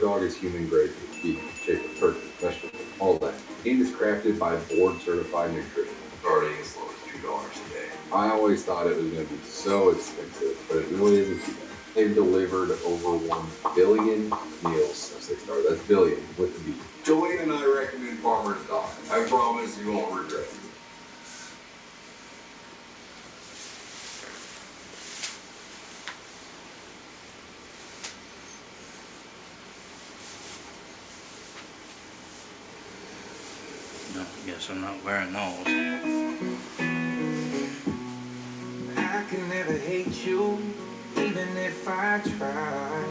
dog is human grade beef, chicken, turkey, vegetables, all that. And is crafted by board certified nutrition. Starting as low as $2 a day. I always thought it was going to be so expensive, but it really isn't too bad. They've delivered over 1 billion meals since they started. That's billion with the B. Jolene and I recommend Farmer's Dog. I promise you won't regret it. No, guess I'm not wearing those. I can never hate you, even if I try.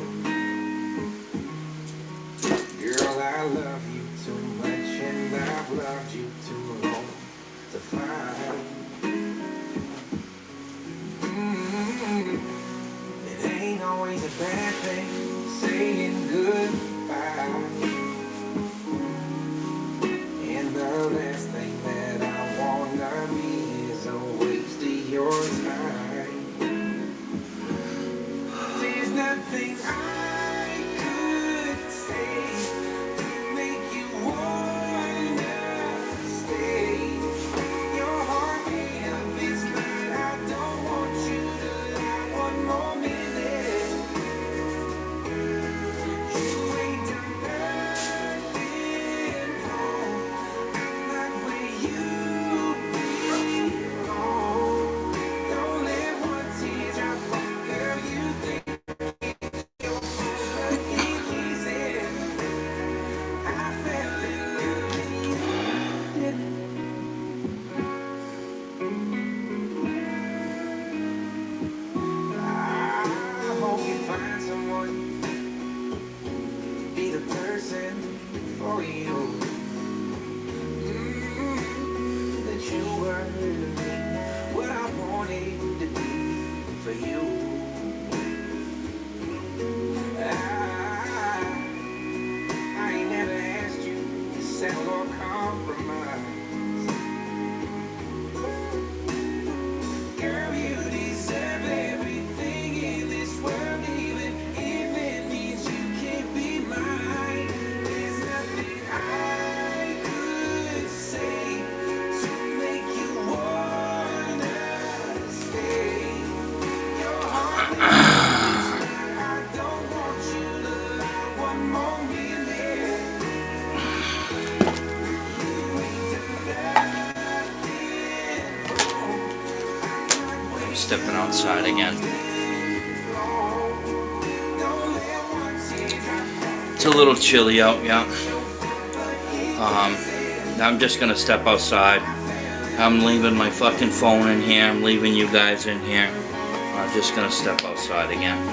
Girl, I love you too much, and I've loved you too long to find. It ain't always a bad thing saying goodbye. And the last thing that I wanna be is a waste of your time. There's nothing I could say to make you wanna stay. Your heart made up its mind. I don't want you to lie one more minute. You ain't done nothing wrong. I'm not where you belong. Don't let one tear drop fall. Girl, you think you're full, but it isn't. I fell in love with you. I hope you find someone, be the person for you. That you were what I wanted to be for you. I ain't never asked you to settle or compromise. Girl, you deserve everything in this world, even if it means you can't be mine. There's nothing I could say to make you wanna stay. Your heart is mine. I don't want you to lie one more minute. You ain't done nothing wrong. I'm stepping outside again. It's a little chilly out, yeah. I'm just gonna step outside. I'm leaving my fucking phone in here. I'm leaving you guys in here. I'm just gonna step outside again.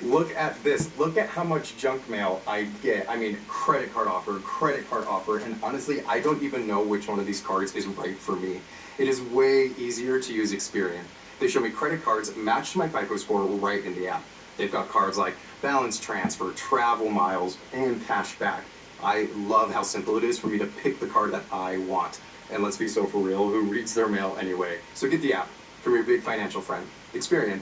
Look at this. Look at how much junk mail I get. I mean, credit card offer, and honestly, I don't even know which one of these cards is right for me. It is way easier to use Experian. They show me credit cards matched to my FICO score right in the app. They've got cards like balance transfer, travel miles, and cash back. I love how simple it is for me to pick the card that I want. And let's be so for real, who reads their mail anyway? So get the app. from your big financial friend, Experian.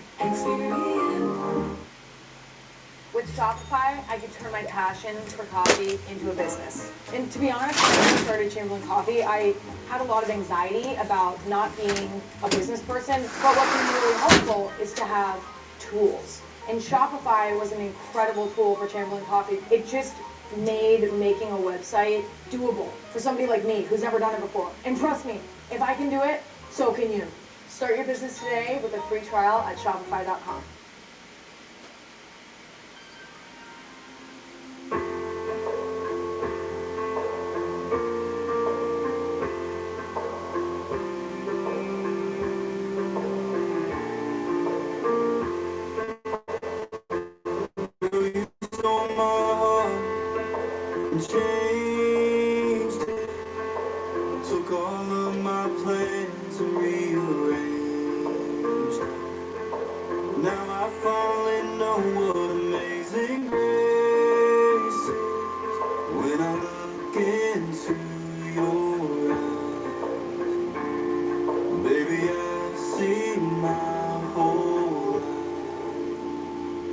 With Shopify, I could turn my passion for coffee into a business. And to be honest, when I started Chamberlain Coffee, I had a lot of anxiety about not being a business person. But what's been really helpful is to have tools. And Shopify was an incredible tool for Chamberlain Coffee. It just made making a website doable for somebody like me who's never done it before. And trust me, if I can do it, so can you. Start your business today with a free trial at shopify.com. Changed it. Took all of my plans and rearranged them. Now I finally know what amazing grace is. When I look into your eyes, baby, I see my whole life.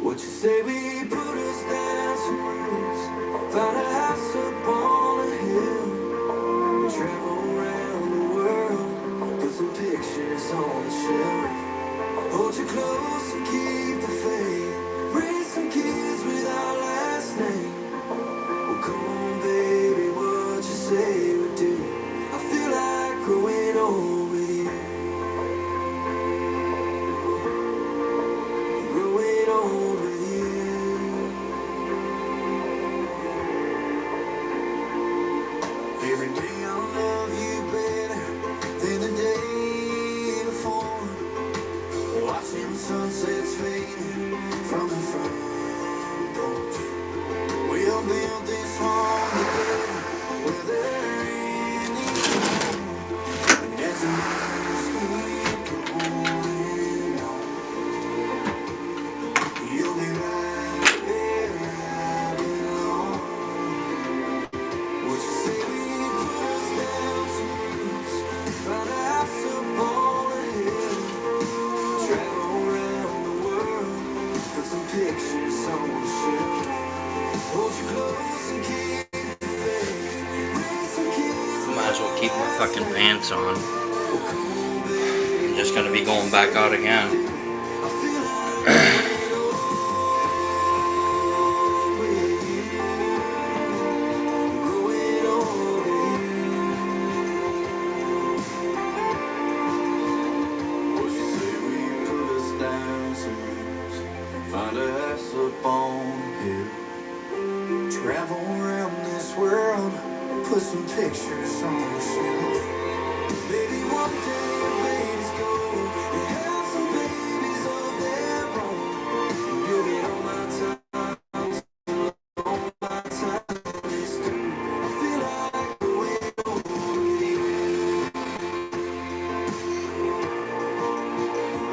What you say, we put us down some roots. Found a house up on a hill. Travel around the world. Put some pictures on the shelf. Hold you close and keep the faith. Raise some kids with our last name. Well, come on, baby, what you say we do. I feel like growing old with you. Growing old with you. Every day I love you better than the day before. Watching the sunsets fading from the front porch. We'll build this home together where there ain't any home. And as the years keep going on, you'll be right where I belong. What you say, we put us down some roots. Found a house up on a hill. Travel around the world. Put some pictures on the shelf. Hold you close and keep the faith. Raise some kids. Might as well keep my fucking pants on. Oh, come on, baby. I'm just gonna be going back out again. I feel like growing old with you. Growing old with you. What you say, we put us down some roots. Find a house up on a hill. Travel around this world. Put some pictures on the shelf. Baby, one day babies go and have some babies of their own. You'll get all my time, all my time is through. I feel like growing old with you.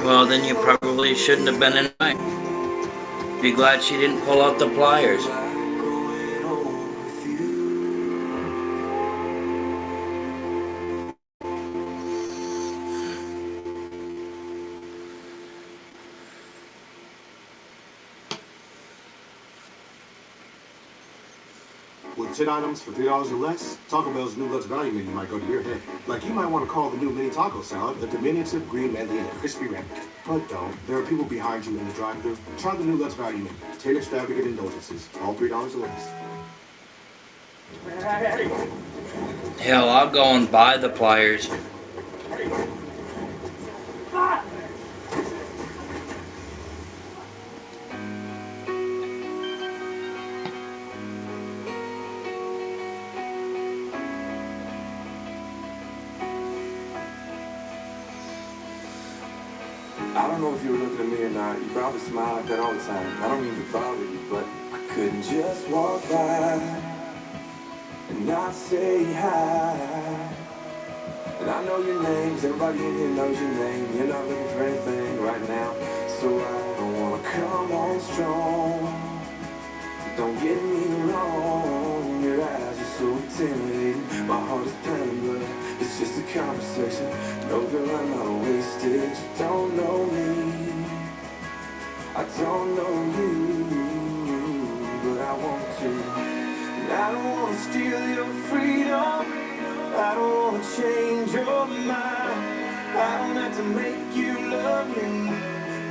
Well, then you probably shouldn't have been in mine. Be glad she didn't pull out the pliers. Like growing old with you. With 10 items for $3 or less, Taco Bell's new Lux Value Menu might go to your head. Like, you might want to call the new mini taco salad the diminutive green medley and the crispy wrap. But don't. There are people behind you in the drive-thru. Try the new Lux Value Menu. 10 extravagant indulgences, all $3 or less. Hell, I'll go and buy the pliers. I don't know if you were looking at me or not. You probably smile like that all the time. I don't mean to bother you, but I couldn't just walk by and not say hi. And I know your names, everybody in here knows your name. You're not looking for anything right now, so I don't wanna come on strong. Don't get me wrong, your eyes are so intimidating. My heart is pounding, but it's just a conversation. No, girl, I'm not wasted. You don't know me. I don't know you, but I want to. And I don't want to steal your freedom. I don't want to change your mind. I don't have to make you love me.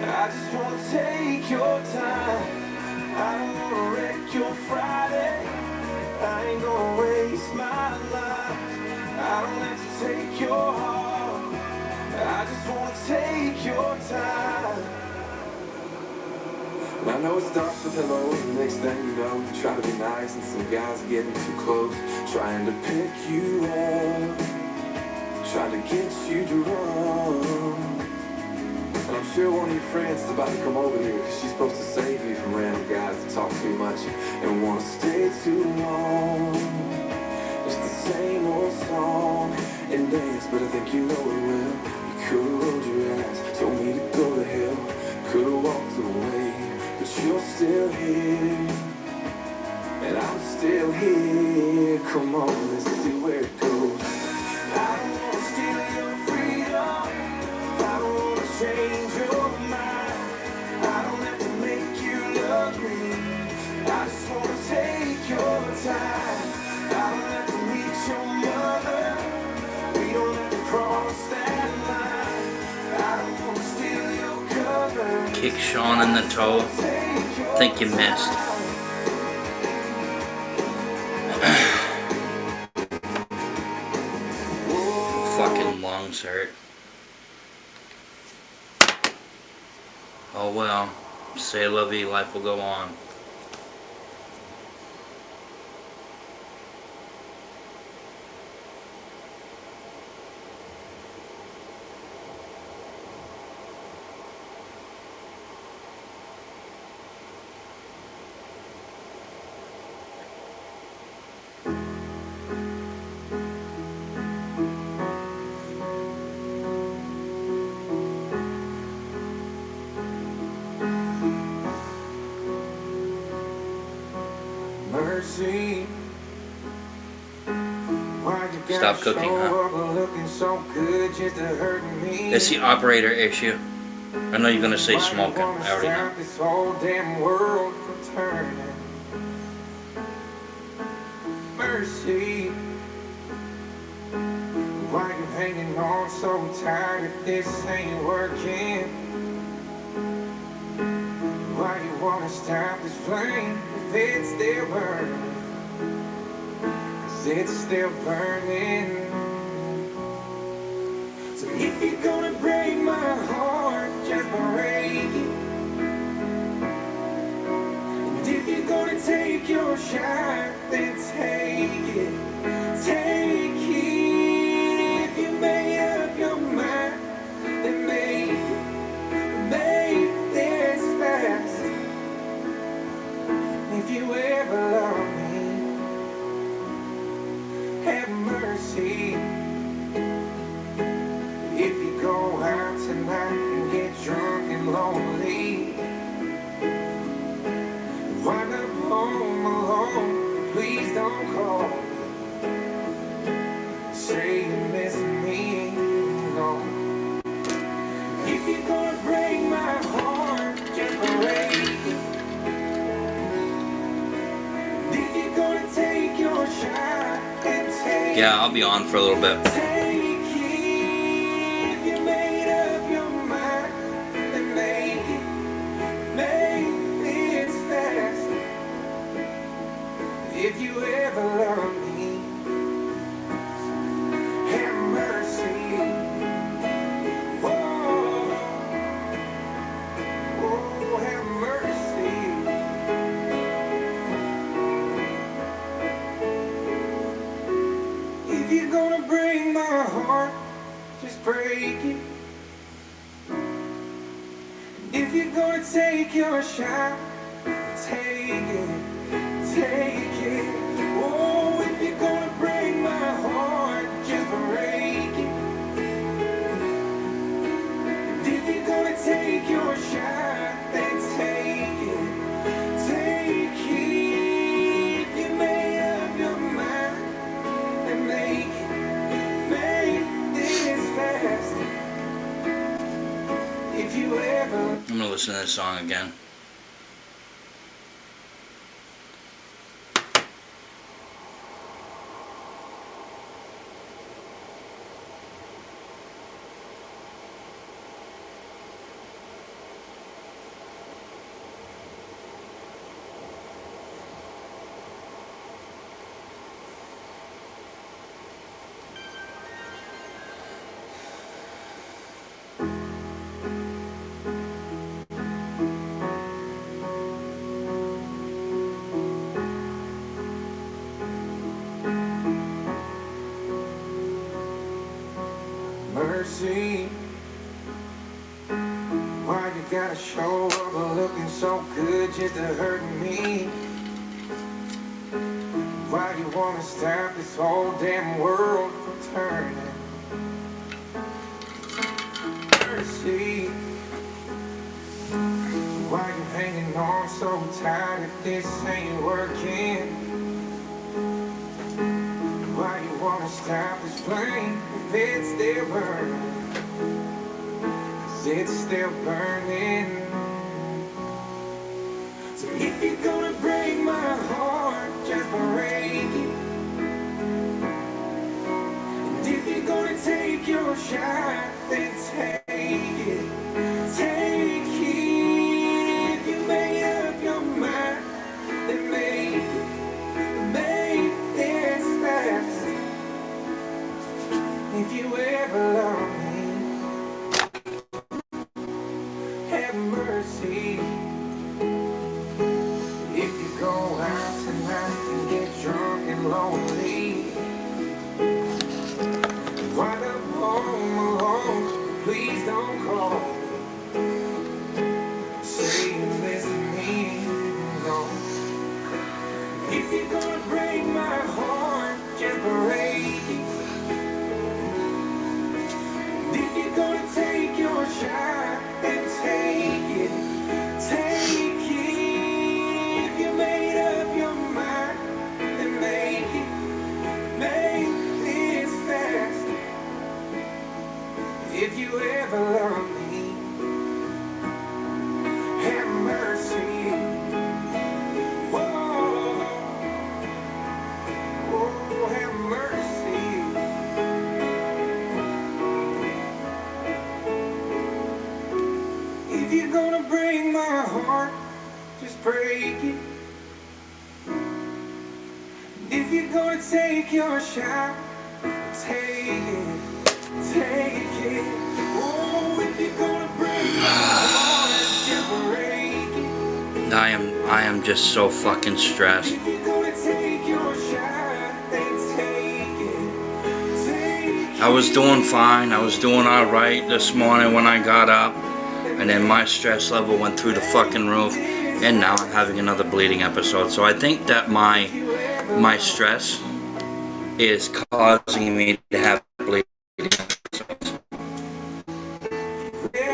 I just want to take your time. I don't want to wreck your Friday. I ain't gonna waste my life. I don't have to take your heart. I just want to take your time. And I know it starts with hello, and the next thing you know, you try to be nice, and some guys getting too close, trying to pick you up, trying to get you drunk. And I'm sure one of your friends is about to come over here, because she's supposed to save you from random guys that talk too much and want to stay too long. It's the same old song and dance, but I think you know it well. You could've rolled your eyes, told me to go to hell, could've walked away, but you're still here, and I'm still here. Come on, let's see where it goes. I don't want to steal your freedom. I don't want to change your mind. I don't have to make you love me. I just want to take your time. I don't have to meet your mother. We don't have to cross that line. I don't want to steal your cover. Kick Sean in the toe. Think you missed. Fucking lungs hurt. Oh well. Say la vie, life will go on. Mercy. Stop cooking, huh? Looking so good just to hurt me. It's the operator issue. I know you're gonna say smoking. I already know. This whole damn world from turning. Mercy. Why you hanging on so tight if this ain't working? Why you wanna stop this flame if it's still burning? 'Cause it's still burning. So if you're gonna break my heart, just break it. And if you're gonna take your shot, then take it. Take it. If you made up your mind, then make it. Make this fast. If you ever love me, have mercy. If you go out tonight and get drunk and lonely, wind up home alone, please don't call me. Say you miss me, no. If you're gonna break my heart, just break it. If you're gonna take your shot and take Yeah, I'll be on for a little bit. If you ever love me, have mercy. Oh, oh, have mercy. If you're gonna break my heart, just break it. If you're gonna take your shot, take it. Take it. Oh, if you're gonna break my heart, just break it. And if you're gonna take your shot, then take it. Take it. If you made up your mind, then make it. Make If you ever I'm gonna listen to this song again. mercy, why you gotta show up looking so good just to hurt me? Why you wanna stop this whole damn world from turning? Mercy, why you hanging on so tight if this ain't working? Why you wanna stop this flame if it's still burning? 'Cause it's still burning. So if you're gonna break my heart, just break it. And if you're gonna take your shot, then take it. Take it. If you made up your mind, then make it. Make this last. If you ever love me, have mercy. If you go out tonight and get drunk and lonely, wind up home alone, please don't call. Say you miss me, no. If you're gonna break my heart, just break it. If you're gonna take your shot, then take it. Take it. If you made up your mind, then make it. Make this fast. If you ever love me, have mercy. Whoa, oh, have mercy. If you're gonna break my heart, just break it. If you're gonna take your shot, take it. Take it. Oh, if you're gonna break my heart, just break it. I am just so fucking stressed. If you're gonna take your shot, then take it. Take it. I was doing fine. I was doing alright this morning when I got up. And then my stress level went through the fucking roof. And now I'm having another bleeding episode. So I think that my stress is causing me to have bleeding episodes.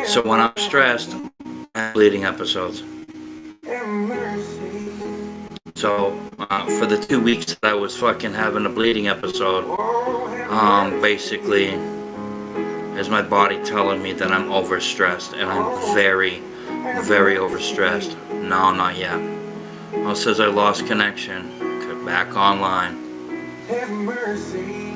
So when I'm stressed, I have bleeding episodes. Have mercy. So for the 2 weeks that I was fucking having a bleeding episode, Oh, have mercy. basically is my body telling me that I'm overstressed, and I'm very, very overstressed. No, not yet. Oh, it says I lost connection. Get back online. Have mercy.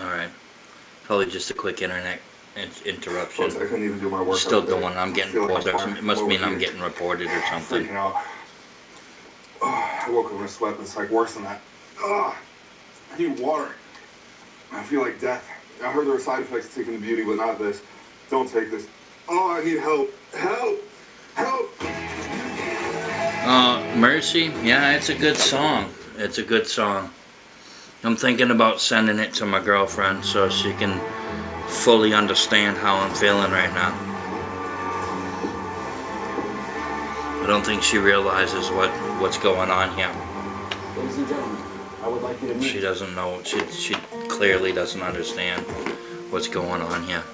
Alright. Probably just a quick internet interruption. I couldn't even do my work. Still going. I'm getting reported. It must mean I'm getting reported or something. Freaking out. I woke up in a sweat and it's like worse than that. I need water. I feel like death. I heard there were side effects to taking the beauty, but not this. Don't take this. Oh, I need help. Help! Help! Mercy? Yeah, it's a good song. It's a good song. I'm thinking about sending it to my girlfriend so she can fully understand how I'm feeling right now. I don't think she realizes what's going on here. Ladies and gentlemen, I would like you to meet. She doesn't know. She clearly doesn't understand what's going on here.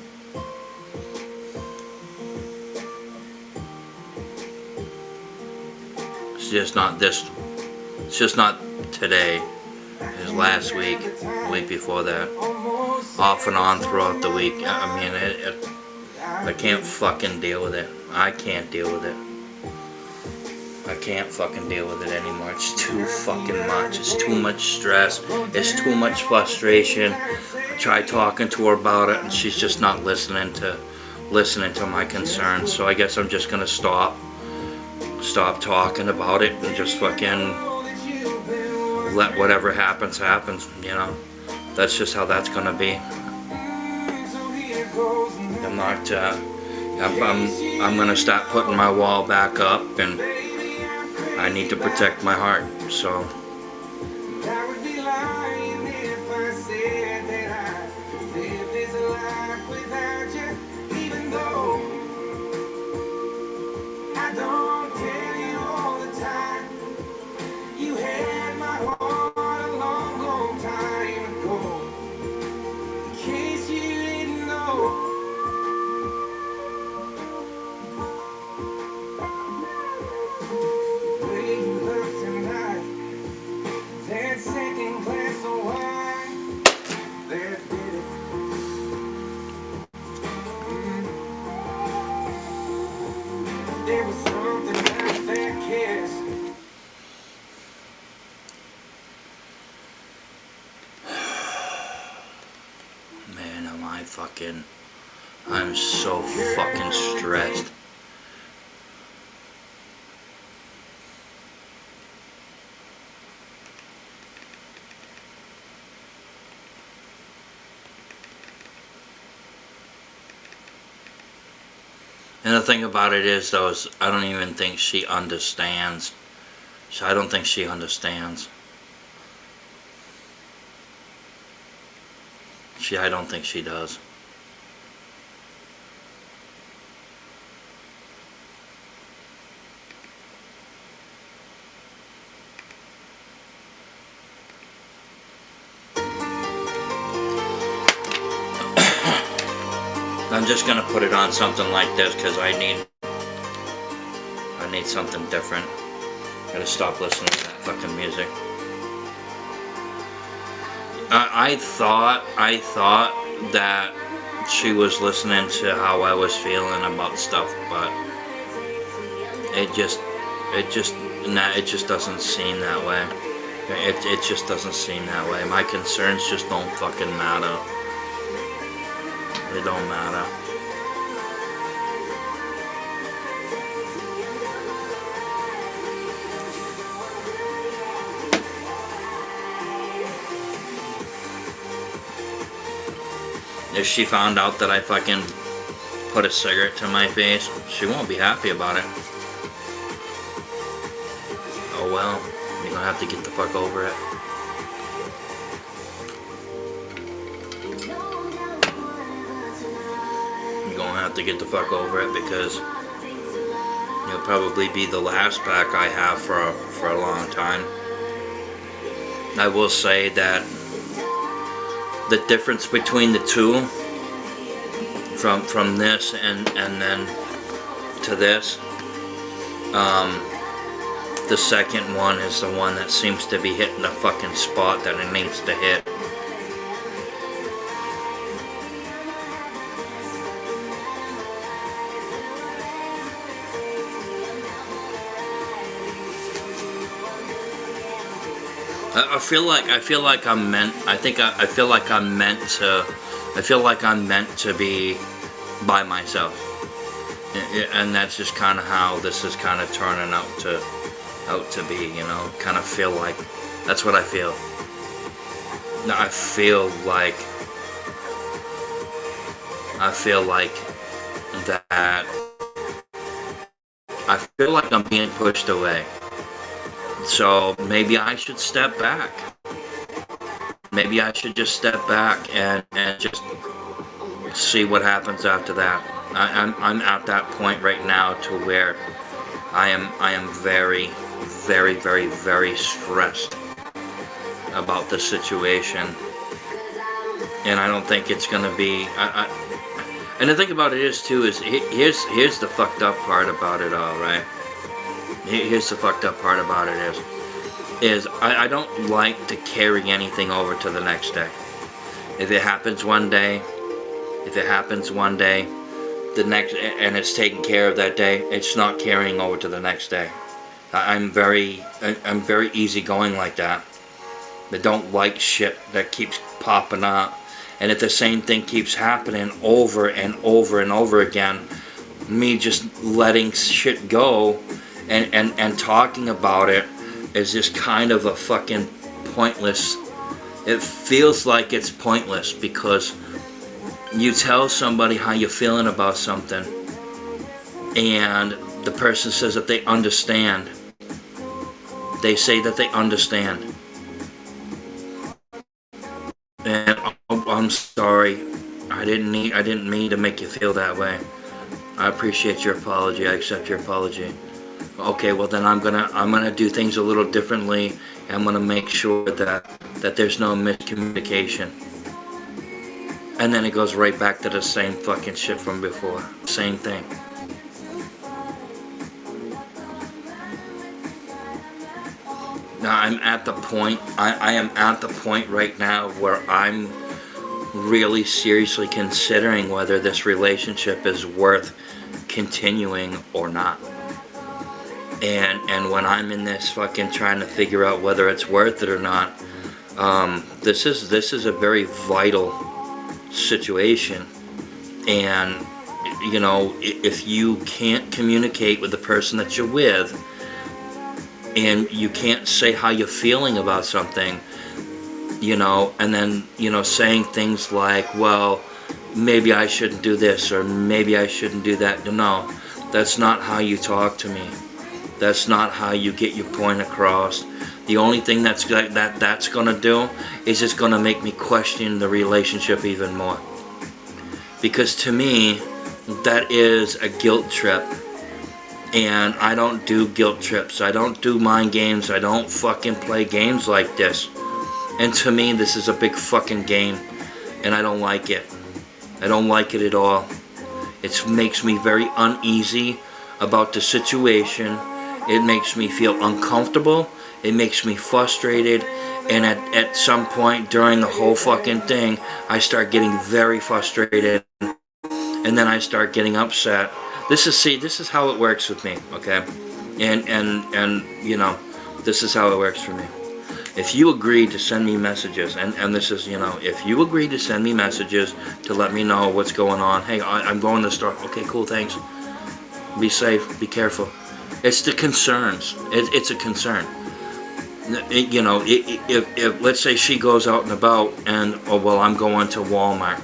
just not this. It's just not today. It was last week, week before that, off and on throughout the week. I mean, I can't fucking deal with it. I can't deal with it. I can't fucking deal with it anymore. It's too fucking much. It's too much stress. It's too much frustration. I tried talking to her about it, and she's just not listening to my concerns. So I guess I'm just gonna stop talking about it and just fucking let whatever happens, you know. That's just how that's gonna be. I'm not, I'm gonna start putting my wall back up, and I need to protect my heart, so. I would be lying if I said that I live this life without you, even though I don't tell you all the time. You had my heart a long, long time ago. In case you didn't know. The way you look tonight, that second glass of wine, that did it. There was something about that kiss. Man, I'm so fucking stressed. And the thing about it is, though, is I don't even think she understands. I don't think she understands. I don't think she does. I'm just gonna put it on something like this because I need something different. Gotta stop listening to that fucking music. I thought that she was listening to how I was feeling about stuff, but it just doesn't seem that way. It just doesn't seem that way. My concerns just don't fucking matter. They don't matter. If she found out that I fucking put a cigarette to my face, she won't be happy about it. Oh well, you're gonna have to get the fuck over it. You're gonna have to get the fuck over it because you'll probably be the last pack I have for a long time. I will say that the difference between the two, from this and then to this, the second one is the one that seems to be hitting the fucking spot that it needs to hit. I feel like I'm meant to be by myself, and that's just kind of how this is kind of turning out to be, you know. Kind of feel like that's what I feel. I feel like that. I feel like I'm being pushed away. So maybe I should step back. Maybe I should just step back and just see what happens after that. I'm at that point right now to where I am very, very, very, very stressed about the situation, and I don't think it's gonna be. And the thing about it is too is here's the fucked up part about it all, right? Here's the fucked up part about it is I don't like to carry anything over to the next day. If it happens one day, the next, and it's taken care of that day, it's not carrying over to the next day. I'm very easygoing like that. I don't like shit that keeps popping up. And if the same thing keeps happening over and over and over again, me just letting shit go and talking about it is just kind of a fucking pointless. It feels like it's pointless because you tell somebody how you're feeling about something and the person says that they understand. They say that they understand. And I'm sorry. I didn't mean to make you feel that way. I appreciate your apology. I accept your apology. Okay, well then I'm gonna do things a little differently. I'm gonna make sure that there's no miscommunication. And then it goes right back to the same fucking shit from before. Same thing. Now I'm at the point, I am at the point right now where I'm really seriously considering whether this relationship is worth continuing or not. And when I'm in this fucking trying to figure out whether it's worth it or not, this is a very vital situation. And you know, if you can't communicate with the person that you're with, and you can't say how you're feeling about something, you know, and then, you know, saying things like, well, maybe I shouldn't do this or maybe I shouldn't do that. No, that's not how you talk to me. That's not how you get your point across. The only thing that's gonna do is it's gonna make me question the relationship even more. Because to me, that is a guilt trip. And I don't do guilt trips. I don't do mind games. I don't fucking play games like this. And to me, this is a big fucking game. And I don't like it. I don't like it at all. It makes me very uneasy about the situation. It makes me feel uncomfortable. It makes me frustrated. And at some point during the whole fucking thing, I start getting very frustrated. And then I start getting upset. This is how it works with me, okay? And you know, this is how it works for me. If you agree to send me messages, and this is, you know, if you agree to send me messages to let me know what's going on, hey, I'm going to the store. Okay, cool, thanks. Be safe, be careful. It's the concerns. It's a concern. You know, if let's say she goes out and about and, oh, well, I'm going to Walmart.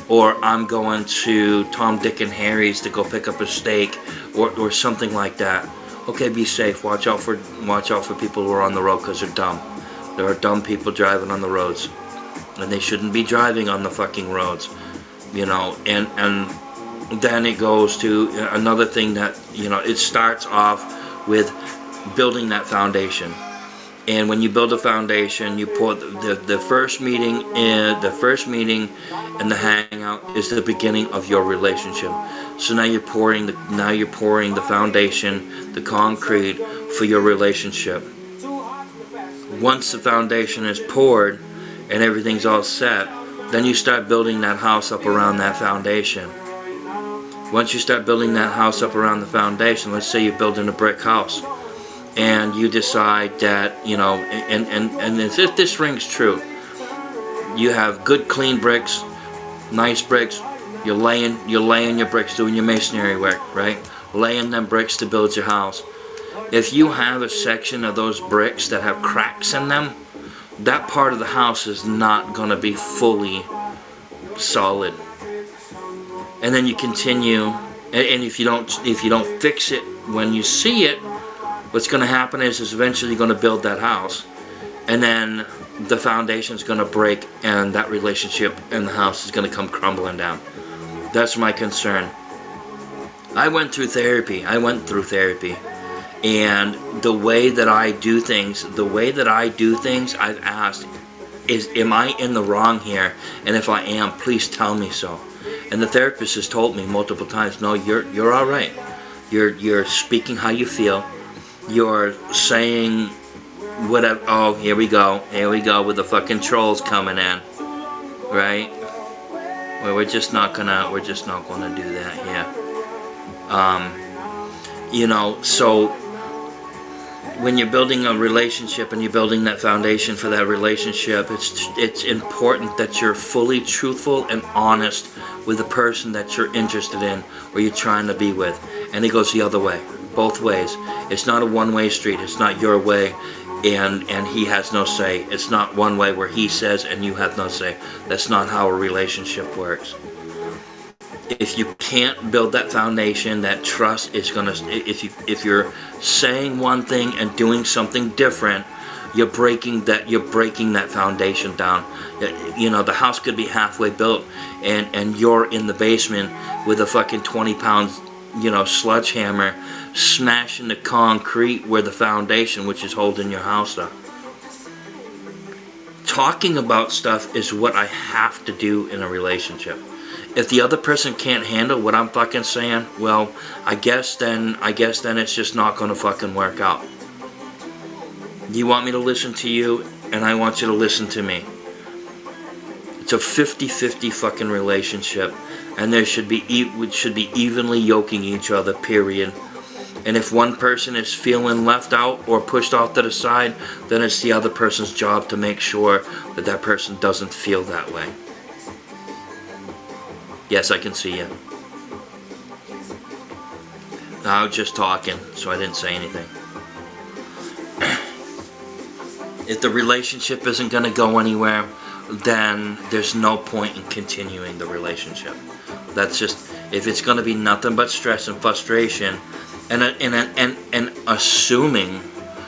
Or I'm going to Tom, Dick, and Harry's to go pick up a steak, or something like that. Okay, be safe. Watch out for people who are on the road because they're dumb. There are dumb people driving on the roads, and they shouldn't be driving on the fucking roads, you know. And then it goes to another thing that, you know, it starts off with building that foundation. And when you build a foundation, you put the first meeting and the hangout is the beginning of your relationship. So now you're pouring the foundation, the concrete for your relationship. Once the foundation is poured and everything's all set, then you start building that house up around that foundation. Once you start building that house up around the foundation, let's say you're building a brick house. And you decide that, you know, and if this rings true, you have good clean bricks, nice bricks, you're laying your bricks, doing your masonry work, right? Laying them bricks to build your house. If you have a section of those bricks that have cracks in them, that part of the house is not going to be fully solid. And then you continue, and if you don't fix it when you see it, what's going to happen is eventually you're going to build that house, and then the foundation is going to break, and that relationship and the house is going to come crumbling down. That's my concern. I went through therapy, and the way that I do things, I've asked, am I in the wrong here? And if I am, please tell me so. And the therapist has told me multiple times, no, you're all right. You're speaking how you feel. you're saying whatever. Oh, here we go with the fucking trolls coming in, right? Well, we're just not gonna do that here. You know, so when you're building a relationship and you're building that foundation for that relationship, it's important that you're fully truthful and honest with the person that you're interested in or you're trying to be with. And it goes the other way, both ways. It's not a one-way street. It's not your way and he has no say. It's not one way where he says and you have no say. That's not how a relationship works. If you can't build that foundation, that trust is gonna. If you're saying one thing and doing something different, you're breaking that foundation down. You know, the house could be halfway built, and you're in the basement with a fucking 20-pound, you know, sledgehammer, smashing the concrete where the foundation, which is holding your house up. Talking about stuff is what I have to do in a relationship. If the other person can't handle what I'm fucking saying, well, I guess then it's just not gonna fucking work out. You want me to listen to you, and I want you to listen to me. It's a 50-50 fucking relationship, and we should be evenly yoking each other, period. And if one person is feeling left out or pushed off to the side, then it's the other person's job to make sure that that person doesn't feel that way. Yes, I can see you. I was just talking, so I didn't say anything. If the relationship isn't going to go anywhere, then there's no point in continuing the relationship. That's just, if it's going to be nothing but stress and frustration, and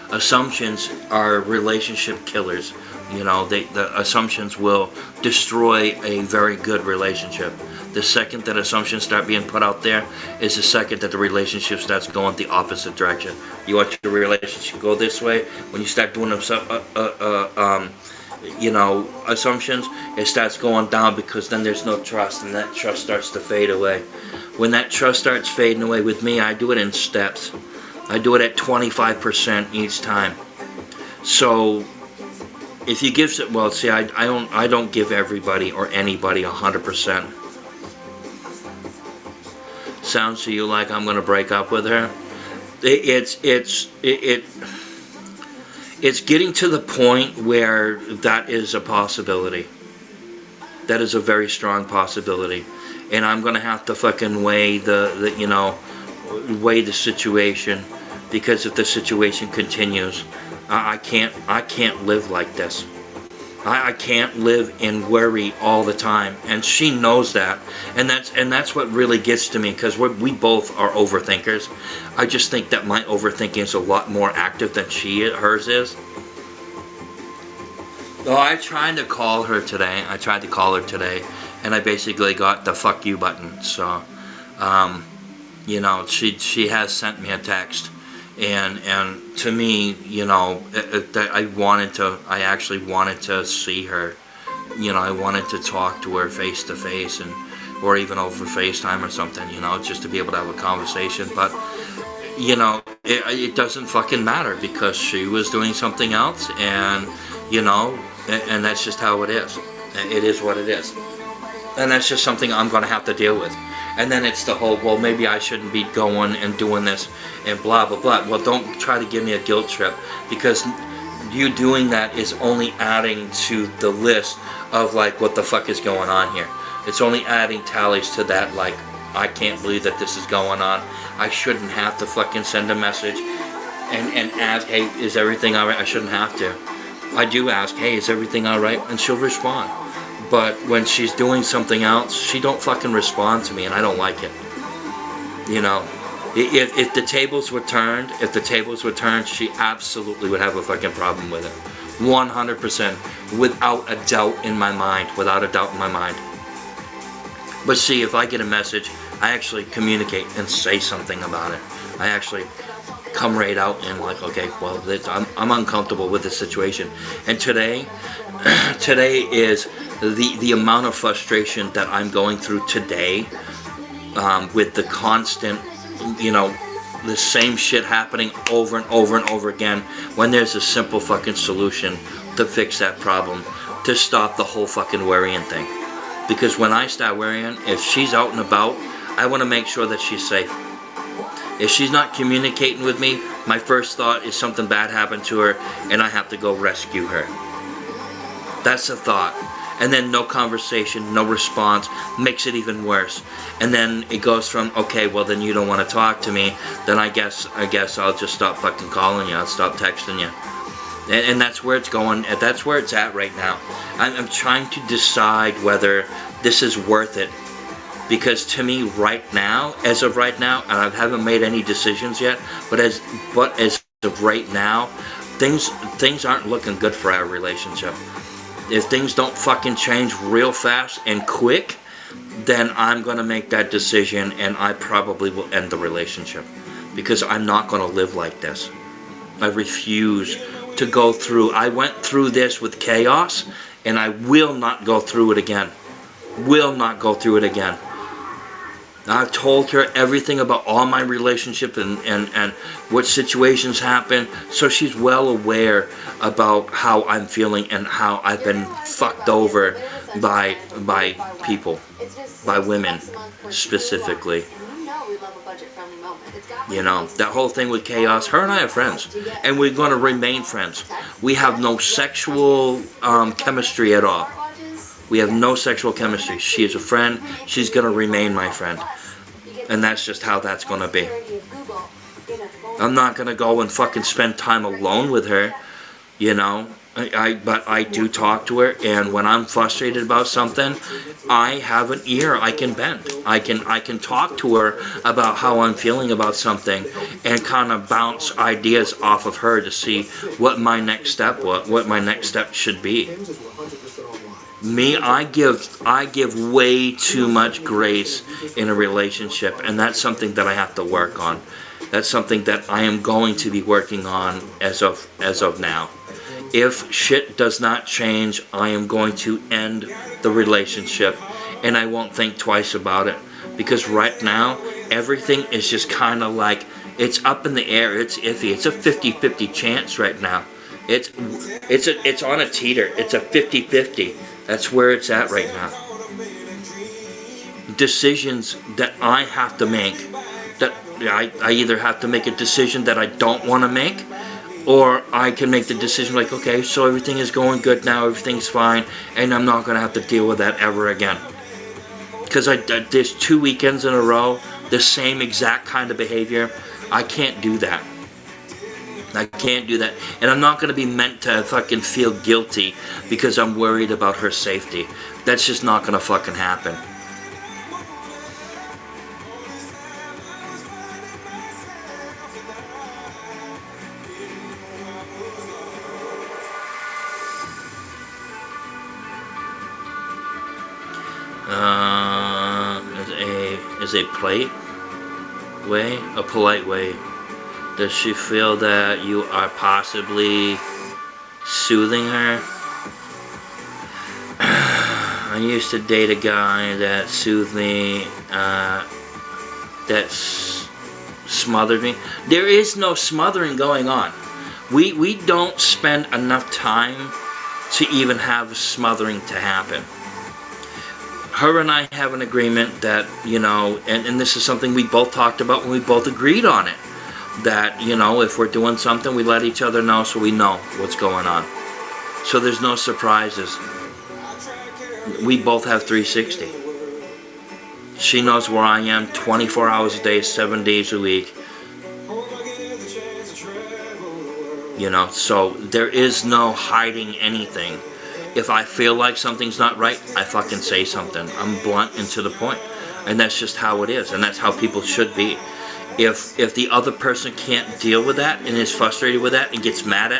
assumptions are relationship killers. You know, the assumptions will destroy a very good relationship. The second that assumptions start being put out there is the second that the relationship starts going the opposite direction. You want your relationship to go this way. When you start doing assumptions, it starts going down because then there's no trust, and that trust starts to fade away. When that trust starts fading away with me, I do it in steps. I do it at 25% each time. So if you give, well, see, I don't give everybody or anybody 100%. Sounds to you like I'm gonna break up with her? It's getting to the point where that is a possibility. That is a very strong possibility, and I'm gonna have to fucking weigh weigh the situation, because if the situation continues, I can't live like this. I can't live in worry all the time, and she knows that, and that's what really gets to me, because we both are overthinkers. I just think that my overthinking is a lot more active than hers is. Oh, I tried to call her today. And I basically got the fuck you button. So, she has sent me a text. And to me, I actually wanted to see her. I wanted to talk to her face to face, or even over FaceTime or something, just to be able to have a conversation. But, it doesn't fucking matter, because she was doing something else, and, and that's just how it is. It is what it is. And that's just something I'm going to have to deal with. And then it's the whole, well, maybe I shouldn't be going and doing this and blah, blah, blah. Well, don't try to give me a guilt trip, because you doing that is only adding to the list of, like, what the fuck is going on here. It's only adding tallies to that, like, I can't believe that this is going on. I shouldn't have to fucking send a message and ask, hey, is everything all right? I shouldn't have to. I do ask, hey, is everything all right? And she'll respond. But when she's doing something else, she don't fucking respond to me, and I don't like it. If the tables were turned, she absolutely would have a fucking problem with it. 100%, without a doubt in my mind. But see, if I get a message, I actually communicate and say something about it. I actually come right out and, like, okay, well, I'm uncomfortable with this situation. And today is the amount of frustration that I'm going through today, with the constant, the same shit happening over and over and over again when there's a simple fucking solution to fix that problem, to stop the whole fucking worrying thing. Because when I start worrying, if she's out and about, I want to make sure that she's safe. If she's not communicating with me, my first thought is something bad happened to her and I have to go rescue her. That's the thought. And then no conversation, no response, makes it even worse. And then it goes from, okay, well then you don't want to talk to me, then I guess I'll just stop fucking calling you, I'll stop texting you. And that's where it's going, that's where it's at right now. I'm trying to decide whether this is worth it. Because to me right now, as of right now, and I haven't made any decisions yet, but as of right now, things aren't looking good for our relationship. If things don't fucking change real fast and quick, then I'm gonna make that decision and I probably will end the relationship. Because I'm not gonna live like this. I refuse to go through. I went through this with chaos and I will not go through it again. Will not go through it again. I've told her everything about all my relationships and what situations happen, so she's well aware about how I'm feeling and how I've been fucked over by people, by women specifically. You know, that whole thing with chaos, her and I are friends, and we're going to remain friends. We have no sexual chemistry at all. We have no sexual chemistry. She is a friend. She's going to remain my friend. And that's just how that's going to be. I'm not going to go and fucking spend time alone with her, you know. But I do talk to her, and when I'm frustrated about something, I have an ear I can bend. I can talk to her about how I'm feeling about something and kind of bounce ideas off of her to see what my next step should be. Me, I give way too much grace in a relationship, and that's something that I have to work on. That's something that I am going to be working on as of now. If shit does not change, I am going to end the relationship, and I won't think twice about it, because right now everything is just kind of like it's up in the air. It's iffy. It's a 50-50 chance right now. It's on a teeter. It's a 50-50. That's where it's at right now. Decisions that I have to make, that I either have to make a decision that I don't want to make, or I can make the decision like, okay, so everything is going good now, everything's fine, and I'm not going to have to deal with that ever again. Because there's 2 weekends in a row, the same exact kind of behavior. I can't do that. I can't do that. And I'm not going to be meant to fucking feel guilty because I'm worried about her safety. That's just not going to fucking happen. Is a polite way. Does she feel that you are possibly soothing her? I used to date a guy that soothed me, that smothered me. There is no smothering going on. We don't spend enough time to even have smothering to happen. Her and I have an agreement that, you know, and this is something we both talked about and we both agreed on it. That, you know, if we're doing something, we let each other know so we know what's going on. So there's no surprises. We both have 360. She knows where I am 24 hours a day, 7 days a week. You know, so there is no hiding anything. If I feel like something's not right, I fucking say something. I'm blunt and to the point. And that's just how it is. And that's how people should be. If the other person can't deal with that and is frustrated with that and gets mad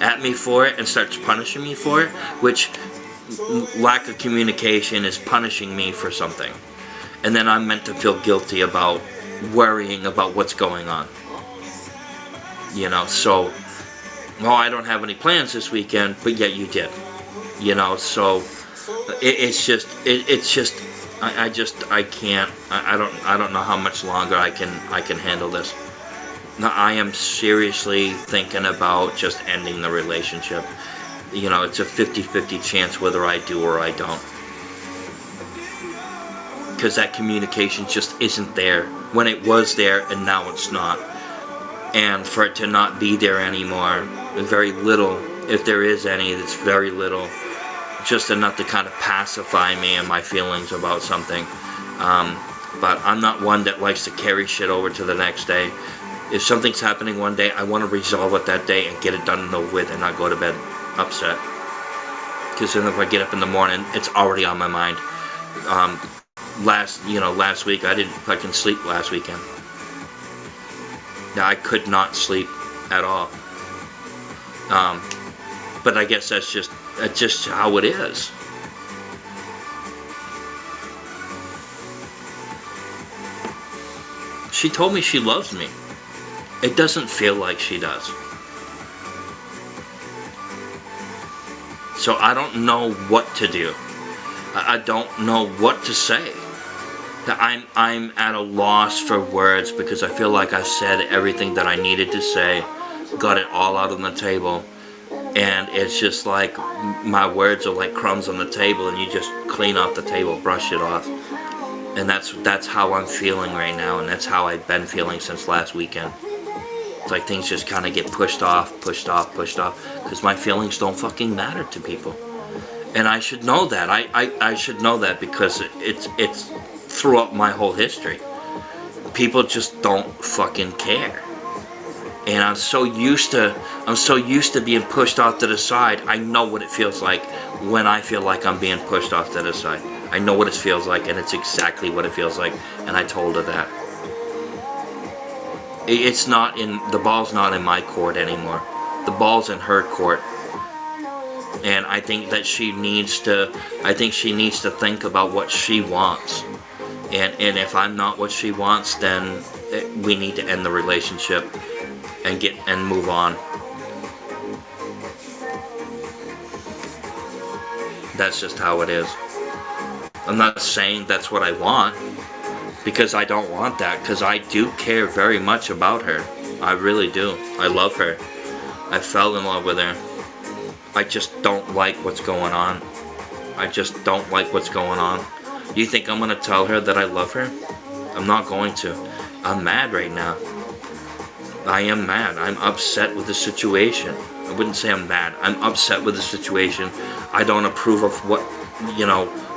at me for it and starts punishing me for it, which lack of communication is punishing me for something. And then I'm meant to feel guilty about worrying about what's going on. You know, so, well, I don't have any plans this weekend, but yet you did. You know, so it's just I can't. I don't know how much longer I can handle this. Now, I am seriously thinking about just ending the relationship. You know, it's a 50-50 chance whether I do or I don't. Because that communication just isn't there when it was there, and now it's not. And for it to not be there anymore, very little, if there is any, it's very little, just enough to kind of pacify me and my feelings about something. But I'm not one that likes to carry shit over to the next day. If something's happening one day, I want to resolve it that day and get it done and over with, and not go to bed upset. Because then if I get up in the morning, it's already on my mind. Last week, I didn't fucking sleep last weekend. I could not sleep at all. But I guess that's just how it is. She told me she loves me. It doesn't feel like she does. So I don't know what to do. I don't know what to say. I'm at a loss for words because I feel like I've said everything that I needed to say, got it all out on the table, and it's just like my words are like crumbs on the table, and you just clean off the table, brush it off. And that's how I'm feeling right now, and that's how I've been feeling since last weekend. It's like things just kind of get pushed off, because my feelings don't fucking matter to people. And I should know that. I should know that because it's throughout my whole history. People just don't fucking care. And I'm so used to being pushed off to the side. I know what it feels like when I feel like I'm being pushed off to the side. I know what it feels like, and it's exactly what it feels like, and I told her that. It's not the ball's not in my court anymore. The ball's in her court. And I think that she needs to think about what she wants. And if I'm not what she wants, then we need to end the relationship and move on. That's just how it is. I'm not saying that's what I want, because I don't want that, because I do care very much about her. I really do. I love her. I fell in love with her. I just don't like what's going on. I just don't like what's going on. You think I'm gonna tell her that I love her? I'm not going to. I'm mad right now. I am mad. I'm upset with the situation. I wouldn't say I'm mad. I'm upset with the situation. I don't approve of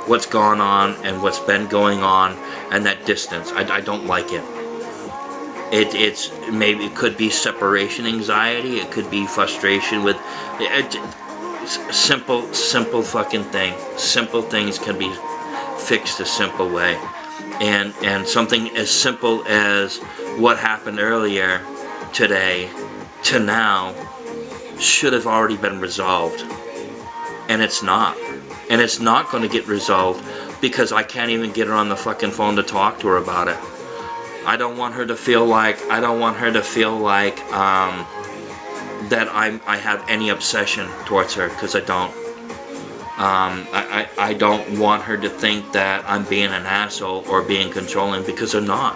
what's gone on and what's been going on, and that distance. I don't like it. It's maybe it could be separation anxiety. It could be frustration with simple fucking thing. Simple things can be fixed a simple way, and something as simple as what happened earlier today to now should have already been resolved, and it's not. And it's not going to get resolved because I can't even get her on the fucking phone to talk to her about it. I don't want her to feel like that I have any obsession towards her, because I don't. I don't want her to think that I'm being an asshole or being controlling, because I'm not.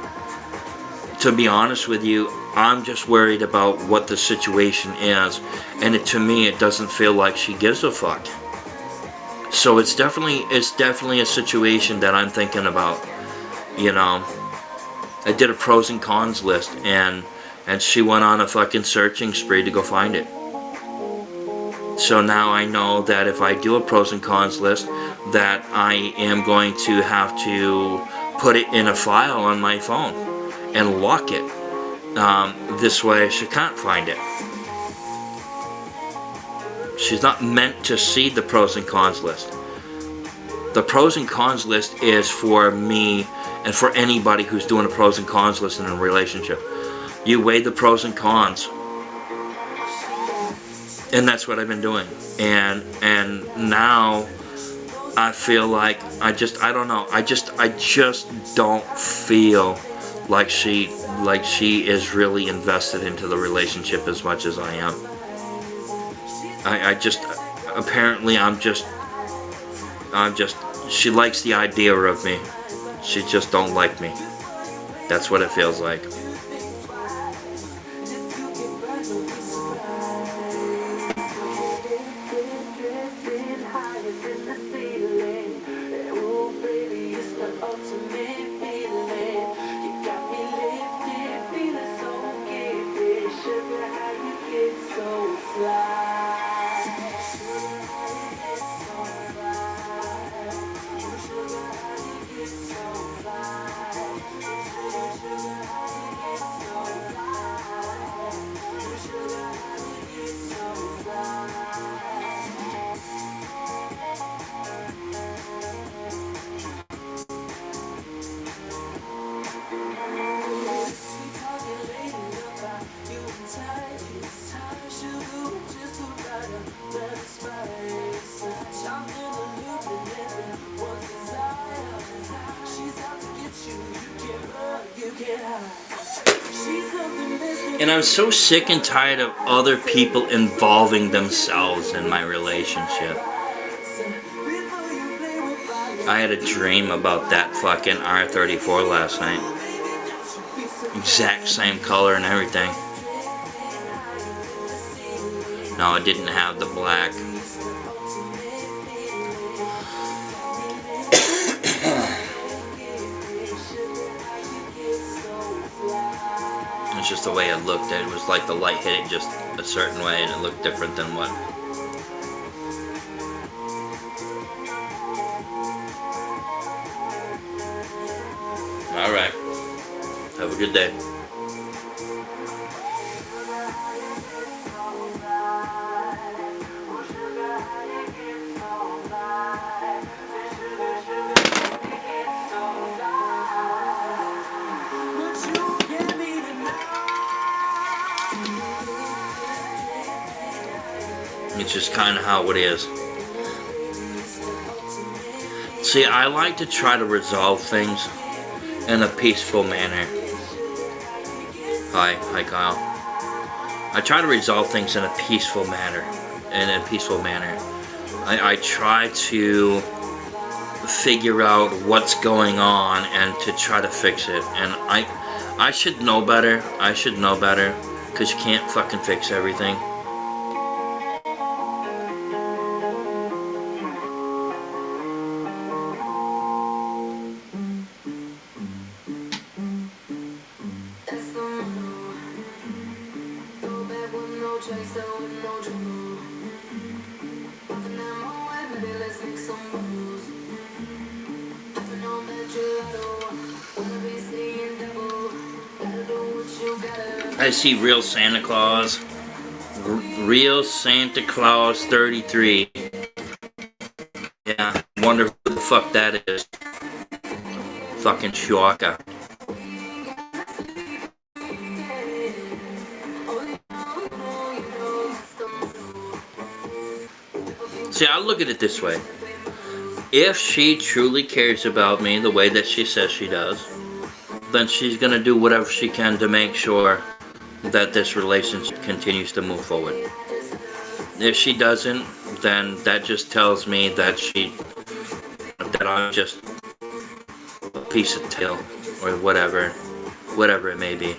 To be honest with you, I'm just worried about what the situation is, and to me it doesn't feel like she gives a fuck. So it's definitely a situation that I'm thinking about. I did a pros and cons list, and she went on a fucking searching spree to go find it. So now I know that if I do a pros and cons list, that I am going to have to put it in a file on my phone and lock it. This way she can't find it. She's not meant to see the pros and cons list. The pros and cons list is for me and for anybody who's doing a pros and cons list in a relationship. You weigh the pros and cons. And that's what I've been doing. And now I feel like I just don't feel like she is really invested into the relationship as much as I am. She likes the idea of me. She just don't like me. That's what it feels like. And I'm so sick and tired of other people involving themselves in my relationship. I had a dream about that fucking R34 last night. Exact same color and everything. No, it didn't have the black. It's just the way it looked. It was like the light hit it just a certain way and it looked different than what. Alright. Have a good day. It's just kind of how it is. See, I like to try to resolve things in a peaceful manner. Hi Kyle. I try to resolve things in a peaceful manner. I try to figure out what's going on and to try to fix it. And I should know better. I should know better, because you can't fucking fix everything. I see Real Santa Claus. Real Santa Claus 33. Yeah, wonder who the fuck that is. Fucking shocker. See, I look at it this way. If she truly cares about me the way that she says she does, then she's gonna do whatever she can to make sure that this relationship continues to move forward. If she doesn't, then that just tells me that I'm just a piece of tail, or whatever it may be.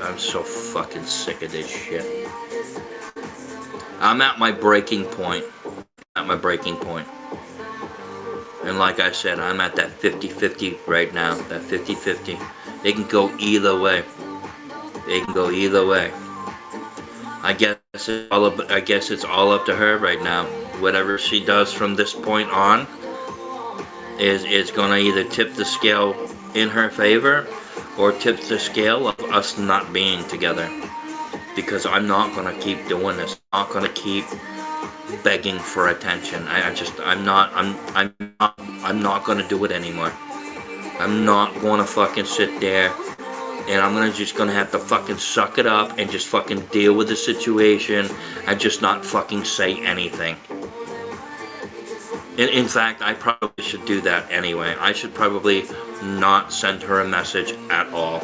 I'm so fucking sick of this shit. I'm at my breaking point. And like I said, I'm at that 50-50 right now. That 50-50. It can go either way. I guess it's all up to her right now. Whatever she does from this point on is gonna either tip the scale in her favor or tip the scale of us not being together. Because I'm not gonna keep doing this. I'm not gonna keep begging for attention. I'm not gonna do it anymore. I'm not gonna fucking sit there and I'm just gonna have to fucking suck it up and just fucking deal with the situation and just not fucking say anything. In fact, I probably should do that anyway. I should probably not send her a message at all.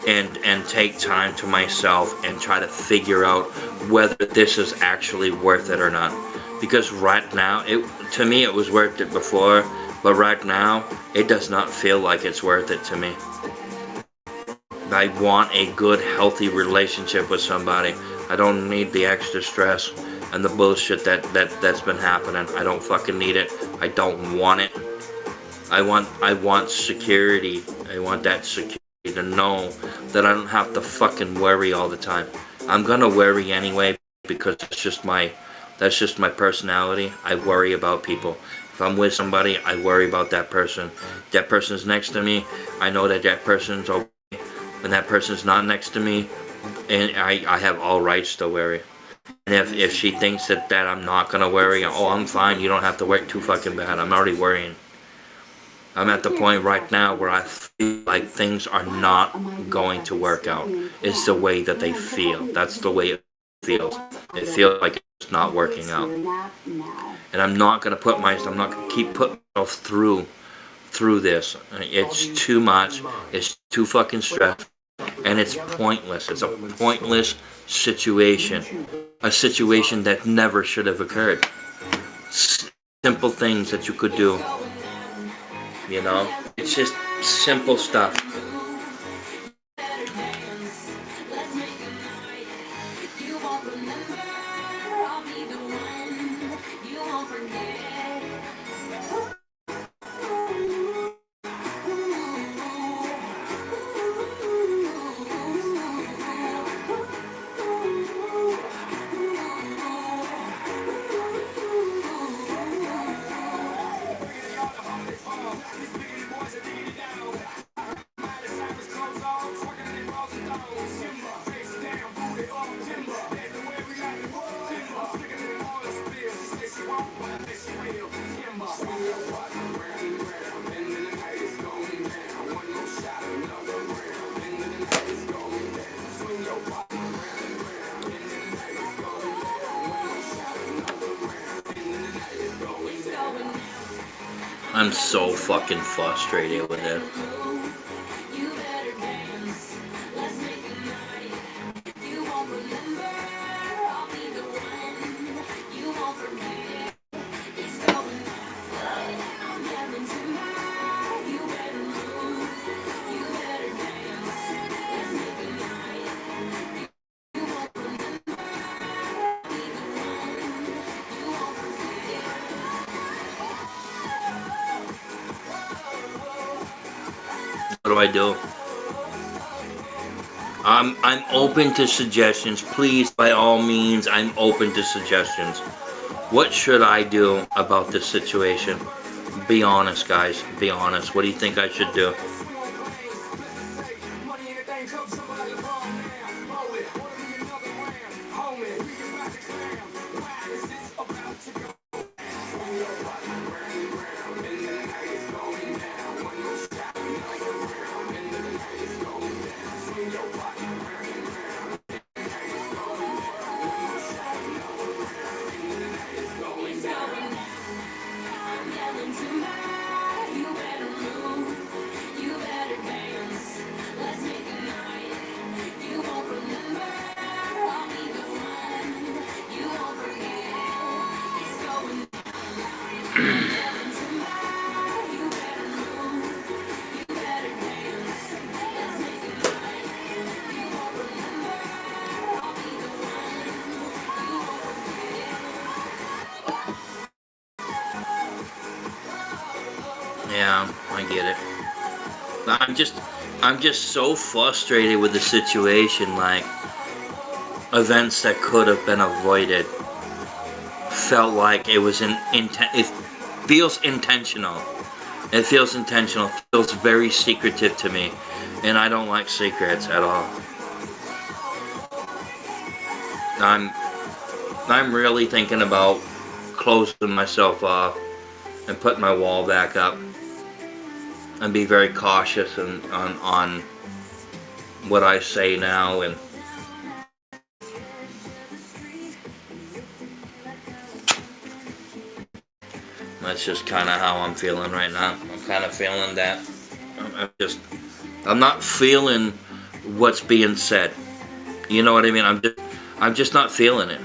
And take time to myself and try to figure out whether this is actually worth it or not. Because right now, to me it was worth it before, but right now, it does not feel like it's worth it to me. I want a good, healthy relationship with somebody. I don't need the extra stress and the bullshit that's been happening. I don't fucking need it. I don't want it. I want security. I want that security to know that I don't have to fucking worry all the time. I'm gonna worry anyway because that's just my personality. I worry about people. If I'm with somebody, I worry about that person. If that person's next to me, I know that person's okay. When that person's not next to me, and I have all rights to worry. And if she thinks that I'm not gonna worry, oh, I'm fine, you don't have to work too fucking bad. I'm already worrying. I'm at the point right now where I feel like things are not going to work out. It's the way that they feel. That's the way it feels. It feels like it's not working out. And I'm not gonna keep putting myself through through this. It's too much. It's too fucking stressful. And it's pointless. It's a pointless situation. A situation that never should have occurred. Simple things that you could do. You know? It's just simple stuff. I'm so fucking frustrated with it. What do I do? I'm open to suggestions. Please, by all means, I'm open to suggestions. What should I do about this situation? Be honest, guys. Be honest. What do you think I should do? Yeah, I get it. I'm just so frustrated with the situation. Like, events that could have been avoided felt like it was it feels intentional. It feels intentional. It feels very secretive to me, and I don't like secrets at all. I'm really thinking about closing myself off and putting my wall back up and be very cautious on what I say now. And that's just kind of how I'm feeling right now. I'm kind of feeling that. I'm not feeling what's being said. You know what I mean? I'm just not feeling it.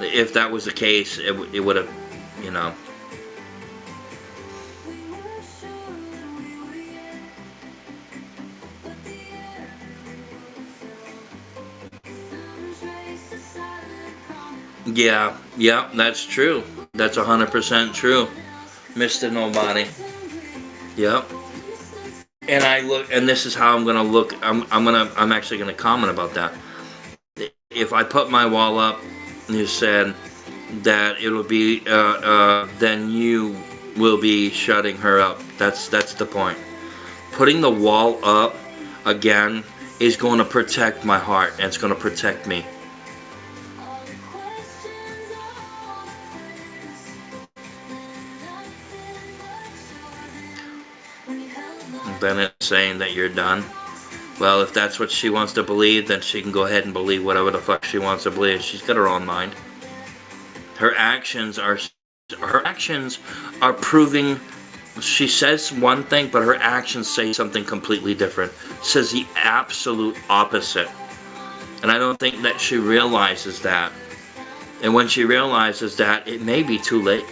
If that was the case, it would have, you know. Yeah, that's true. That's 100% true, Mr. Nobody. Yep. And and this is how I'm gonna look. I'm actually gonna comment about that. If I put my wall up, you said that it'll be, then you will be shutting her up. That's the point. Putting the wall up again is going to protect my heart, and it's going to protect me. Bennett saying that you're done. Well, if that's what she wants to believe, then she can go ahead and believe whatever the fuck she wants to believe. She's got her own mind. Her actions are proving She says one thing, but her actions say something completely different. Says the absolute opposite. And I don't think that she realizes that. And when she realizes that, it may be too late.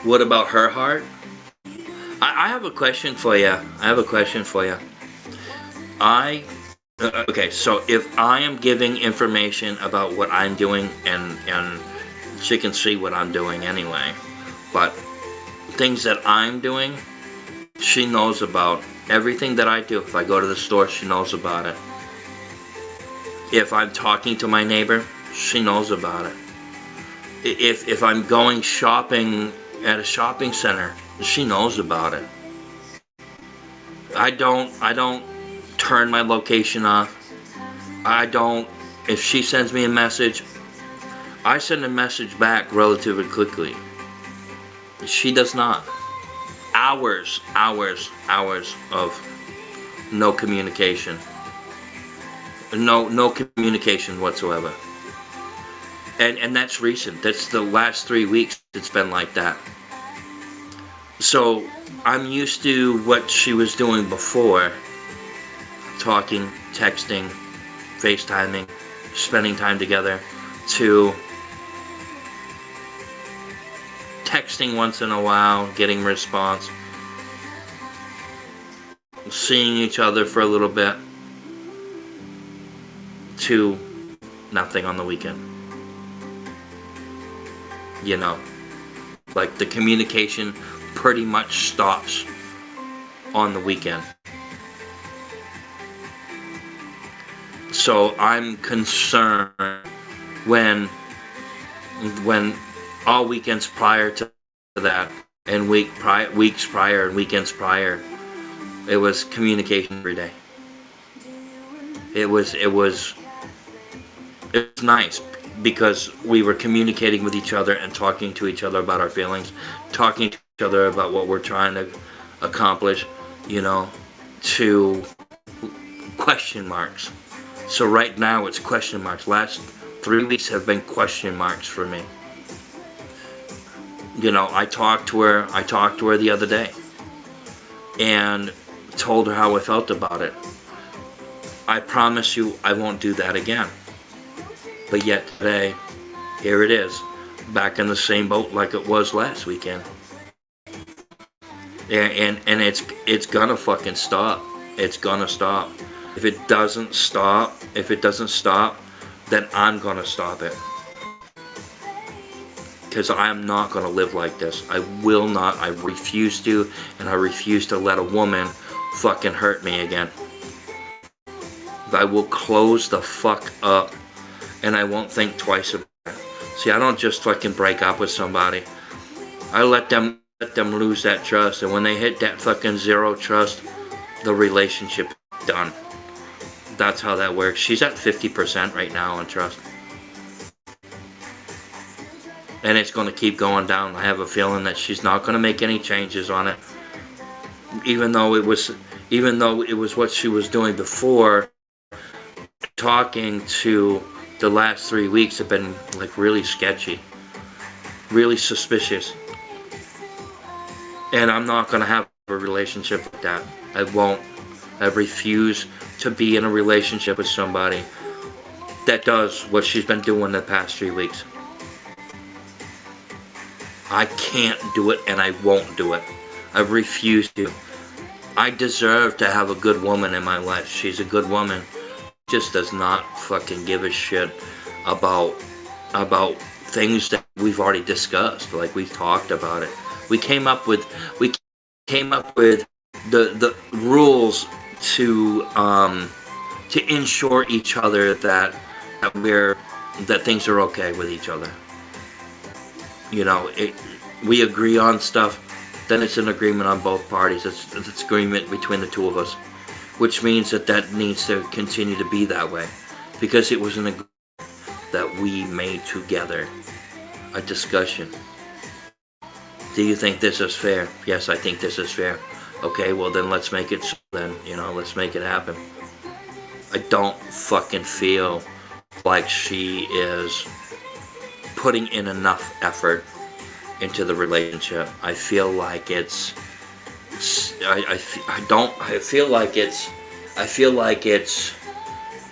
What about her heart? I have a question for you. Okay, so if I am giving information about what I'm doing, and she can see what I'm doing anyway, but things that I'm doing, she knows about. Everything that I do, if I go to the store, she knows about it. If I'm talking to my neighbor, she knows about it. If I'm going shopping at a shopping center, she knows about it. I don't turn my location off. If she sends me a message, I send a message back relatively quickly. She does not. Hours of no communication. No communication whatsoever. And that's recent. That's the last 3 weeks it's been like that. So I'm used to what she was doing before. Talking, texting, FaceTiming, spending time together, to texting once in a while, getting a response, seeing each other for a little bit, to nothing on the weekend. You know, like the communication pretty much stops on the weekend. So I'm concerned when all weekends prior to that, and weeks prior and weekends prior, it was communication every day. It was nice because we were communicating with each other and talking to each other about our feelings, talking to each other about what we're trying to accomplish, you know, to question marks. So right now it's question marks. Last 3 weeks have been question marks for me. You know, I talked to her the other day and told her how I felt about it. I promise you I won't do that again. But yet today, here it is, back in the same boat like it was last weekend. And it's gonna fucking stop. It's gonna stop. If it doesn't stop, then I'm gonna stop it. Because I'm not gonna live like this. I will not. I refuse to, and I refuse to let a woman fucking hurt me again. I will close the fuck up, and I won't think twice about it. See, I don't just fucking break up with somebody. I let them lose that trust, and when they hit that fucking zero trust, the relationship is done. That's how that works. She's at 50% right now on trust. And it's going to keep going down. I have a feeling that she's not going to make any changes on it. Even though it was what she was doing before, talking to the last 3 weeks have been like really sketchy, really suspicious. And I'm not going to have a relationship with that. I won't. I refuse to be in a relationship with somebody that does what she's been doing the past 3 weeks. I can't do it, and I won't do it. I refuse to. I deserve to have a good woman in my life. She's a good woman. Just does not fucking give a shit about things that we've already discussed. Like, we've talked about it. We came up with the rules to ensure each other that things are okay with each other. You know, we agree on stuff, then it's an agreement on both parties. It's agreement between the two of us, which means that needs to continue to be that way, because it was an agreement that we made together, a discussion. Do you think this is fair? Yes, I think this is fair. Okay, well then let's make it so then, you know, let's make it happen. I don't fucking feel like she is putting in enough effort into the relationship. I feel like it's I feel like it's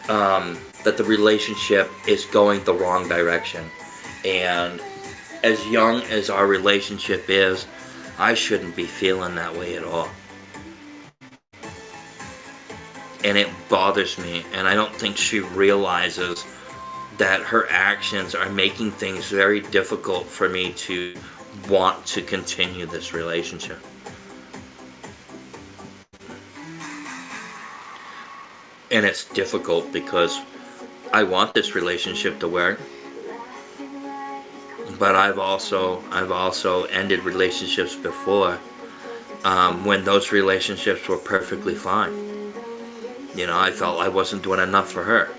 that the relationship is going the wrong direction. And as young as our relationship is, I shouldn't be feeling that way at all. And it bothers me, and I don't think she realizes that her actions are making things very difficult for me to want to continue this relationship. And it's difficult because I want this relationship to work, but I've also ended relationships before when those relationships were perfectly fine. You know, I felt I wasn't doing enough for her.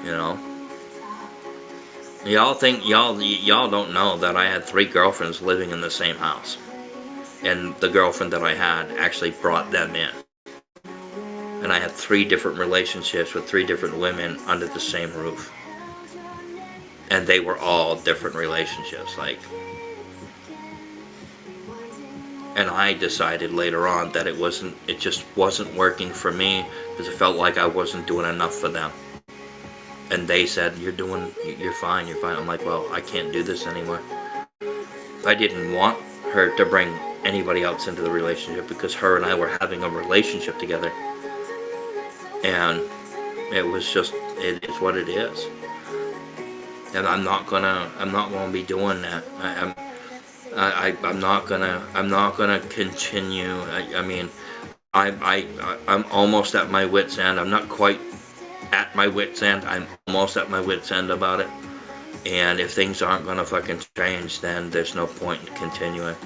You know, y'all don't know that I had 3 girlfriends living in the same house, and the girlfriend that I had actually brought them in. And I had 3 different relationships with 3 different women under the same roof. And they were all different relationships, like. And I decided later on that it just wasn't working for me because it felt like I wasn't doing enough for them. And they said, you're fine. I'm like, well, I can't do this anymore. I didn't want her to bring anybody else into the relationship because her and I were having a relationship together. And it was just, it is what it is. And I'm not gonna be doing that. I'm not gonna continue. I'm almost at my wit's end. I'm not quite at my wit's end. I'm almost at my wit's end about it. And if things aren't gonna fucking change, then there's no point in continuing.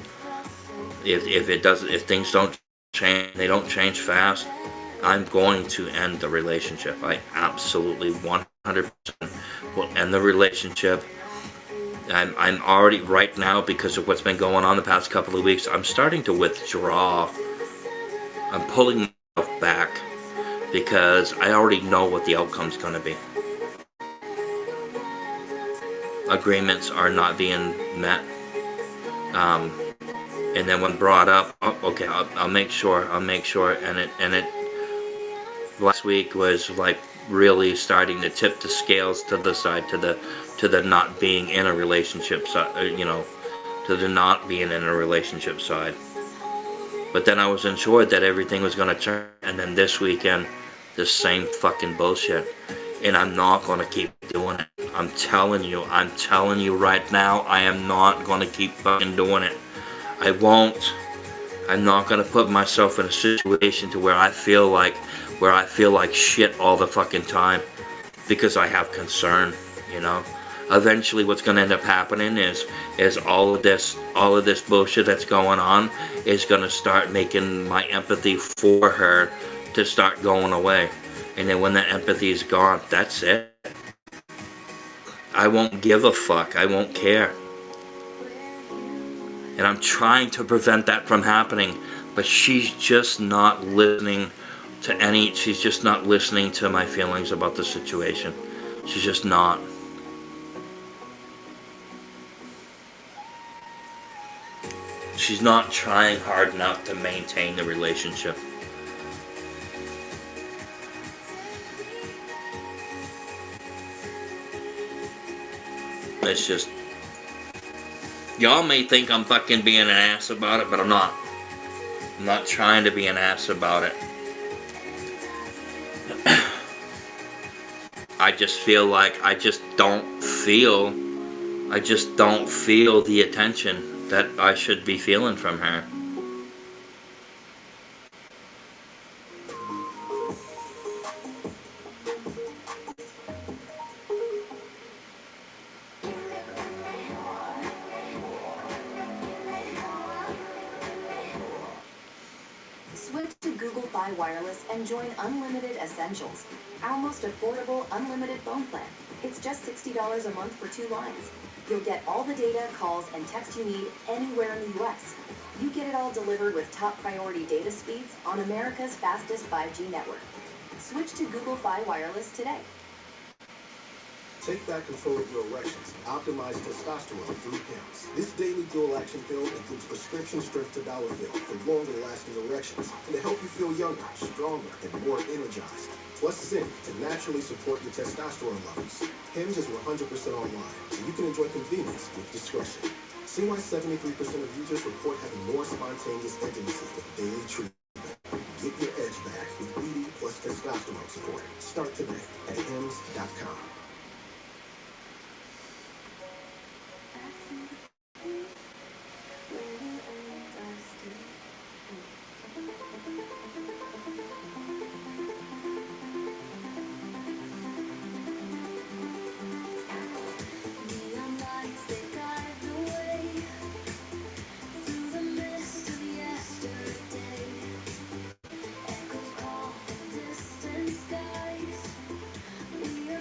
If things don't change, they don't change fast, I'm going to end the relationship. I absolutely 100% will end the relationship. I'm already, right now, because of what's been going on the past couple of weeks, I'm starting to withdraw. I'm pulling myself back because I already know what the outcome's going to be. Agreements are not being met. And then when brought up, okay, I'll make sure, and it last week was like really starting to tip the scales to the side, to the not being in a relationship side, to the not being in a relationship side. But then I was assured that everything was going to turn, and then this weekend, the same fucking bullshit. And I'm not going to keep doing it. I'm telling you right now, I am not going to keep fucking doing it. I won't. I'm not going to put myself in a situation to where I feel like shit all the fucking time because I have concern, Eventually what's going to end up happening is all of this bullshit that's going on is going to start making my empathy for her to start going away. And then when that empathy is gone, that's it. I won't give a fuck. I won't care. And I'm trying to prevent that from happening, but she's just not listening she's just not listening to my feelings about the situation. She's just not. She's not trying hard enough to maintain the relationship. It's just, y'all may think I'm fucking being an ass about it, but I'm not. I'm not trying to be an ass about it. I just feel like I just don't feel the attention that I should be feeling from her. Switch to Google Fi Wireless and join Unlimited Essentials, our most affordable unlimited phone plan. It's just $60 a month for 2 lines. You'll get all the data, calls, and text you need anywhere in the U.S. You get it all delivered with top priority data speeds on America's fastest 5G network. Switch to Google Fi Wireless today. Take back control of your erections and optimize testosterone through PIMS. This daily dual-action pill includes prescription strength tadalafil for longer-lasting erections and to help you feel younger, stronger, and more energized. Plus zinc to naturally support your testosterone levels. PIMS is 100% online, so you can enjoy convenience with discretion. See why 73% of users report having more spontaneous intimacy with daily treatment. Get your edge back with BD plus testosterone support. Start today at hims.com.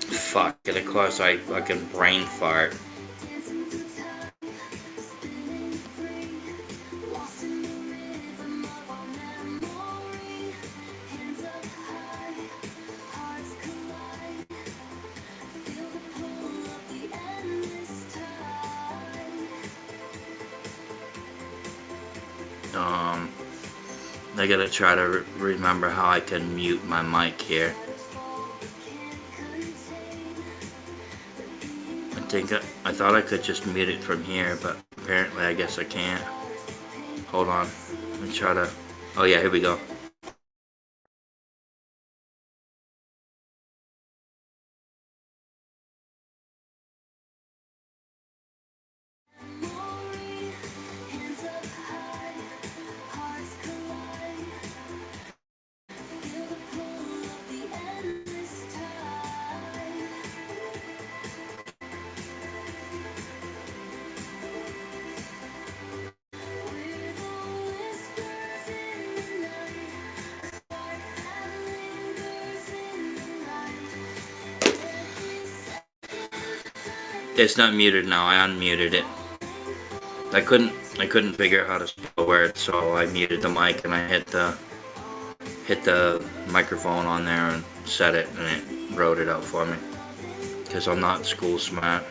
Fuck, and of course I fucking brain fart. I gotta try to remember how I can mute my mic here. I thought I could just mute it from here, but apparently I guess I can't. Hold on. Let me try to... Oh yeah, here we go. It's not muted now. I unmuted it. I couldn't figure out how to spell words, so I muted the mic and I hit the microphone on there and set it, and it wrote it out for me. Because I'm not school smart.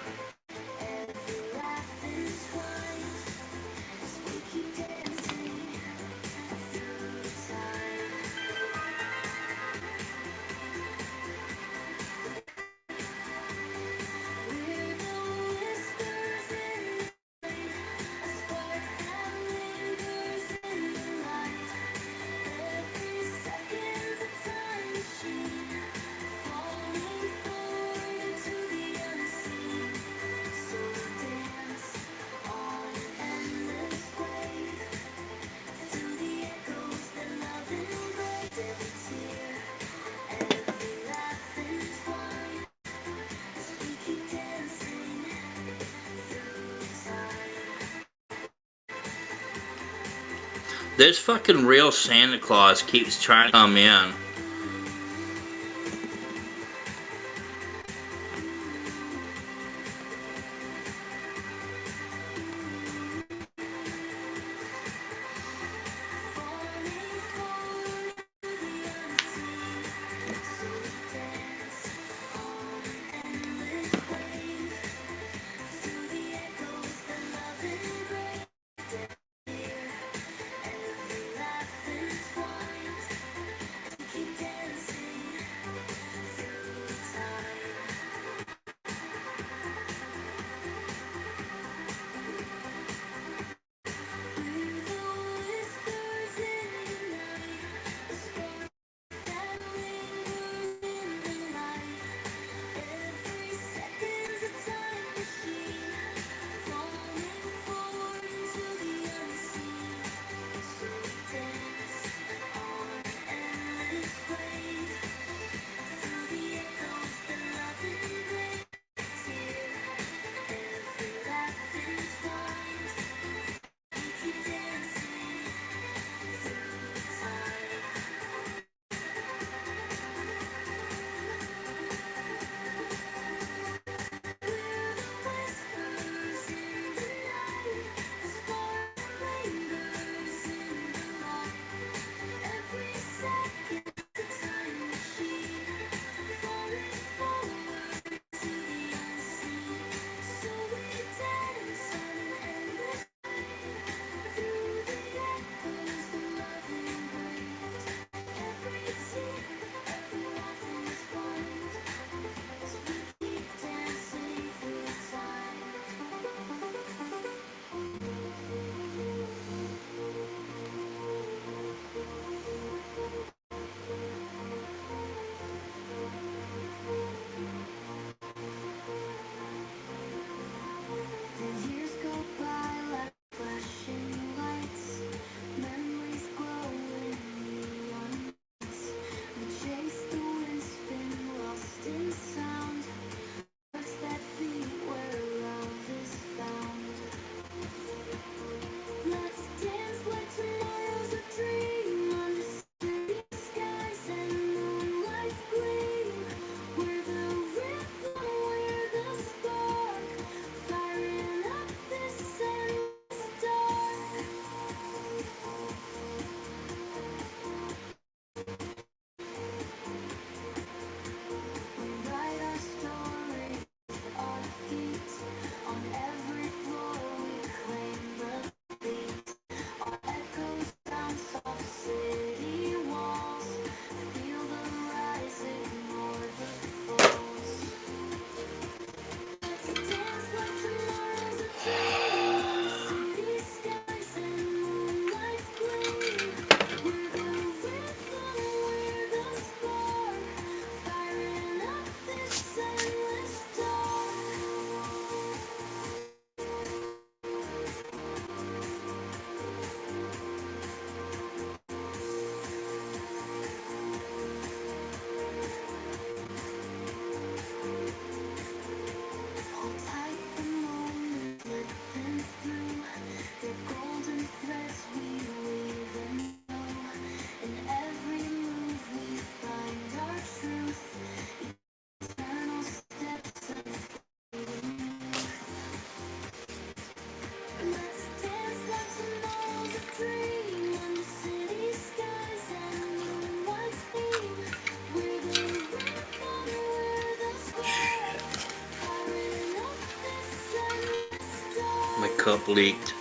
This fucking real Santa Claus keeps trying to come in. cup leaked.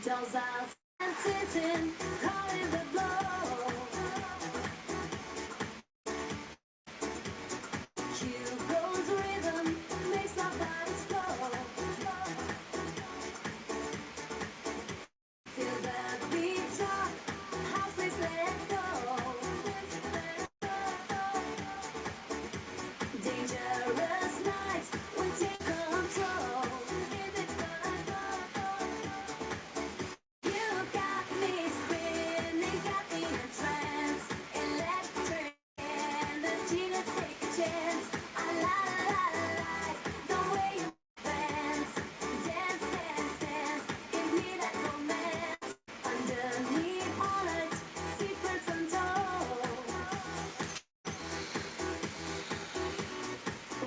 Dolls are sitting, calling the blow. Hugo's rhythm makes our bodies flow. Feel the beat drop, house please let go. Dangerous nights, we take control. You got me spinning, got me in trance. Electric energy, let's take a chance. I like the way you dance. Dance, dance, dance, give me that romance. Underneath all its secrets untold.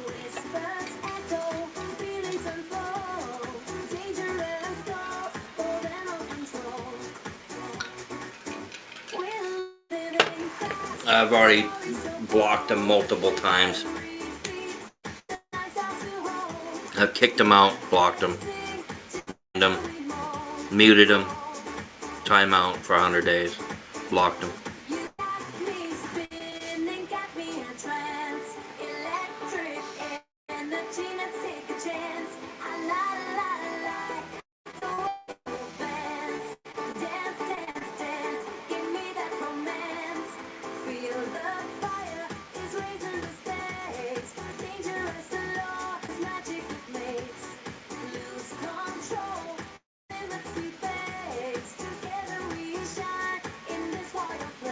Whispers echo, feelings unfold. Dangerous thoughts, more than all control. We're living fast. I've already blocked him multiple times. I've kicked him out, blocked him, muted him, timeout for 100 days, blocked him. You got me spinning, got me in a trance. Electric energy, let's take a chance. I like the way you dance. Dance, dance, dance, give me that romance. Feel the fire is raising the stakes. Dangerous alone, it's magic it makes. Lose control, limits we face. Together we shine in this wild place.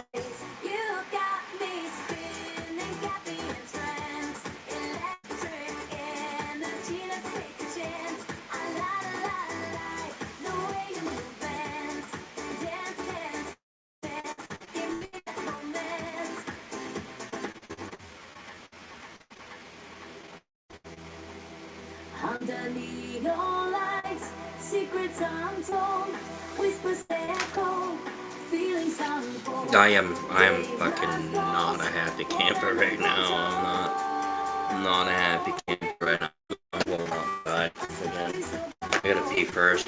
Under neon lights, secrets untold, whispers echo, feelings unfold. I am fucking not a happy camper right now. I'm not a happy camper right now. I'm going outside again. I gotta pee first.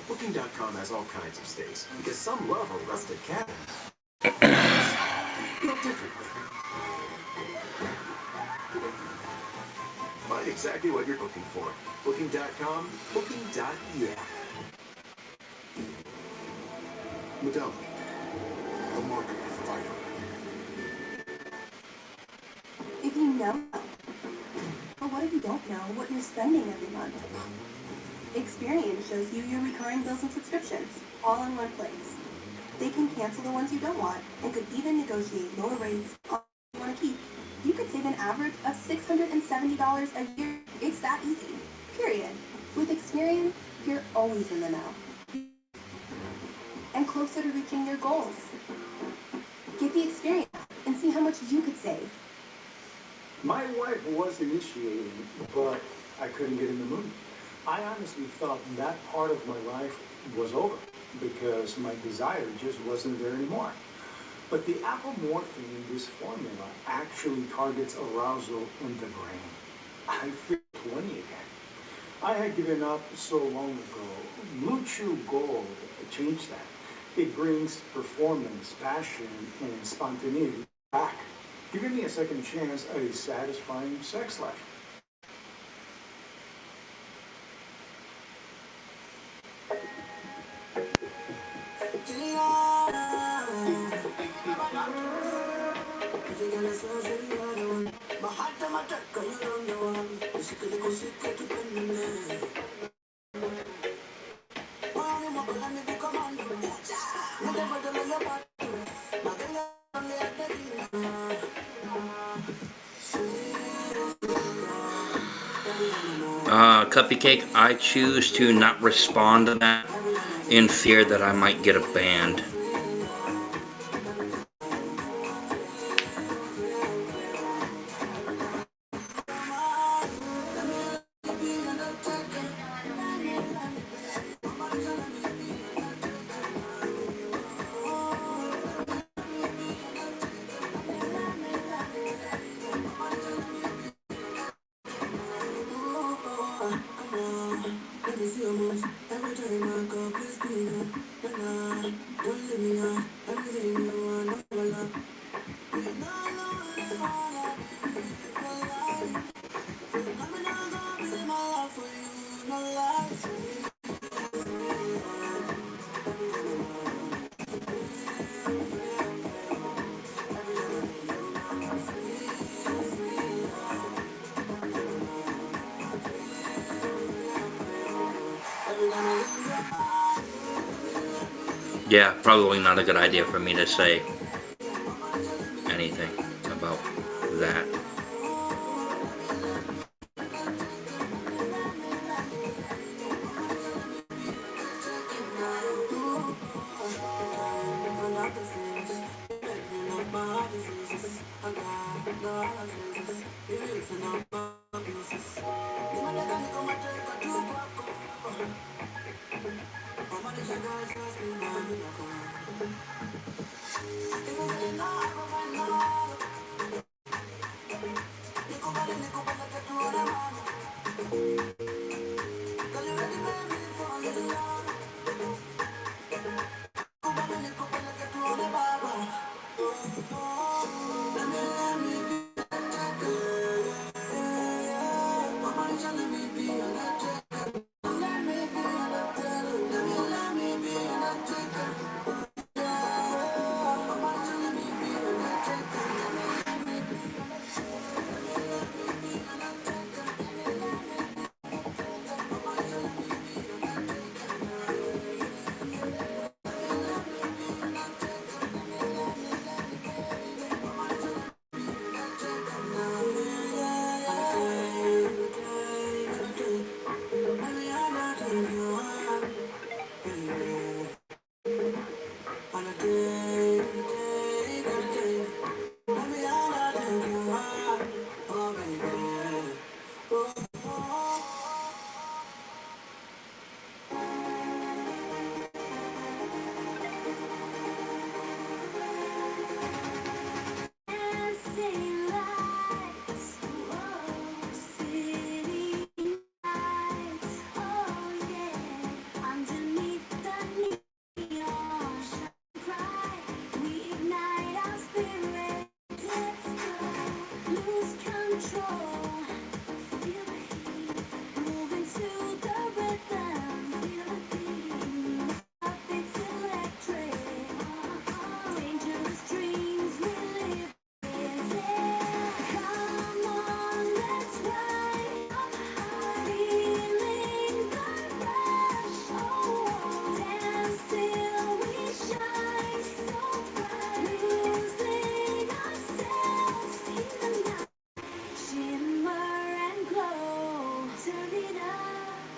Booking.com has all kinds of stays because some love a rustic cabin. Built differently. Find exactly what you're looking for. Booking.com, Booking.yeah. Modelo, the market provider. If you know, but what if you don't know what you're spending every month? Experian shows you your recurring bills and subscriptions, all in one place. They can cancel the ones you don't want, and could even negotiate lower rates on what you want to keep. You could save an average of $670 a year. It's that easy. Period. With Experian, you're always in the know. And closer to reaching your goals. Get the Experian and see how much you could save. My wife was initiating, but I couldn't get in the mood. I honestly thought that part of my life was over because my desire just wasn't there anymore. But the apomorphine in this formula actually targets arousal in the brain. I feel 20 again. I had given up so long ago. Blue Chew Gold changed that. It brings performance, passion, and spontaneity back, giving me a second chance at a satisfying sex life. Cupcake, I choose to not respond to that in fear that I might get a banned. Yeah, probably not a good idea for me to say anything about that.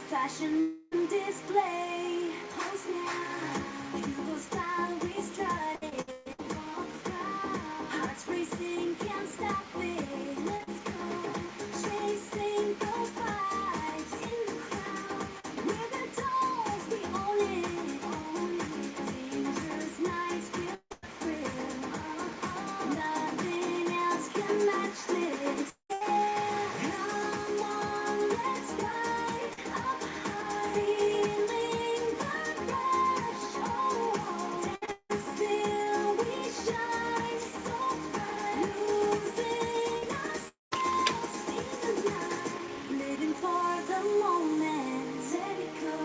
Fashion display, pose now. You will style, we strut it. Hearts racing, can't stop it. Let's go, chasing those vibes in the crowd. We're the dolls, we own it. Dangerous nights, feel the thrill. Nothing else can match this. Come on, let's ride up high, feeling the rush. Oh, dance till we shine so bright, losing ourselves in the night, living for the moment. Let it go,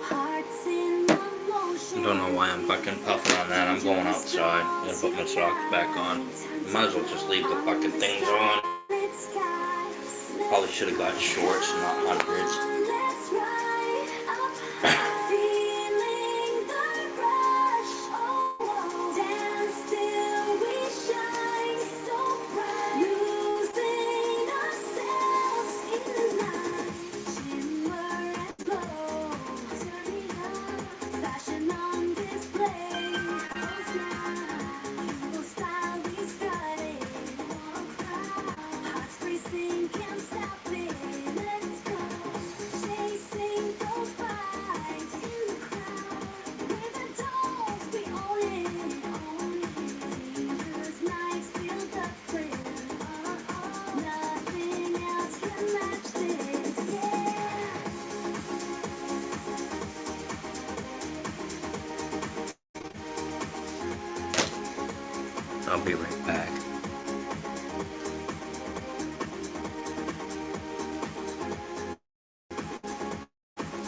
hearts in motion. I don't know why I'm fucking puffing on that. I'm going outside. I'm gonna put my socks back on. Might as well just leave the fucking things on. Probably should have got shorts and not hundreds. Let's ride up high, feeling the rush. Oh, dance till we shine so bright, losing ourselves in the night. Shimmer and glow, turning up, fashion on display. Pose now, you style, we strut it. Walk proud, hearts racing, can't stop it. Let's go, chasing those vibes in the crowd. We're the dolls, we own it. Dangerous nights, feel the thrill. Nothing else can match this. Yeah. I'll be right back.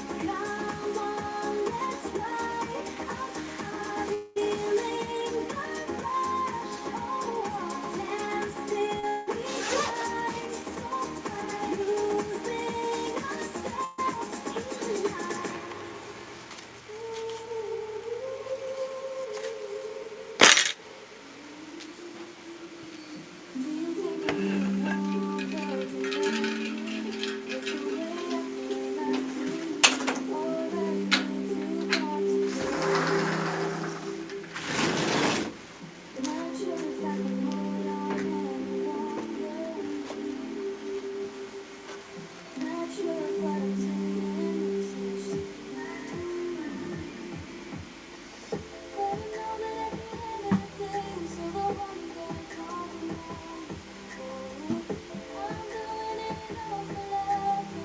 Come on, let's ride up high, feeling the rush. Oh, dance till we shine so bright, losing ourselves in the night.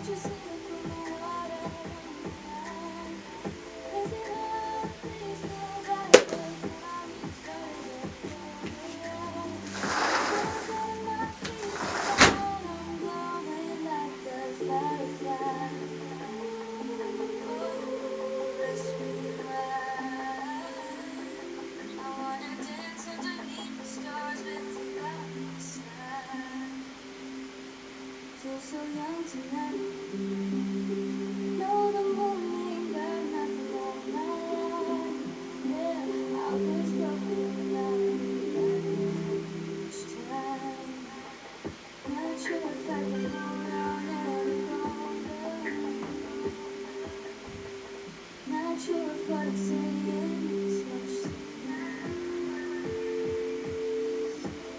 Just so young tonight. No, the moon ain't got nothing on my life. Yeah, I was broken down each time. Not sure if I can hold on any longer. Not sure if what I'm saying is much to me.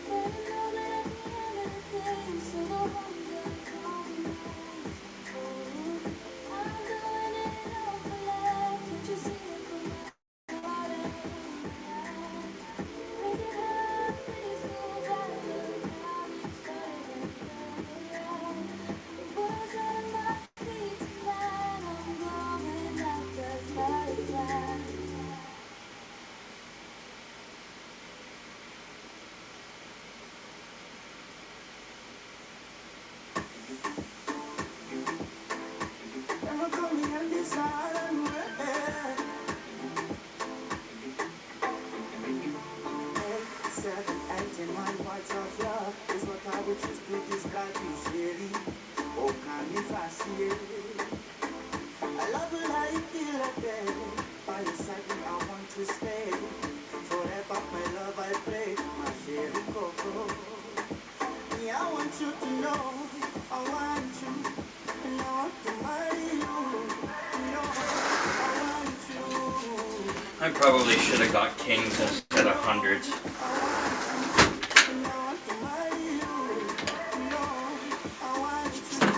But I know that I can't everything, so the one that comes home. I'm doing it all for love. Can't you see it from my heart and make it hard, please go back. Look how you started and turned me on. The world's under my feet tonight. I'm glowing like a firefly. Never call me on this island where 7, 8 and 9 parts of love is what I would choose to describe you, Sherry. Oh, can you see it? I love you like you like that. By your side, I want to stay forever. My love, I pray, my Sherry Coco. Yeah, I want you to know I want you. And I want to marry you. No, I want you. I probably should have got kings instead of hundreds. And I want to marry you. No, I want you.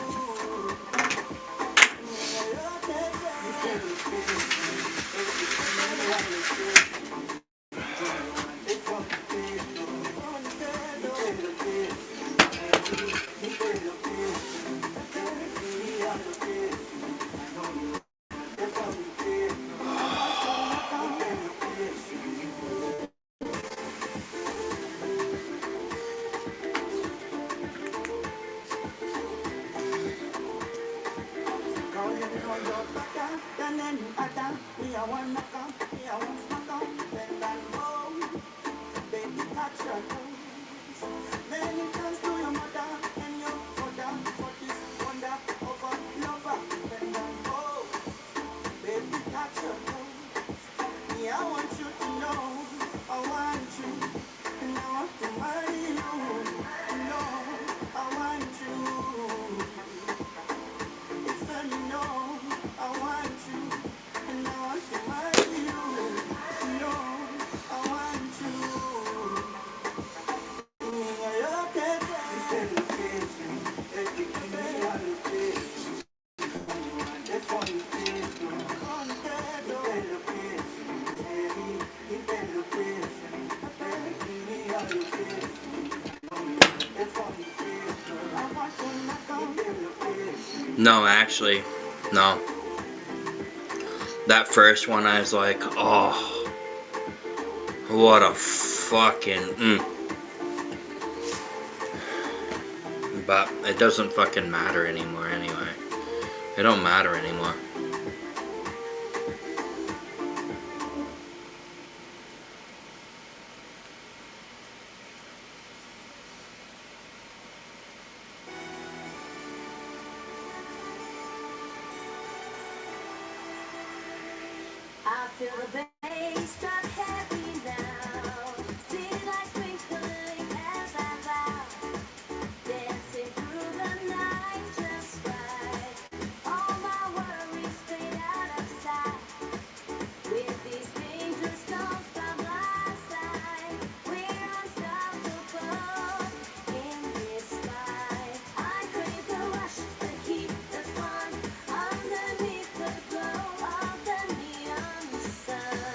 Then it comes to your mother and your father for this wonder of a lover. And oh, baby, touch your toes. Yeah, I want you to know I want you, and I want to marry you. No, I want you. It's funny, no, I want you, and I want to marry you. No, I want you. No, actually, no. That first one, I was like, oh, what a fucking. But it doesn't fucking matter anymore anyway. It don't matter anymore. I feel the bass drop heavy now. See light twinkling as I laugh. Dancing through the night just right. All my worries straight out of sight. With these dangerous stones by my side, we're unstoppable in this fight. I crave the rush to keep the fun underneath the glow of the neon sun.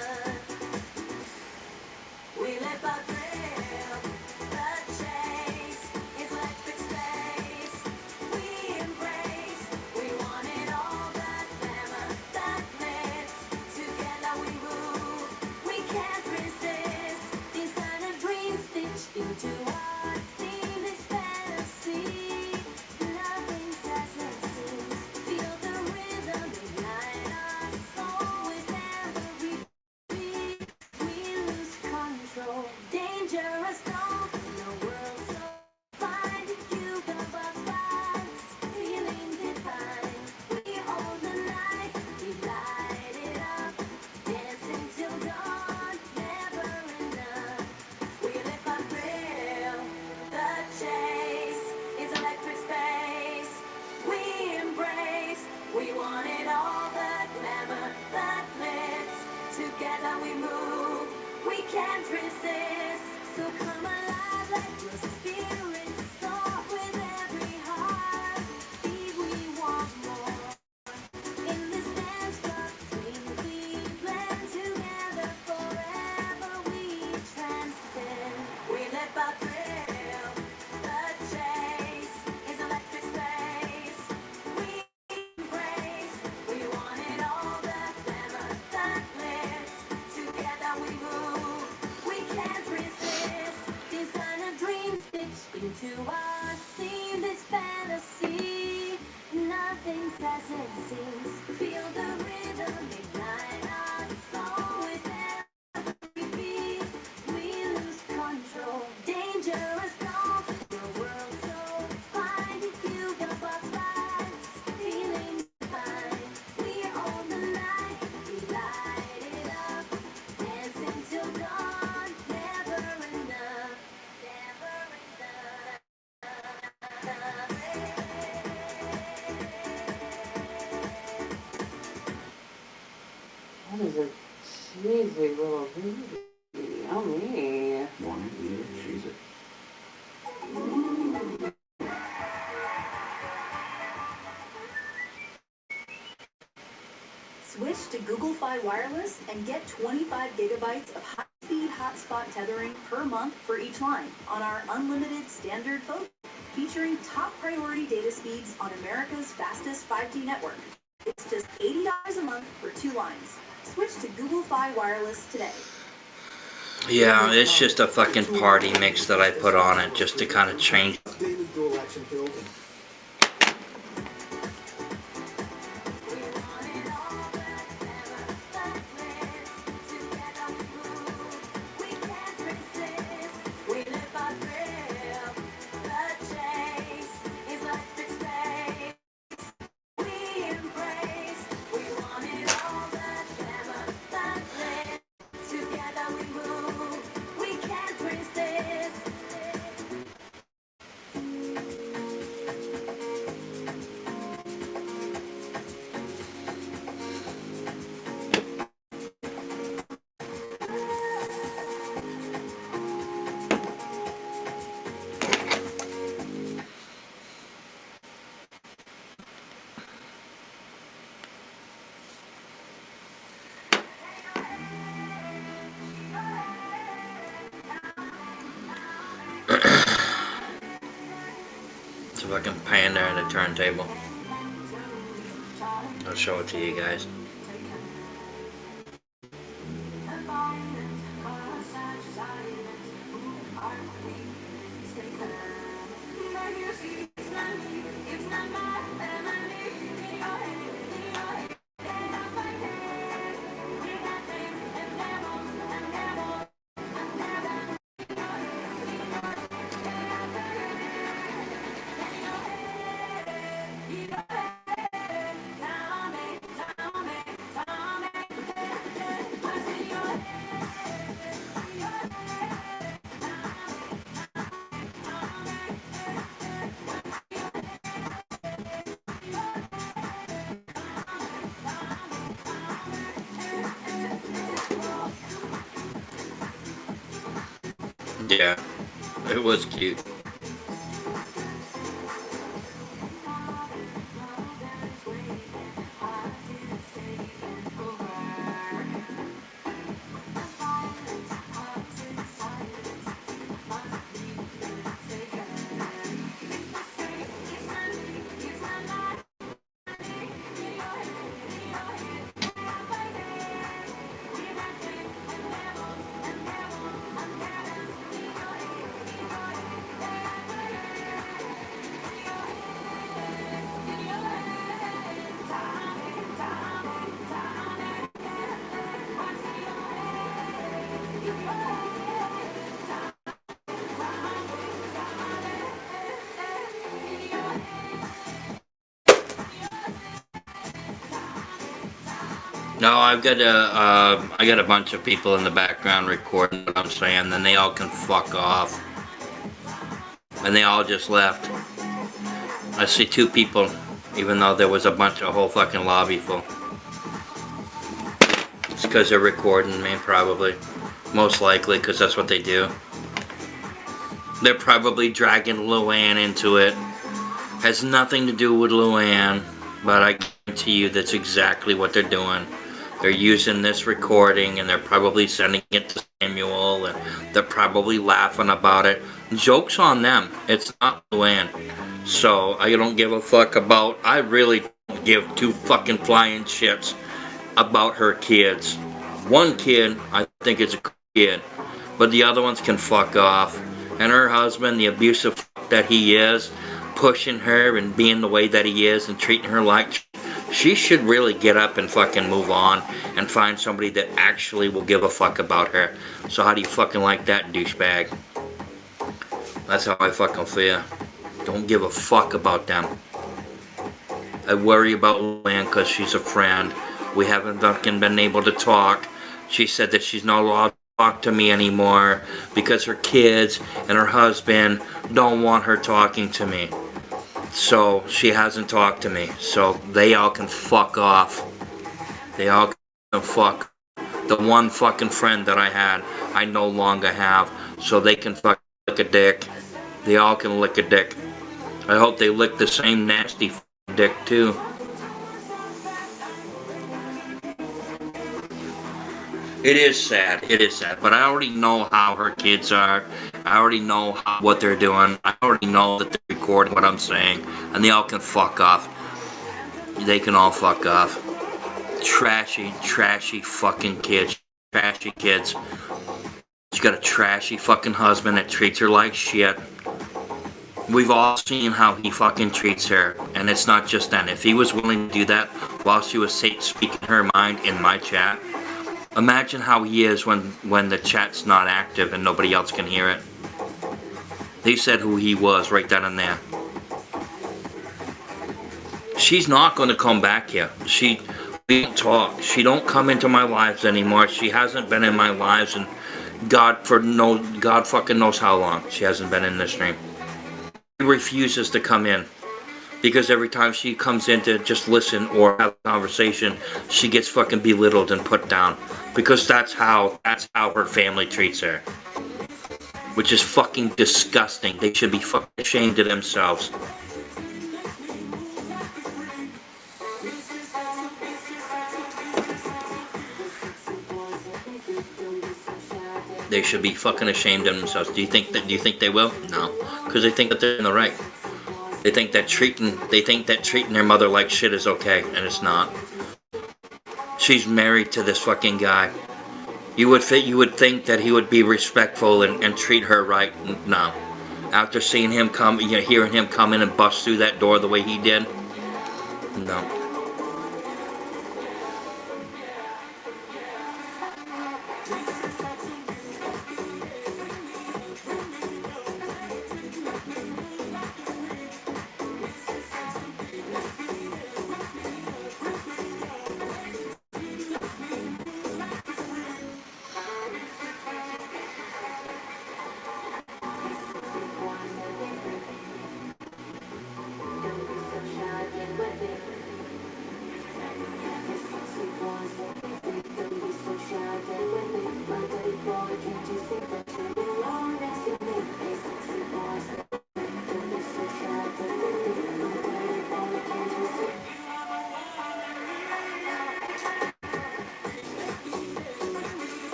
can't resist. So come alive, let your spirit soar with every heart. Beat, we want more. In this dance club, we blend together forever. We transcend. We live our thrill. The chase is electric space. We embrace. We want it all. The glamour that lifts. Together we move. We can't resist. These kind of dreams stitched into our scene. This fantasy. Nothing says it seems. Feel the rhythm ignite our soul with every beat. We lose control. Dangerous zone. The world so fine. If you got what's right, feeling fine. We own the night. We light it up. Dancing till dawn. Never enough. Never enough. That is a cheesy little baby. Yummy. Want to eat it? Cheese it. Switch to Google Fi Wireless and get 25 gigabytes of high-speed hotspot tethering per month for each line on our unlimited standard phone, featuring top priority data speeds on America's fastest 5G network. It's just $80 a month for 2 lines. Switch to Google Fi Wireless today. Yeah, it's just a fucking party mix that I put on it just to kind of change. Daily dual action build. It's a fucking panda at a turntable. I'll show it to you guys. Yeah, it was cute. No, I've got I got a bunch of people in the background recording what I'm saying, then they all can fuck off. And they all just left. I see 2 people, even though there was a whole fucking lobby full. It's because they're recording me, probably. Most likely, because that's what they do. They're probably dragging Luann into it. Has nothing to do with Luann, but I guarantee you that's exactly what they're doing. They're using this recording and they're probably sending it to Samuel and they're probably laughing about it. Joke's on them. It's not Luann. So I don't give a fuck about, I really don't give two fucking flying shits about her kids. One kid, I think is a kid, but the other ones can fuck off. And her husband, the abusive fuck that he is, pushing her and being the way that he is and treating her like she should really get up and fucking move on and find somebody that actually will give a fuck about her. So how do you fucking like that, douchebag? That's how I fucking feel. Don't give a fuck about them. I worry about Luann because she's a friend. We haven't fucking been able to talk. She said that she's not allowed to talk to me anymore because her kids and her husband don't want her talking to me. So she hasn't talked to me. So they all can fuck off. They all can fuck. The one fucking friend that I had, I no longer have. So they can fuck lick a dick. They all can lick a dick. I hope they lick the same nasty dick too. It is sad, but I already know how her kids are. I already know what they're doing. I already know that they're recording what I'm saying, and they all can fuck off. They can all fuck off. Trashy fucking kids. Trashy kids. She's got a trashy fucking husband that treats her like shit. We've all seen how he fucking treats her, and it's not just then. If he was willing to do that while she was speaking her mind in my chat, imagine how he is when the chat's not active and nobody else can hear it. They said who he was right then and there. She's not going to come back here. We don't talk. She don't come into my lives anymore. She hasn't been in my lives, and God fucking knows how long she hasn't been in this stream. She refuses to come in. Because every time she comes in to just listen or have a conversation, she gets fucking belittled and put down. Because that's how her family treats her. Which is fucking disgusting. They should be fucking ashamed of themselves. They should be fucking ashamed of themselves. Do you think they will? No. Because they think that they're in the right. They think that treating their mother like shit is okay, and it's not. She's married to this fucking guy. You would think that he would be respectful and treat her right. No. After seeing him come, hearing him come in and bust through that door the way he did. No.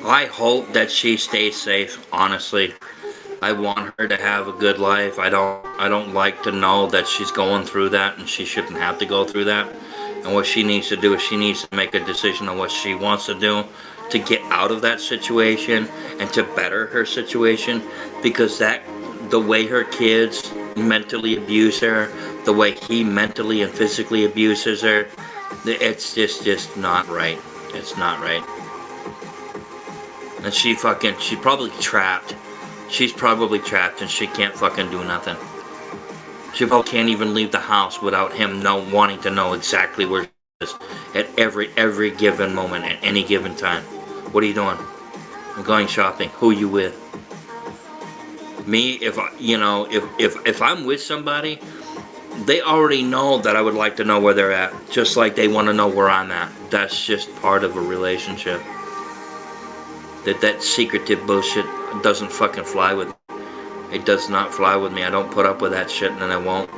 I hope that she stays safe, honestly. I want her to have a good life. I don't like to know that she's going through that, and she shouldn't have to go through that. And what she needs to do is she needs to make a decision on what she wants to do to get out of that situation and to better her situation, because the way her kids mentally abuse her, the way he mentally and physically abuses her, it's just not right. It's not right. And she's probably trapped. She's probably trapped and she can't fucking do nothing. She probably can't even leave the house without him wanting to know exactly where she is at every given moment, at any given time. What are you doing? I'm going shopping. Who are you with? Me, if I, you know, if I'm with somebody, they already know that I would like to know where they're at, just like they want to know where I'm at. That's just part of a relationship. That secretive bullshit doesn't fucking fly with me. It does not fly with me. I don't put up with that shit, and I won't.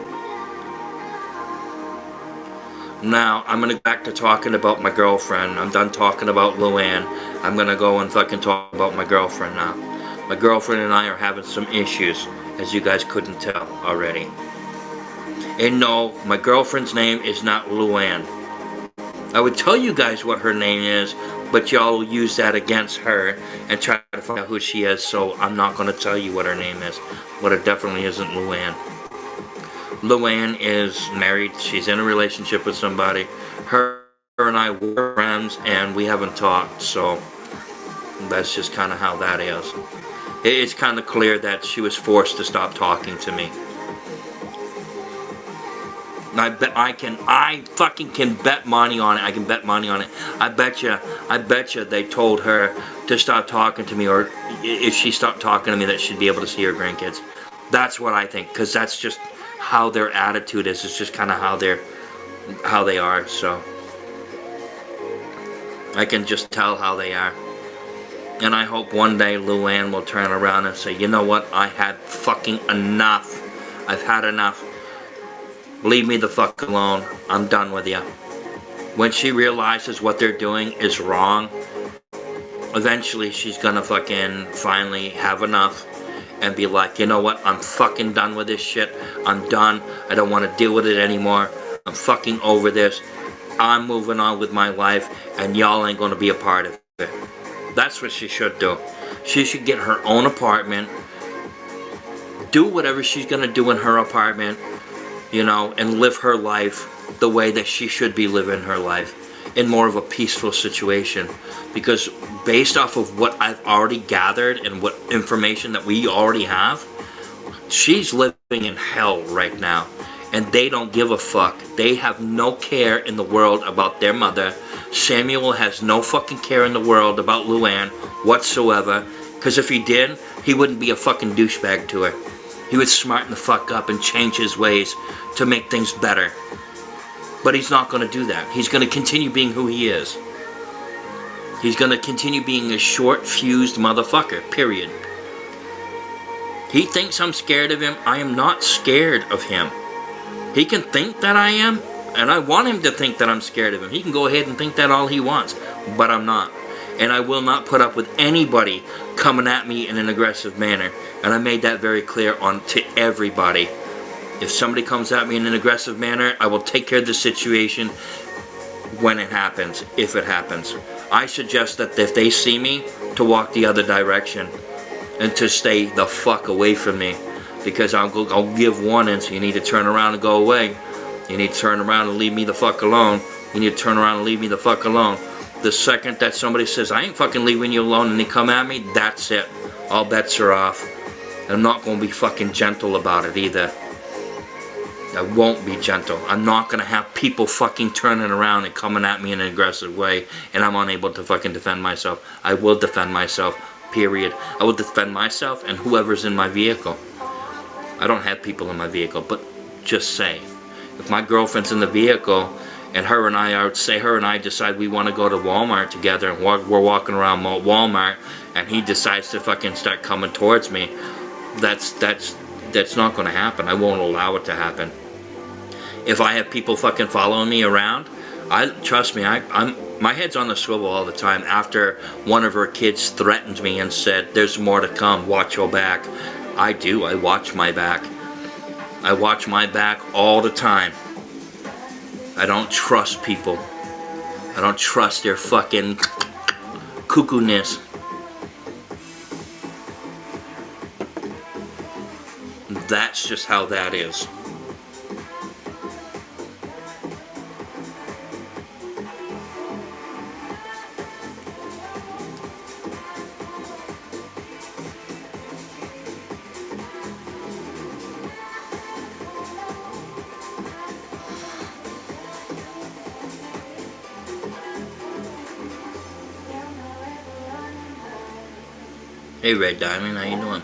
Now, I'm gonna go back to talking about my girlfriend. I'm done talking about Luann. I'm gonna go and fucking talk about my girlfriend now. My girlfriend and I are having some issues, as you guys couldn't tell already. And no, my girlfriend's name is not Luann. I would tell you guys what her name is, but y'all will use that against her and try to find out who she is, so I'm not going to tell you what her name is. But it definitely isn't Luann. Luann is married. She's in a relationship with somebody. Her and I were friends, and we haven't talked, so that's just kind of how that is. It's kind of clear that she was forced to stop talking to me. I fucking can bet money on it. I can bet money on it. I bet you they told her to stop talking to me, or if she stopped talking to me, that she'd be able to see her grandkids. That's what I think, because that's just how their attitude is. It's just kind of how they are. So I can just tell how they are. And I hope one day Luann will turn around and say, you know what? I had fucking enough. I've had enough. Leave me the fuck alone. I'm done with you. When she realizes what they're doing is wrong, eventually she's gonna fucking finally have enough and be like, you know what? I'm fucking done with this shit. I'm done. I don't want to deal with it anymore. I'm fucking over this. I'm moving on with my life, and y'all ain't gonna be a part of it. That's what she should do. She should get her own apartment, do whatever she's gonna do in her apartment, you know, and live her life the way that she should be living her life, in more of a peaceful situation. Because based off of what I've already gathered and what information that we already have, she's living in hell right now, and they don't give a fuck. They have no care in the world about their mother. Samuel has no fucking care in the world about Luann whatsoever, because if he did, he wouldn't be a fucking douchebag to her. He would smarten the fuck up and change his ways to make things better. But he's not going to do that. He's going to continue being who he is. He's going to continue being a short-fused motherfucker, period. He thinks I'm scared of him. I am not scared of him. He can think that I am, and I want him to think that I'm scared of him. He can go ahead and think that all he wants, but I'm not. And I will not put up with anybody coming at me in an aggressive manner. And I made that very clear to everybody. If somebody comes at me in an aggressive manner, I will take care of the situation when it happens, if it happens. I suggest that if they see me, to walk the other direction and to stay the fuck away from me. Because I'll give warnings. You need to turn around and go away. You need to turn around and leave me the fuck alone. You need to turn around and leave me the fuck alone. The second that somebody says, I ain't fucking leaving you alone, and they come at me, that's it. All bets are off. I'm not going to be fucking gentle about it either. I won't be gentle. I'm not going to have people fucking turning around and coming at me in an aggressive way, and I'm unable to fucking defend myself. I will defend myself, period. I will defend myself and whoever's in my vehicle. I don't have people in my vehicle, but just say, if my girlfriend's in the vehicle, and her and I decide we want to go to Walmart together, and we're walking around Walmart, and he decides to fucking start coming towards me, that's not going to happen. I won't allow it to happen. If I have people fucking following me around, trust me, my head's on the swivel all the time. After one of her kids threatened me and said, there's more to come, watch your back. I do. I watch my back. I watch my back all the time. I don't trust people. I don't trust their fucking cuckoo-ness. That's just how that is. Hey Red Diamond, how you doing?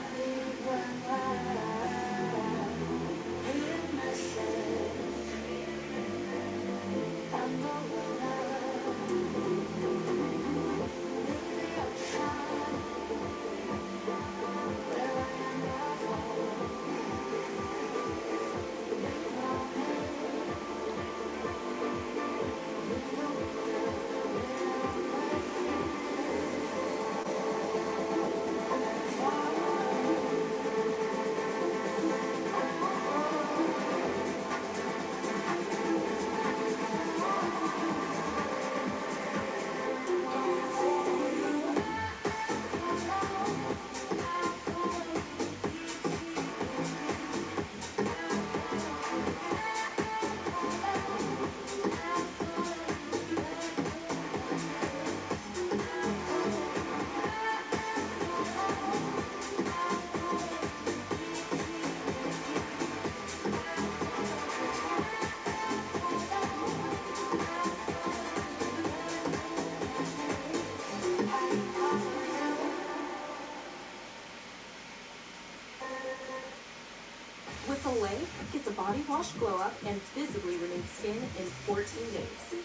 wash, glow up, and visibly remove skin in 14 days.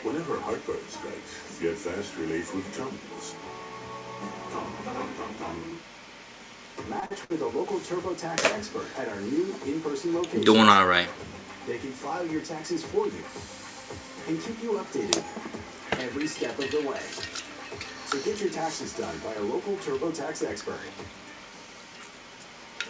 Whenever heartburn strikes, get fast relief with Tums. Match with a local TurboTax expert at our new in-person location. Doing all right. They can file your taxes for you and keep you updated every step of the way. So get your taxes done by a local TurboTax expert.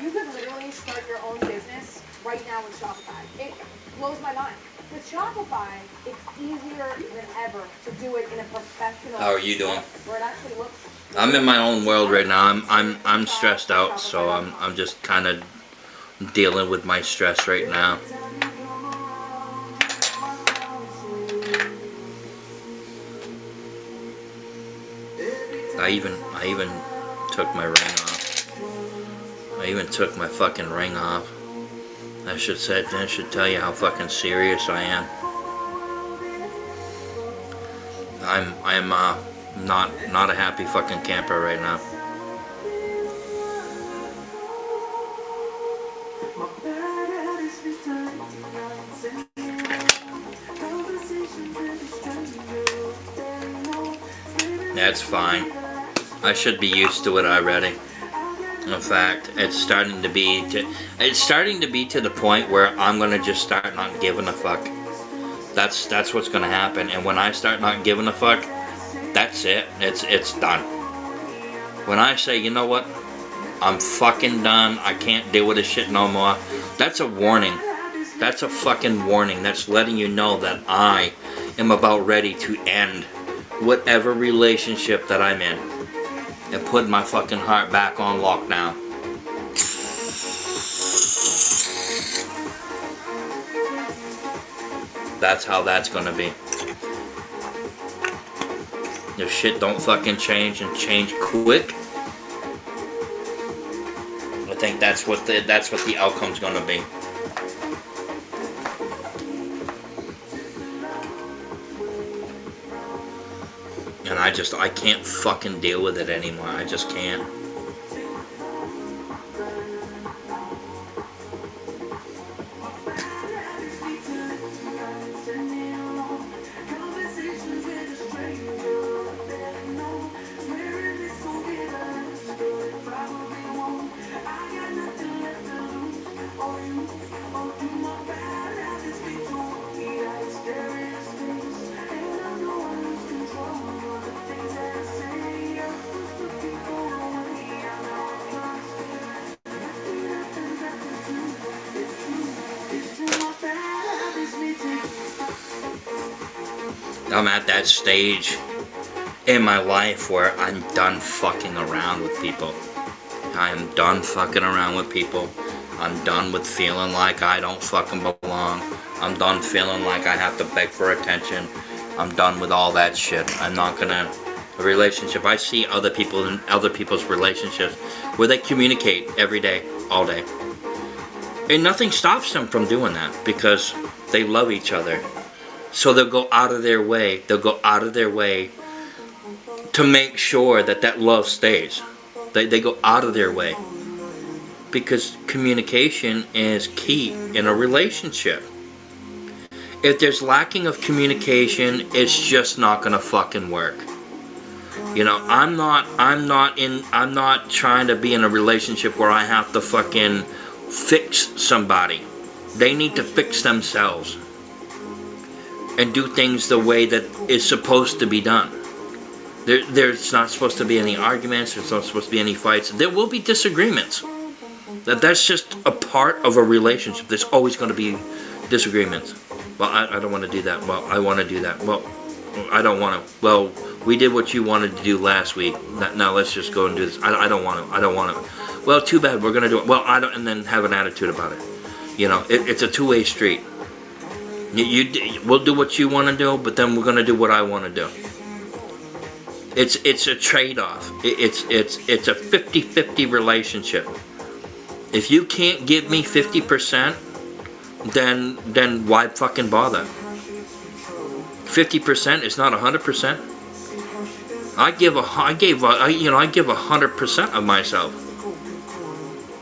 You could literally start your own business right now with Shopify. It blows my mind. With Shopify, it's easier than ever to do it in a professional How are you doing? where it actually looks. I'm in my own world right now. I'm stressed out, so I'm just kind of dealing with my stress right now. I even took my ring off. I even took my fucking ring off. That should tell you how fucking serious I am. I'm not a happy fucking camper right now. That's fine. I should be used to it already. In fact, it's starting to be to the point where I'm gonna just start not giving a fuck. That's what's gonna happen. And when I start not giving a fuck, that's it. It's done. When I say, you know what, I'm fucking done. I can't deal with this shit no more. That's a warning. That's a fucking warning. That's letting you know that I am about ready to end whatever relationship that I'm in and put my fucking heart back on lockdown. That's how that's gonna be. If shit don't fucking change and change quick, I think that's what the outcome's gonna be. And I can't fucking deal with it anymore. I just can't. I'm at that stage in my life where I'm done fucking around with people. I am done fucking around with people. I'm done with feeling like I don't fucking belong. I'm done feeling like I have to beg for attention. I'm done with all that shit. I'm not gonna... A relationship, I see other people in other people's relationships where they communicate every day, all day. And nothing stops them from doing that because they love each other. So they'll go out of their way. They'll go out of their way to make sure that that love stays. They go out of their way. Because communication is key in a relationship. If there's lacking of communication, it's just not gonna fucking work. You know, I'm not trying to be in a relationship where I have to fucking fix somebody. They need to fix themselves and do things the way that it's supposed to be done. There's not supposed to be any arguments. There's not supposed to be any fights. There will be disagreements. That's just a part of a relationship. There's always going to be disagreements. Well, I don't want to do that. Well, I want to do that. Well, I don't want to. Well, we did what you wanted to do last week. Now let's just go and do this. I don't want to. I don't want to. Well, too bad. We're going to do it. Well, I don't. And then have an attitude about it. You know, it's a two-way street. We'll do what you want to do, but then we're gonna do what I want to do. It's a trade-off. It's a 50-50 relationship. If you can't give me 50%, then why fucking bother? 50% is not 100%. I give 100% of myself.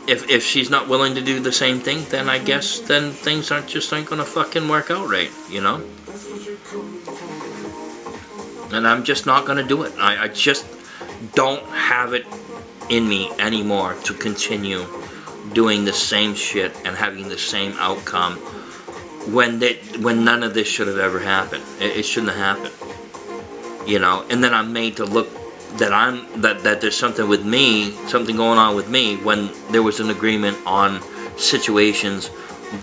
if she's not willing to do the same thing, then I guess then things aren't gonna fucking work out right, you know? And I'm just not gonna do it. I just don't have it in me anymore to continue doing the same shit and having the same outcome when none of this should have ever happened. It shouldn't have happened, you know. And then I'm made to look that there's something with me, something going on with me, when there was an agreement on situations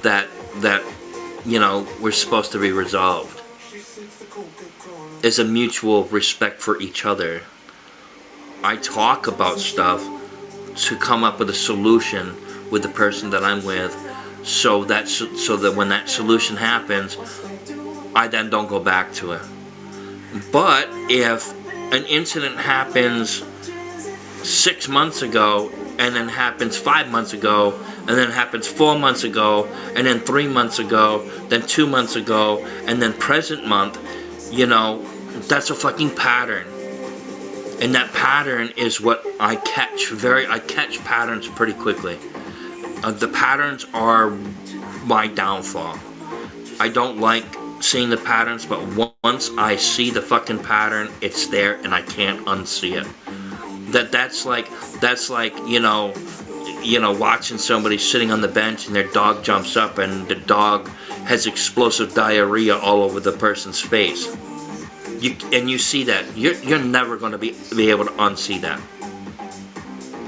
that you know were supposed to be resolved. Is a mutual respect for each other. I talk about stuff to come up with a solution with the person that I'm with, so that when that solution happens, I then don't go back to it. But if an incident happens 6 months ago, and then happens 5 months ago, and then happens 4 months ago, and then 3 months ago, then 2 months ago, and then present month, you know, that's a fucking pattern. And that pattern is what I catch. I catch patterns pretty quickly. The patterns are my downfall. I don't like seeing the patterns, but once I see the fucking pattern, it's there and I can't unsee it. That's like you know, watching somebody sitting on the bench and their dog jumps up and the dog has explosive diarrhea all over the person's face. You see that. You're never going to be able to unsee that.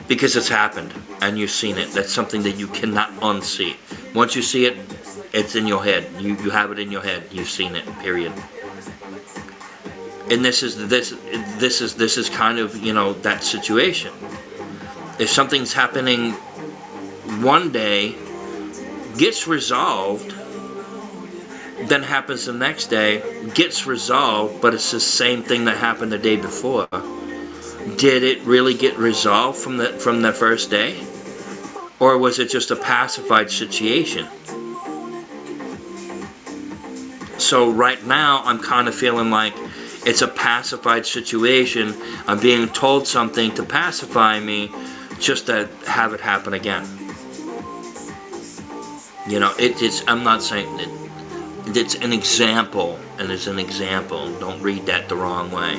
Because it's happened and you've seen it. That's something that you cannot unsee. Once you see it, it's in your head. You have it in your head. You've seen it, period. And this is kind of, you know, that situation. If something's happening one day, gets resolved, then happens the next day, gets resolved, but it's the same thing that happened the day before. Did it really get resolved from the first day? Or was it just a pacified situation? So right now, I'm kind of feeling like it's a pacified situation. I'm being told something to pacify me, just to have it happen again. You know, I'm not saying it's an example, and it's an example. Don't read that the wrong way.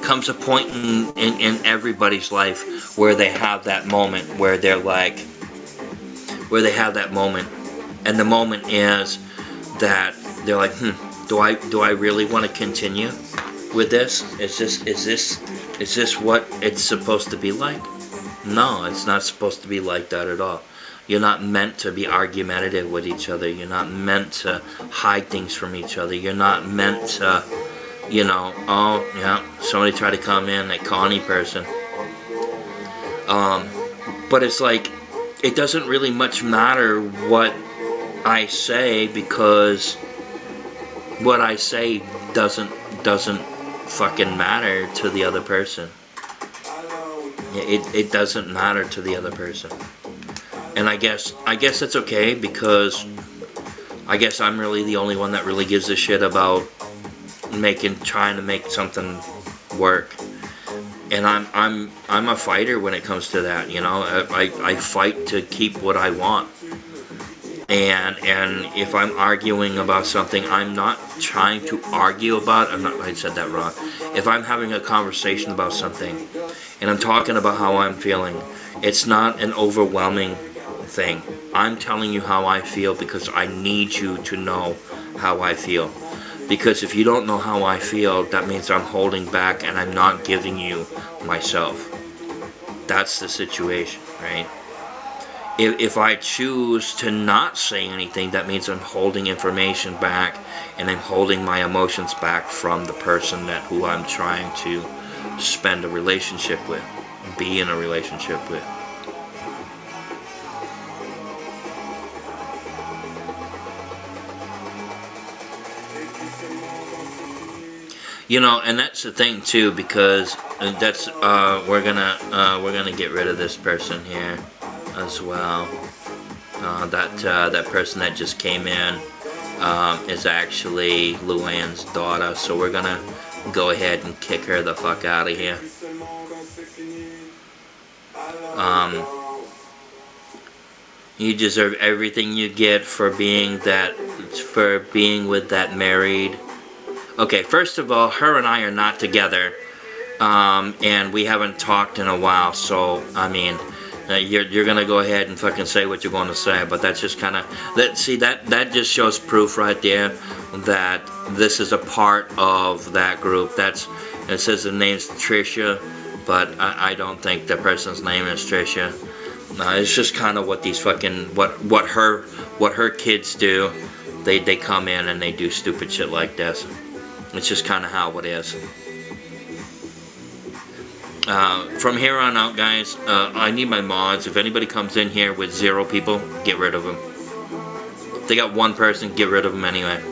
Comes a point in everybody's life where they have that moment where they're like, where they have that moment, and the moment is that they're like, do I really want to continue with this? Is this what it's supposed to be like? No, it's not supposed to be like that at all. You're not meant to be argumentative with each other. You're not meant to hide things from each other. You're not meant to, you know, oh yeah, somebody tried to come in, that Connie person. But it's like, it doesn't really much matter what I say, because what I say doesn't fucking matter to the other person. It doesn't matter to the other person. And I guess it's okay, because I guess I'm really the only one that really gives a shit about trying to make something work. And I'm a fighter when it comes to that, you know. I fight to keep what I want. And if I'm arguing about something, I'm not trying to argue about. I said that wrong. If I'm having a conversation about something, and I'm talking about how I'm feeling, it's not an overwhelming thing. I'm telling you how I feel because I need you to know how I feel. Because if you don't know how I feel, that means I'm holding back and I'm not giving you myself. That's the situation, right? If I choose to not say anything, that means I'm holding information back, and I'm holding my emotions back from the person who I'm trying to spend a relationship with, be in a relationship with. You know, and that's the thing too, because that's we're gonna get rid of this person here as well. That person that just came in is actually Luann's daughter, so we're gonna go ahead and kick her the fuck out of here. You deserve everything you get for being with that married. Okay, first of all, her and I are not together, and we haven't talked in a while. So I mean, you're gonna go ahead and fucking say what you're going to say, but that's just kind of that just shows proof right there that this is a part of that group. It says the name's Trisha, but I don't think the person's name is Trisha. It's just kind of what these fucking what her kids do. They come in and they do stupid shit like this. It's just kind of how it is. From here on out, guys, I need my mods. If anybody comes in here with 0 people, get rid of them. If they got 1 person, get rid of them anyway.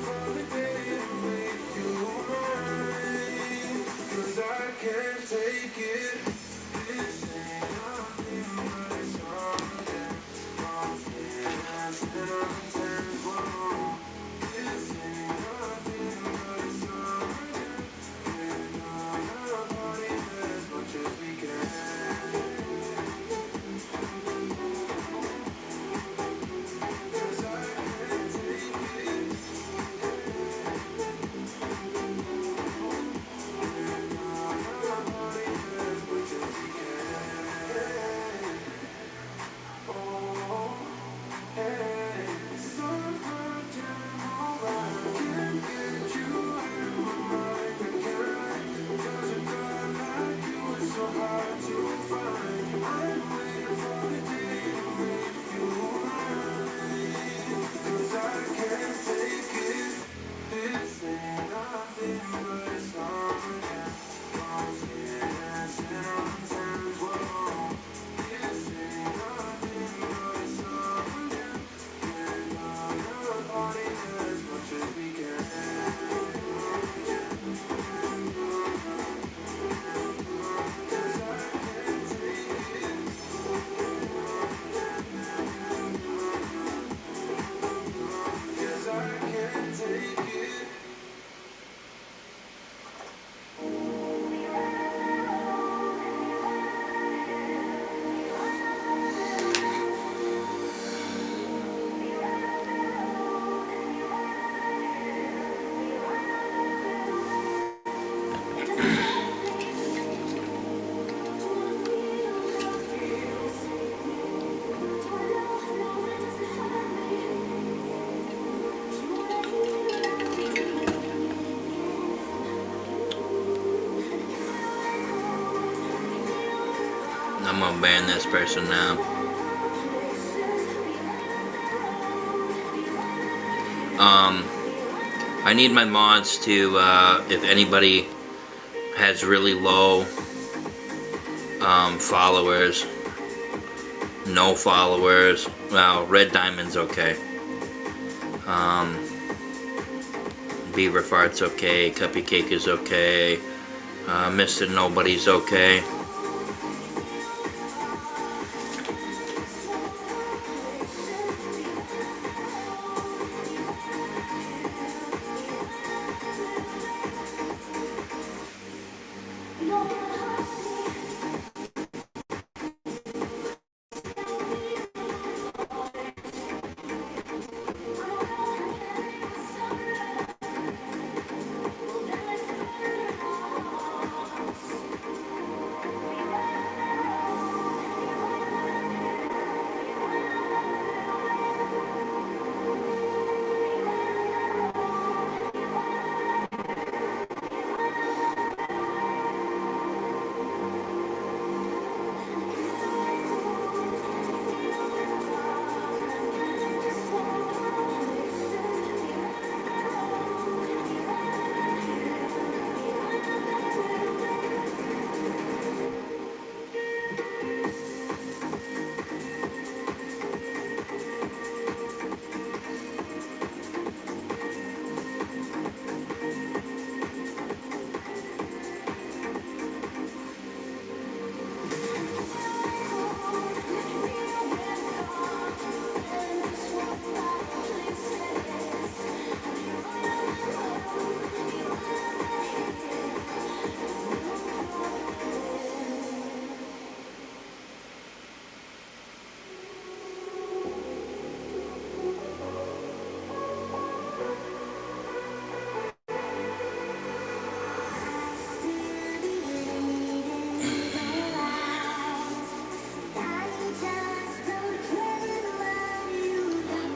I'm gonna ban this person now. I need my mods to, if anybody has really low followers, no followers, well, Red Diamond's okay. Beaver Fart's okay, Cuppy Cake is okay, Mr. Nobody's okay.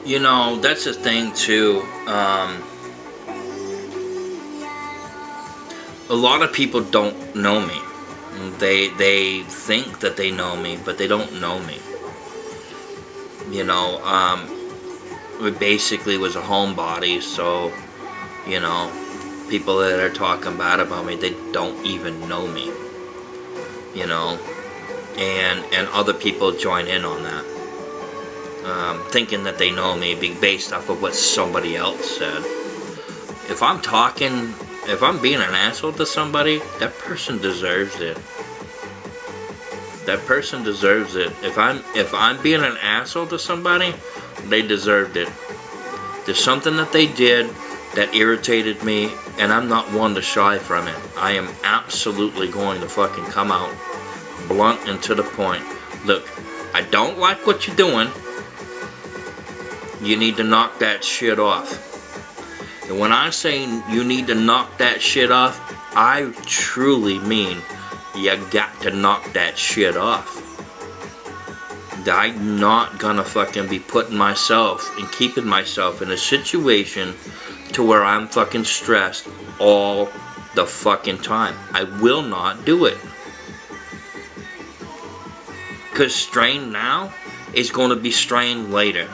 You know, that's the thing too. A lot of people don't know me. They think that they know me, but they don't know me. You know, we basically was a homebody, so, you know, people that are talking bad about me, they don't even know me. You know, and other people join in on that, thinking that they know me based off of what somebody else said. If I'm talking, if I'm being an asshole to somebody, that person deserves it. That person deserves it. If I'm being an asshole to somebody, they deserved it. There's something that they did that irritated me, and I'm not one to shy from it. I am absolutely going to fucking come out blunt and to the point. Look, I don't like what you're doing. You need to knock that shit off. And when I say you need to knock that shit off, I truly mean you got to knock that shit off. I'm not gonna fucking be putting myself and keeping myself in a situation to where I'm fucking stressed all the fucking time. I will not do it. Because strain now is going to be strain later.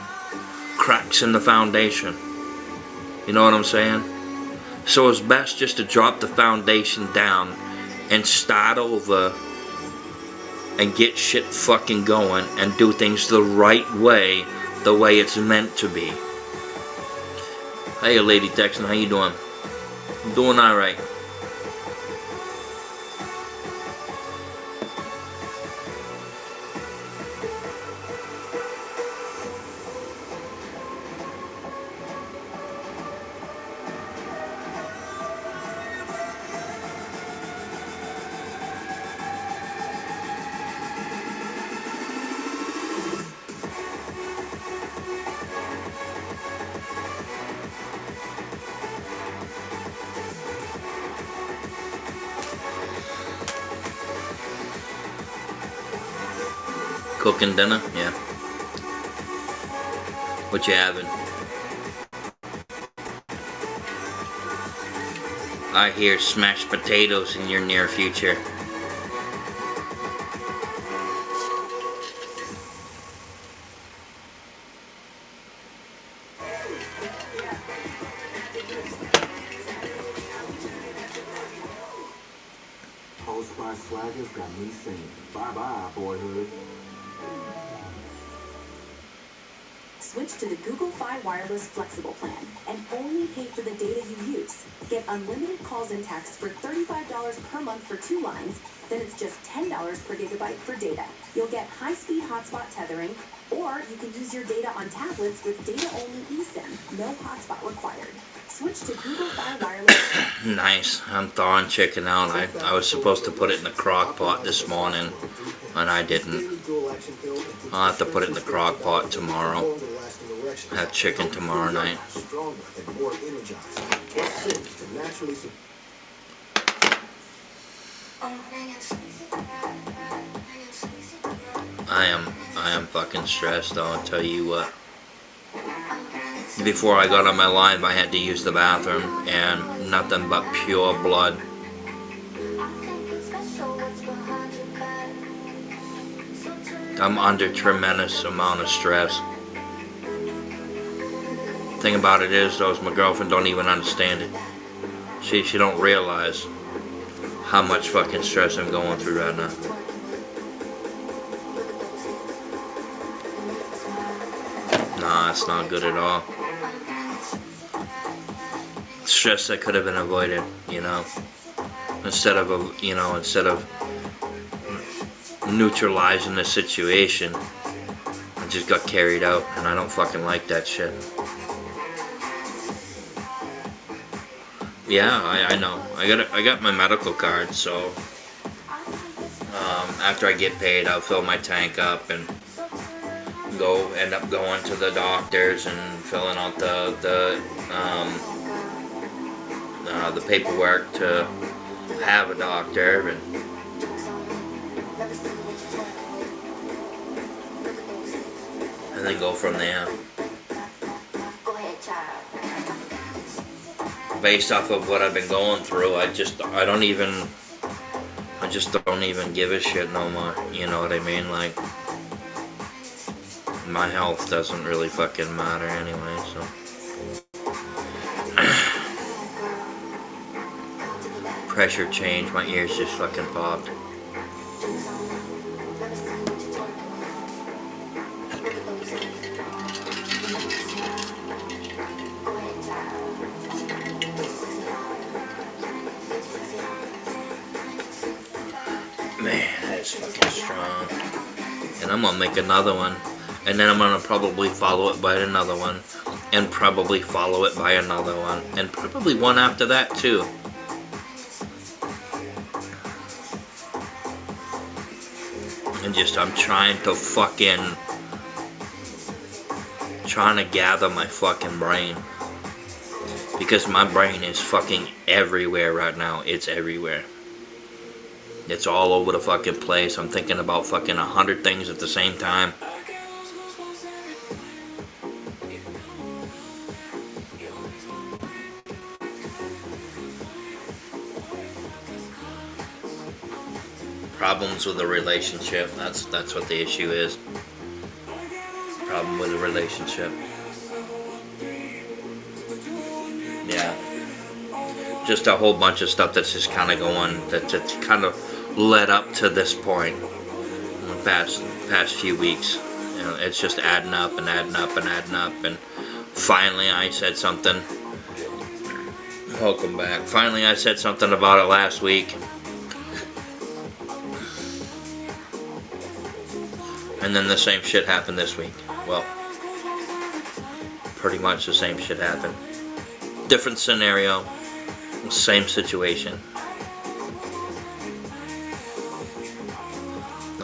Cracks in the foundation. You know what I'm saying? So it's best just to drop the foundation down and start over and get shit fucking going and do things the right way, the way it's meant to be. Hey, Lady Texan, how you doing? I'm doing alright. Cooking dinner? Yeah. What you having? I hear smashed potatoes in your near future. Post by Swaggers got me singing. Bye-bye, boyhood. Switch to the Google Fi Wireless Flexible Plan and only pay for the data you use. Get unlimited calls and texts for $35 per month for 2 lines, then it's just $10 per gigabyte for data. You'll get high-speed hotspot tethering, or you can use your data on tablets with data-only eSIM. No hotspot required. Switch to Google Fi Wireless. Nice. I'm thawing chicken out. I was supposed to put it in the crock pot this morning, and I didn't. I'll have to put it in the crock pot tomorrow. Have chicken tomorrow night. I am fucking stressed though, I'll tell you what. Before I got on my live, I had to use the bathroom, and nothing but pure blood. I'm under tremendous amount of stress. Thing about it is, though, is my girlfriend don't even understand it. She don't realize how much fucking stress I'm going through right now. Nah, it's not good at all. Stress that could have been avoided, you know. Instead of neutralizing the situation, I just got carried out, and I don't fucking like that shit. Yeah, I know. I got my medical card, so after I get paid, I'll fill my tank up and end up going to the doctors and filling out the paperwork to have a doctor, and then go from there. based off of what I've been going through, I just don't even give a shit no more. You know what I mean? Like, my health doesn't really fucking matter anyway, so. Pressure change, my ears just fucking popped. Man, that's fucking strong. And I'm gonna make another one. And then I'm gonna probably follow it by another one. And probably follow it by another one. And probably one after that too. And just, I'm trying to gather my fucking brain. Because my brain is fucking everywhere right now. It's everywhere. It's all over the fucking place. I'm thinking about fucking 100 things at the same time. Problems with a relationship. That's what the issue is. Problem with a relationship. Yeah. Just a whole bunch of stuff that's just kind of going, that's kind of led up to this point in the past few weeks. You know, it's just adding up and adding up and adding up, and finally I said something. Welcome back. Finally I said something about it last week. And then the same shit happened this week. Well, pretty much the same shit happened. Different scenario, same situation.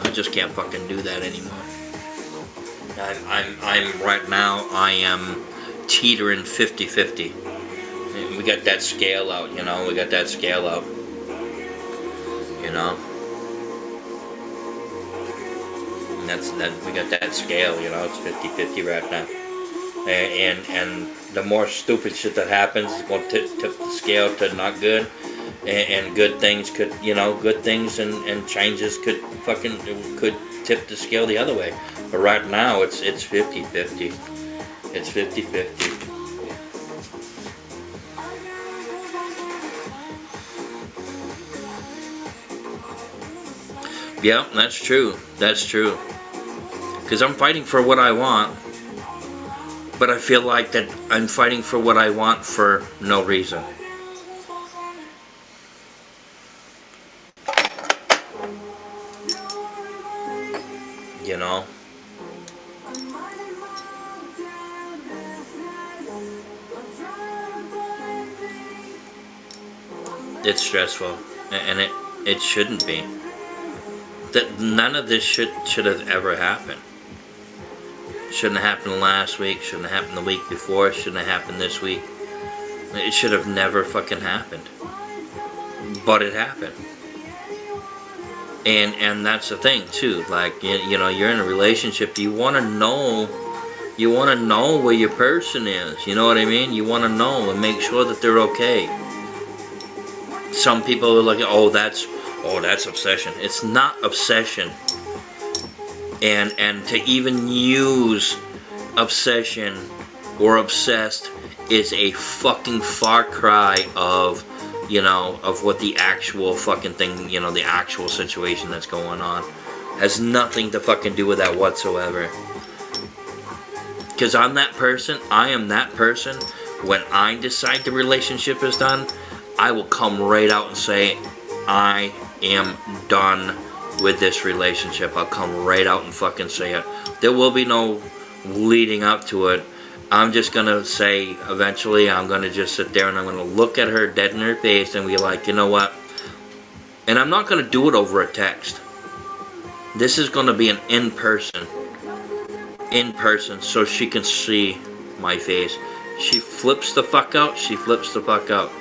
I just can't fucking do that anymore. I'm right now, I am teetering 50-50. We got that scale out, you know, we got that scale out. You know? We got that scale, you know, it's 50-50 right now. And the more stupid shit that happens is going to tip the scale to not good. And good things could, you know, good things and changes could tip the scale the other way. But right now it's 50-50. It's 50-50. Yeah, that's true. That's true. Because I'm fighting for what I want, but I feel like that I'm fighting for what I want for no reason. You know? It's stressful, and it shouldn't be. That none of this should have ever happened. Shouldn't have happened last week, shouldn't have happened the week before, shouldn't have happened this week. It should have never fucking happened. But it happened. And that's the thing too, like, you know, you're in a relationship, you wanna know where your person is, you know what I mean? You wanna know and make sure that they're okay. Some people are like, oh that's obsession. It's not obsession. And to even use obsession or obsessed is a fucking far cry of, you know, of what the actual fucking thing, you know, the actual situation that's going on. Has nothing to fucking do with that whatsoever. Because I'm that person, I am that person. When I decide the relationship is done, I will come right out and say, I am done with this relationship. I'll come right out and fucking say it. There will be no leading up to it. I'm just gonna say, eventually, I'm gonna just sit there and I'm gonna look at her dead in her face and be like, you know what? And I'm not gonna do it over a text. This is gonna be an in-person, so she can see my face. She flips the fuck out, she flips the fuck out.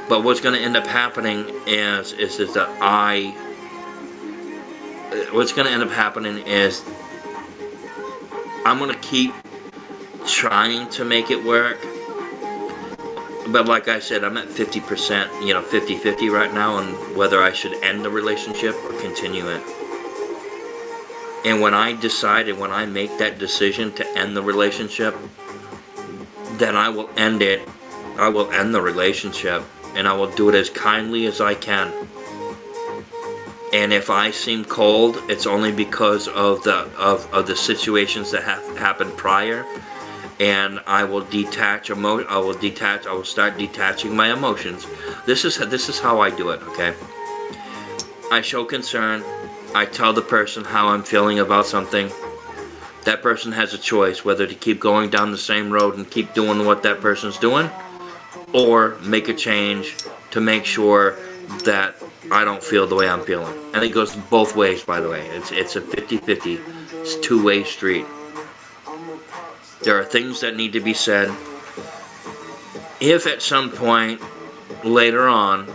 But what's going to end up happening is that what's going to end up happening is I'm going to keep trying to make it work, But like I said, I'm at 50%, 50-50 right now on whether I should end the relationship or continue it. And when I make that decision to end the relationship, then I will end it. I will end the relationship, and I will do it as kindly as I can. And if I seem cold, it's only because of the situations that have happened prior. And I will detach. I will start detaching my emotions. This is how I do it. Okay. I show concern. I tell the person how I'm feeling about something. That person has a choice whether to keep going down the same road and keep doing what that person's doing, or make a change to make sure that I don't feel the way I'm feeling. And it goes both ways, by the way. It's a 50-50. It's a two-way street. There are things that need to be said. If at some point later on,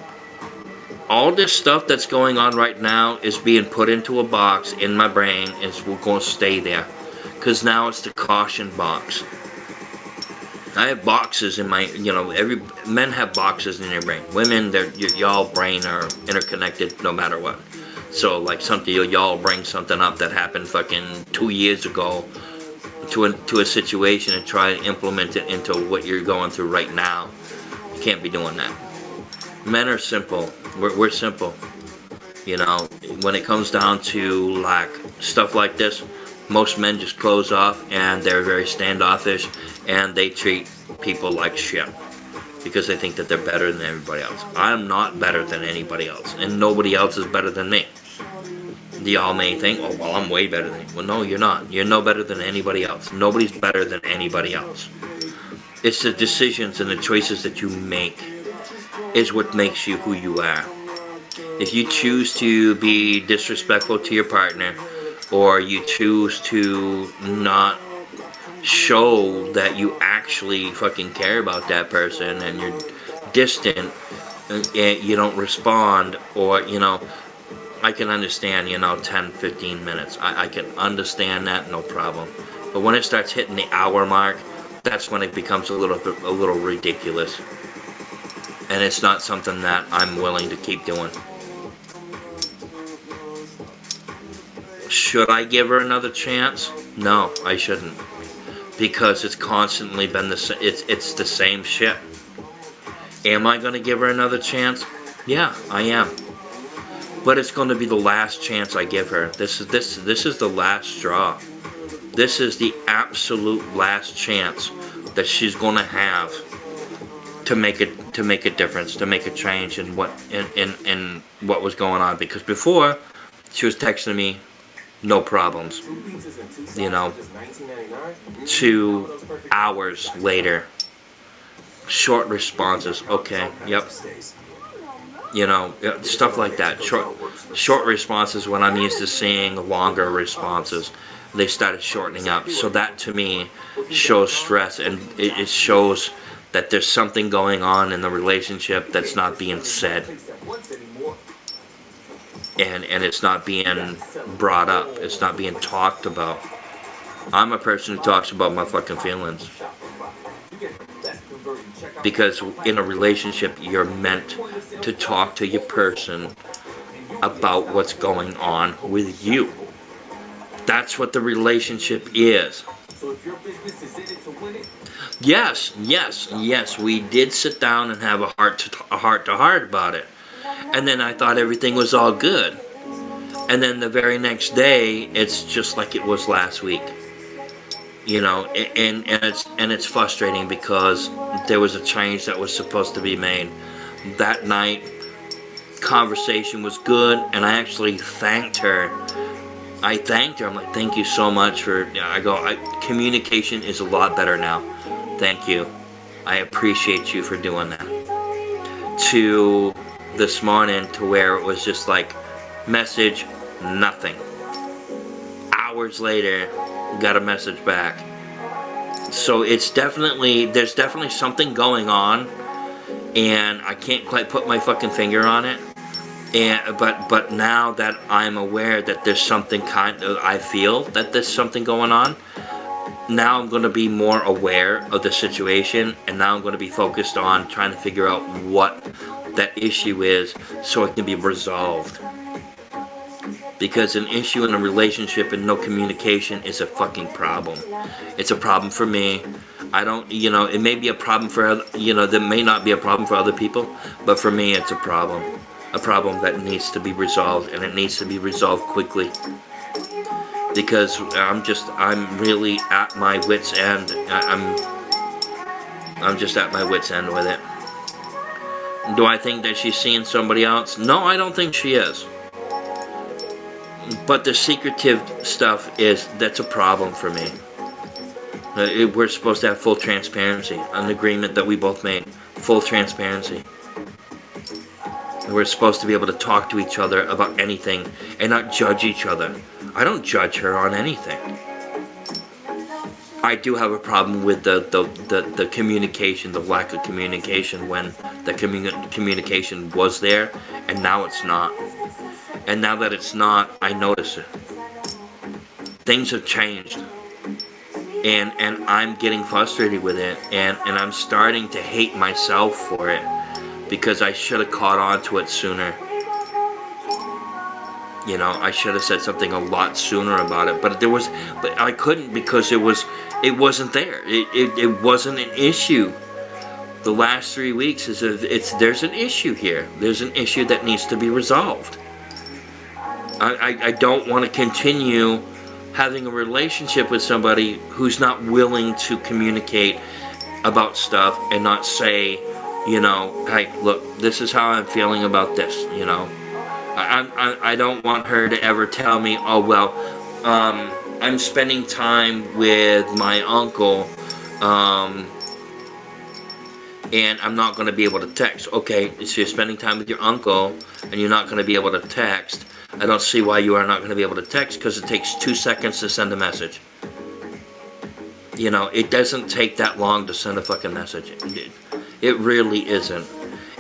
all this stuff that's going on right now is being put into a box in my brain, is going to stay there. Because now it's the caution box. I have boxes in my, men have boxes in their brain. Women, y'all brain are interconnected no matter what. So like y'all bring something up that happened fucking 2 years ago to a situation and try to implement it into what you're going through right now. You can't be doing that. Men are simple. We're simple. When it comes down to like stuff like this, most men just close off and they're very standoffish and they treat people like shit because they think that they're better than everybody else. I'm not better than anybody else, and nobody else is better than me. Y'all may think, oh, well, I'm way better than you. Well, no, you're not. You're no better than anybody else. Nobody's better than anybody else. It's the decisions and the choices that you make is what makes you who you are. If you choose to be disrespectful to your partner, or you choose to not show that you actually fucking care about that person, and you're distant, and you don't respond, or, I can understand, 10, 15 minutes. I can understand that, no problem. But when it starts hitting the hour mark, that's when it becomes a little ridiculous. And it's not something that I'm willing to keep doing. Should I give her another chance? No, I shouldn't. Because it's constantly been it's the same shit. Am I going to give her another chance? Yeah, I am. But it's going to be the last chance I give her. This is the last straw. This is the absolute last chance that she's going to have to make a difference, to make a change in what was going on. Because before, she was texting me, no problems. 2 hours later, short responses. Okay, yep. Stuff like that. Short responses when I'm used to seeing longer responses. They started shortening up. So that to me shows stress, and it shows that there's something going on in the relationship that's not being said. And it's not being brought up. It's not being talked about. I'm a person who talks about my fucking feelings. Because in a relationship, you're meant to talk to your person about what's going on with you. That's what the relationship is. Yes, we did sit down and have a heart-to-heart about it. And then I thought everything was all good. And then the very next day, it's just like it was last week. And it's frustrating because there was a change that was supposed to be made. That night, conversation was good, and I actually thanked her. I'm like, thank you so much for, communication is a lot better now. Thank you. I appreciate you for doing that. To this morning, to where it was just like, message, nothing. Hours later, got a message back. So there's definitely something going on, and I can't quite put my fucking finger on it. But now that I'm aware that there's something I feel that there's something going on, now I'm going to be more aware of the situation, and now I'm going to be focused on trying to figure out what that issue is so it can be resolved. Because an issue in a relationship and no communication is a fucking problem. It's a problem for me. I don't, it may be a problem for other, that may not be a problem for other people, but for me it's a problem. A problem that needs to be resolved, and it needs to be resolved quickly. Because I'm really at my wit's end. I'm just at my wit's end with it. Do I think that she's seeing somebody else? No, I don't think she is. But the secretive stuff that's a problem for me. We're supposed to have full transparency, an agreement that we both made. Full transparency. We're supposed to be able to talk to each other about anything and not judge each other. I don't judge her on anything. I do have a problem with the communication, the lack of communication when the communication was there, and now it's not. And now that it's not, I notice it. Things have changed. And I'm getting frustrated with it, and I'm starting to hate myself for it, because I should have caught on to it sooner. I should have said something a lot sooner about it, but I couldn't, because it wasn't there. It wasn't an issue. The last 3 weeks there's an issue here. There's an issue that needs to be resolved. I don't want to continue having a relationship with somebody who's not willing to communicate about stuff and not say, hey, look, this is how I'm feeling about this, I don't want her to ever tell me, oh, well, I'm spending time with my uncle, and I'm not going to be able to text. Okay, so you're spending time with your uncle, and you're not going to be able to text. I don't see why you are not going to be able to text, because it takes 2 seconds to send a message. It doesn't take that long to send a fucking message. It really isn't.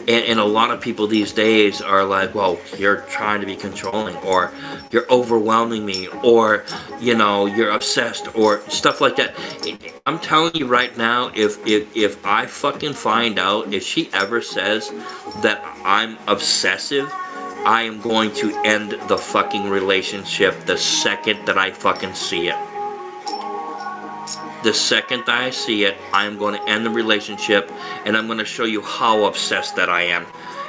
And a lot of people these days are like, well, you're trying to be controlling, or you're overwhelming me, or, you're obsessed, or stuff like that. I'm telling you right now, if I fucking find out, if she ever says that I'm obsessive, I am going to end the fucking relationship the second that I fucking see it. The second that I see it, I'm going to end the relationship, and I'm going to show you how obsessed that I am.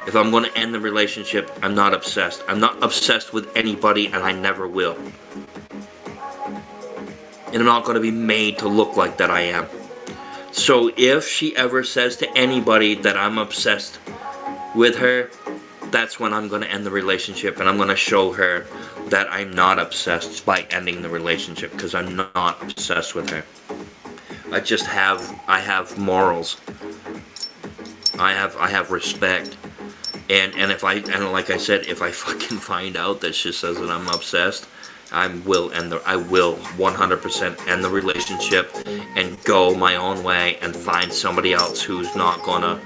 If I'm going to end the relationship, I'm not obsessed. I'm not obsessed with anybody, and I never will. And I'm not going to be made to look like that I am. So if she ever says to anybody that I'm obsessed with her, that's when I'm going to end the relationship, and I'm going to show her that I'm not obsessed by ending the relationship, because I'm not obsessed with her. I have morals. I have respect. And like I said, if I fucking find out that she says that I'm obsessed, I will 100% end the relationship and go my own way and find somebody else who's not gonna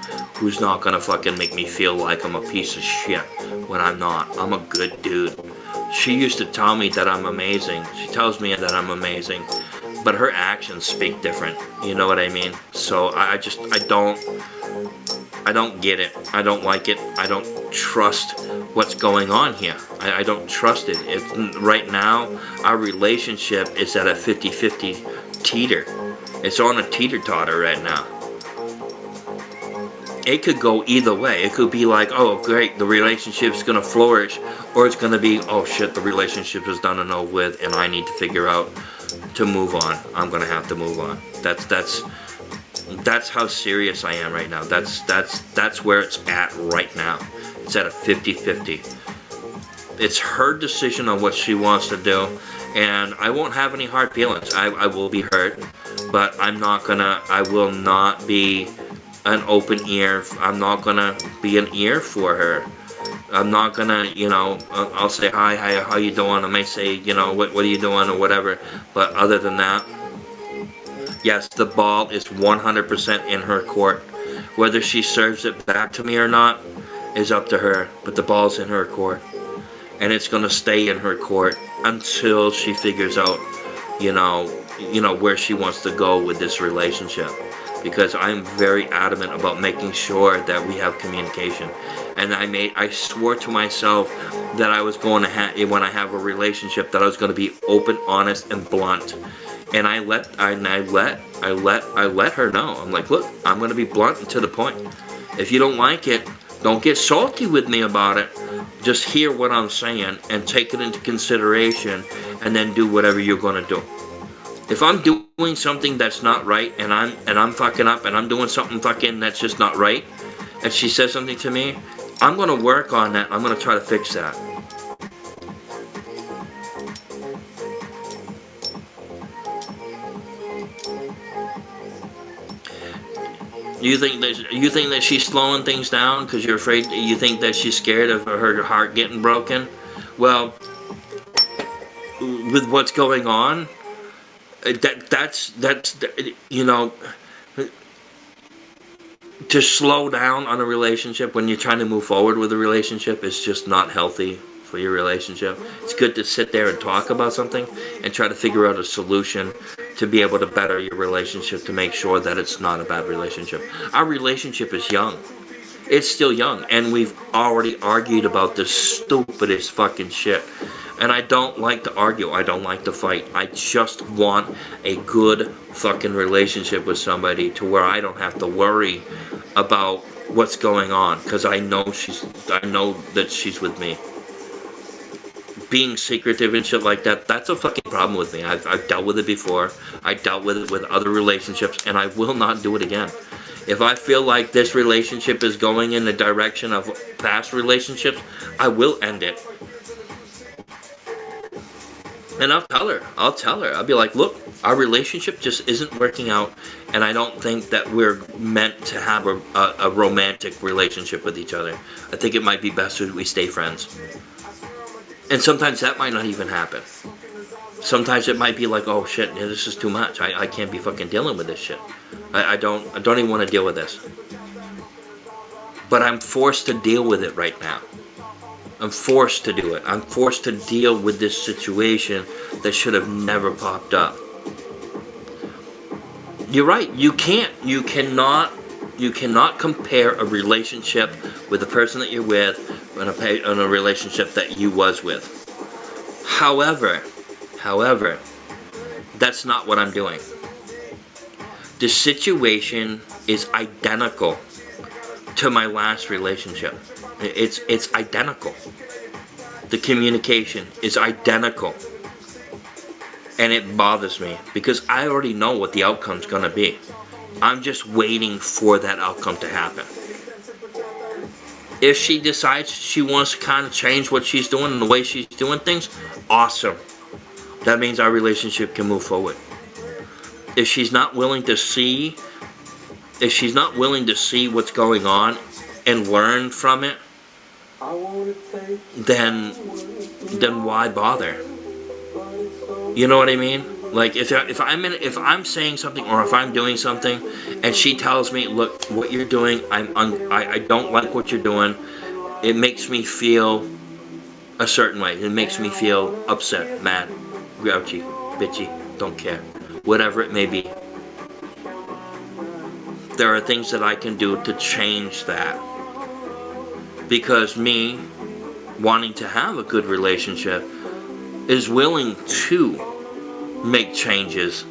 fucking make me feel like I'm a piece of shit when I'm not. I'm a good dude. She used to tell me that I'm amazing. She tells me that I'm amazing, but her actions speak different. You know what I mean? So I don't get it. I don't like it. I don't trust what's going on here. I don't trust it. Right now, our relationship is at a 50-50 teeter. It's on a teeter-totter right now. It could go either way. It could be like, oh, great, the relationship's going to flourish. Or it's going to be, oh, shit, the relationship is done and over with, and I need to figure out to move on. I'm going to have to move on. That's how serious I am right now. That's where it's at right now. It's at a 50-50. It's her decision on what she wants to do, and I won't have any hard feelings. I will be hurt, but I will not be an open ear. I'm not gonna be an ear for her. I'm not gonna, I'll say hi, how you doing? I may say, what are you doing or whatever, but other than that, yes, the ball is 100% in her court. Whether she serves it back to me or not is up to her, but the ball's in her court. And it's going to stay in her court until she figures out, you know, where she wants to go with this relationship, because I'm very adamant about making sure that we have communication. And I swore to myself that I was going to when I have a relationship, that I was going to be open, honest, and blunt. And I let her know. I'm like, look, I'm going to be blunt and to the point. If you don't like it, don't get salty with me about it. Just hear what I'm saying and take it into consideration, and then do whatever you're going to do. If I'm doing something that's not right, and I'm fucking up, and I'm doing something fucking that's just not right, and she says something to me, I'm going to work on that. I'm going to try to fix that. You think that she's slowing things down because you're afraid? You think that she's scared of her heart getting broken? Well, with what's going on, that's you know, to slow down on a relationship when you're trying to move forward with a relationship is just not healthy for your relationship. It's good to sit there and talk about something and try to figure out a solution to be able to better your relationship, to make sure that it's not a bad relationship. Our relationship is young. It's still young, and we've already argued about the stupidest fucking shit. And I don't like to argue. I don't like to fight. I just want a good fucking relationship with somebody to where I don't have to worry about what's going on, because I know that she's with me. Being secretive and shit like that, that's a fucking problem with me. I've dealt with it before. I dealt with it with other relationships, and I will not do it again. If I feel like this relationship is going in the direction of past relationships, I will end it. And I'll tell her. I'll be like, look, our relationship just isn't working out, and I don't think that we're meant to have a romantic relationship with each other. I think it might be best that we stay friends. And sometimes that might not even happen. Sometimes it might be like, oh shit, this is too much. I can't be fucking dealing with this shit. I don't even want to deal with this. But I'm forced to deal with it right now. I'm forced to do it. I'm forced to deal with this situation that should have never popped up. You're right. You cannot compare a relationship with the person that you're with in a relationship that you was with. However, that's not what I'm doing. The situation is identical to my last relationship. It's identical. The communication is identical. And it bothers me because I already know what the outcome's gonna be. I'm just waiting for that outcome to happen. If she decides she wants to kind of change what she's doing and the way she's doing things, awesome. That means our relationship can move forward. If she's not willing to see what's going on and learn from it, then why bother? You know what I mean? Like if I'm saying something or if I'm doing something and she tells me, look, what you're doing, I don't like what you're doing. It makes me feel a certain way. It makes me feel upset, mad, grouchy, bitchy, don't care. Whatever it may be. There are things that I can do to change that. Because me wanting to have a good relationship is willing to make changes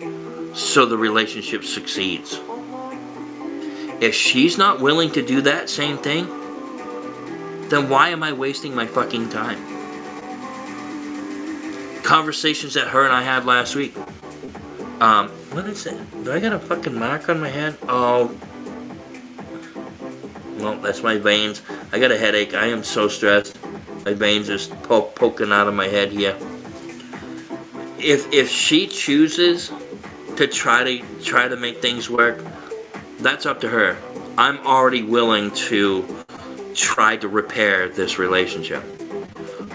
so the relationship succeeds. If she's not willing to do that same thing, then why am I wasting my fucking time? Conversations that her and I had last week. What is it? Do I got a fucking mark on my head? Oh. Well, that's my veins. I got a headache. I am so stressed. My veins are poking out of my head here. If she chooses to try to make things work, that's up to her. I'm already willing to try to repair this relationship.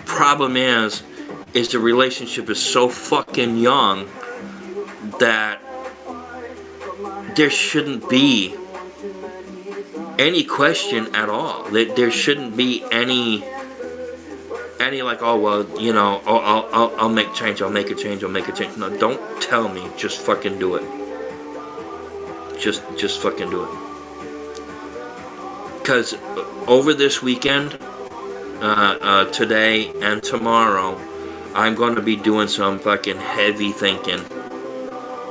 Problem is the relationship is so fucking young that there shouldn't be any question at all. There shouldn't be any any like, oh well, you know, oh, I'll make change, I'll make a change, I'll make a change. No, don't tell me, just fucking do it. Just fucking do it. Cause over this weekend, today and tomorrow, I'm gonna be doing some fucking heavy thinking.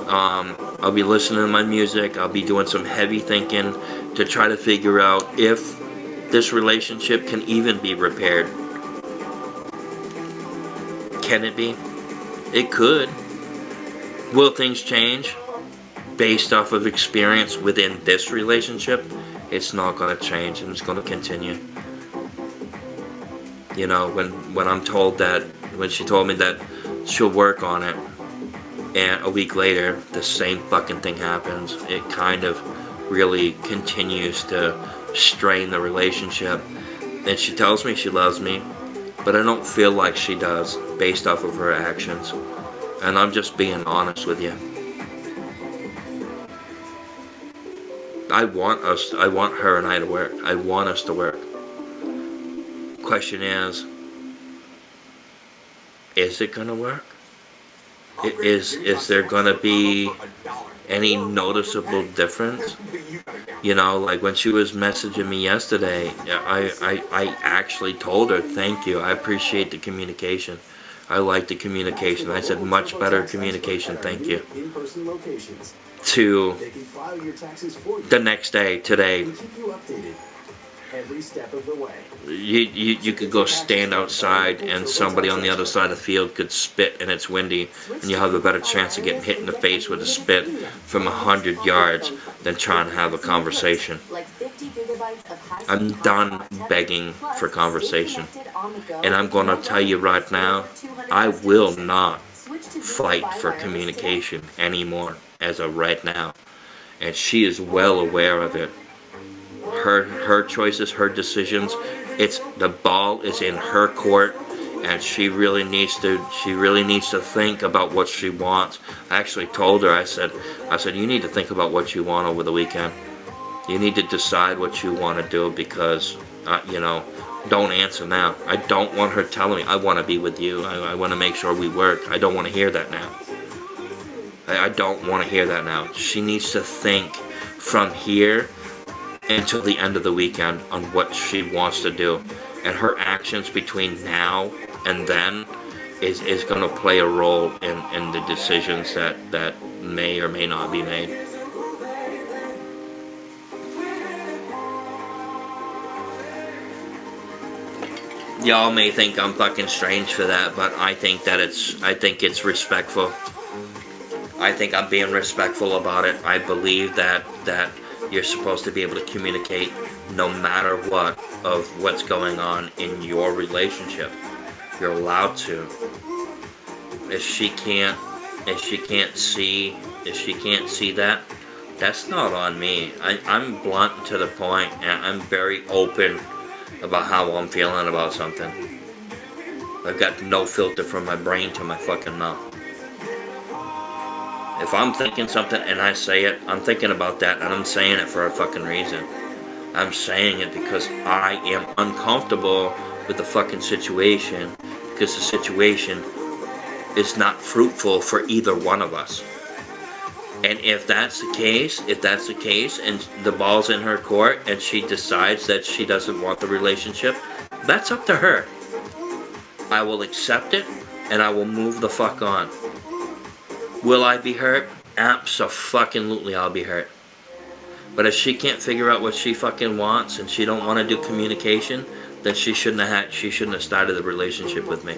I'll be listening to my music, I'll be doing some heavy thinking to try to figure out if this relationship can even be repaired. Can it be? It could. Will things change based off of experience within this relationship? It's not going to change, and it's going to continue. You know, when I'm told that, when she told me that she'll work on it, and a week later the same fucking thing happens, it kind of really continues to strain the relationship. And she tells me she loves me, but I don't feel like she does based off of her actions. And I'm just being honest with you. I want her and I to work. I want us to work. Question is it gonna work? Is there gonna be any noticeable difference? You know, like when she was messaging me yesterday, I actually told her, thank you, I appreciate the communication. I like the communication. I said, much better communication, thank you. To the next day, today. Every step of the way. You could go stand outside and somebody on the other side of the field could spit and it's windy, and you have a better chance of getting hit in the face with a spit from 100 yards than trying to have a conversation. I'm done begging for conversation, and I'm going to tell you right now, I will not fight for communication anymore as of right now, and she is well aware of it. Her choices, her decisions, the ball is in her court, and she really needs to think about what she wants. I actually told her, I said you need to think about what you want over the weekend. You need to decide what you want to do, because you know, don't answer now. I don't want her telling me I want to be with you. I want to make sure we work. I don't want to hear that now. I don't want to hear that now. She needs to think from here until the end of the weekend on what she wants to do, and her actions between now and then is going to play a role in the decisions that may or may not be made. Y'all may think I'm fucking strange for that, but I think it's respectful. I think I'm being respectful about it. I believe that you're supposed to be able to communicate no matter what of what's going on in your relationship. You're allowed to. If she can't see that, that's not on me. I'm blunt to the point, and I'm very open about how I'm feeling about something. I've got no filter from my brain to my fucking mouth. If I'm thinking something and I say it, I'm thinking about that, and I'm saying it for a fucking reason. I'm saying it because I am uncomfortable with the fucking situation, because the situation is not fruitful for either one of us. And if that's the case, and the ball's in her court, and she decides that she doesn't want the relationship, that's up to her. I will accept it, and I will move the fuck on. Will I be hurt? Abso-fucking-lutely I'll be hurt. But if she can't figure out what she fucking wants, and she don't want to do communication, then she shouldn't have started the relationship with me.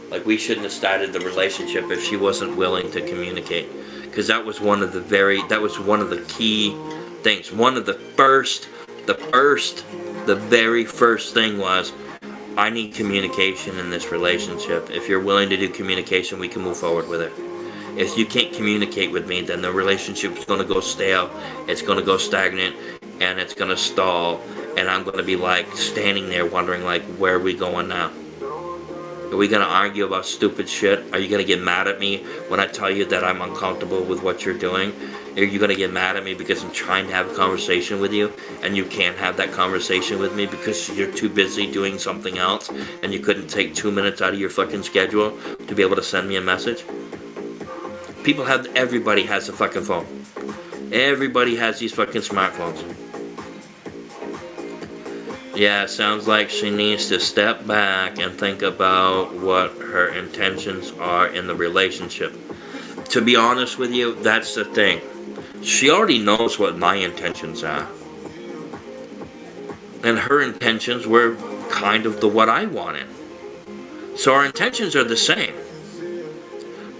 Like, we shouldn't have started the relationship if she wasn't willing to communicate. Because that was one of the key things. One of the very first thing was, I need communication in this relationship. If you're willing to do communication, we can move forward with it. If you can't communicate with me, then the relationship is going to go stale, it's going to go stagnant, and it's going to stall, and I'm going to be like standing there wondering like, where are we going now? Are we gonna argue about stupid shit? Are you gonna get mad at me when I tell you that I'm uncomfortable with what you're doing? Are you gonna get mad at me because I'm trying to have a conversation with you and you can't have that conversation with me because you're too busy doing something else and you couldn't take 2 minutes out of your fucking schedule to be able to send me a message? Everybody has a fucking phone. Everybody has these fucking smartphones. Yeah, sounds like she needs to step back and think about what her intentions are in the relationship. To be honest with you, that's the thing. She already knows what my intentions are. And her intentions were kind of what I wanted. So our intentions are the same.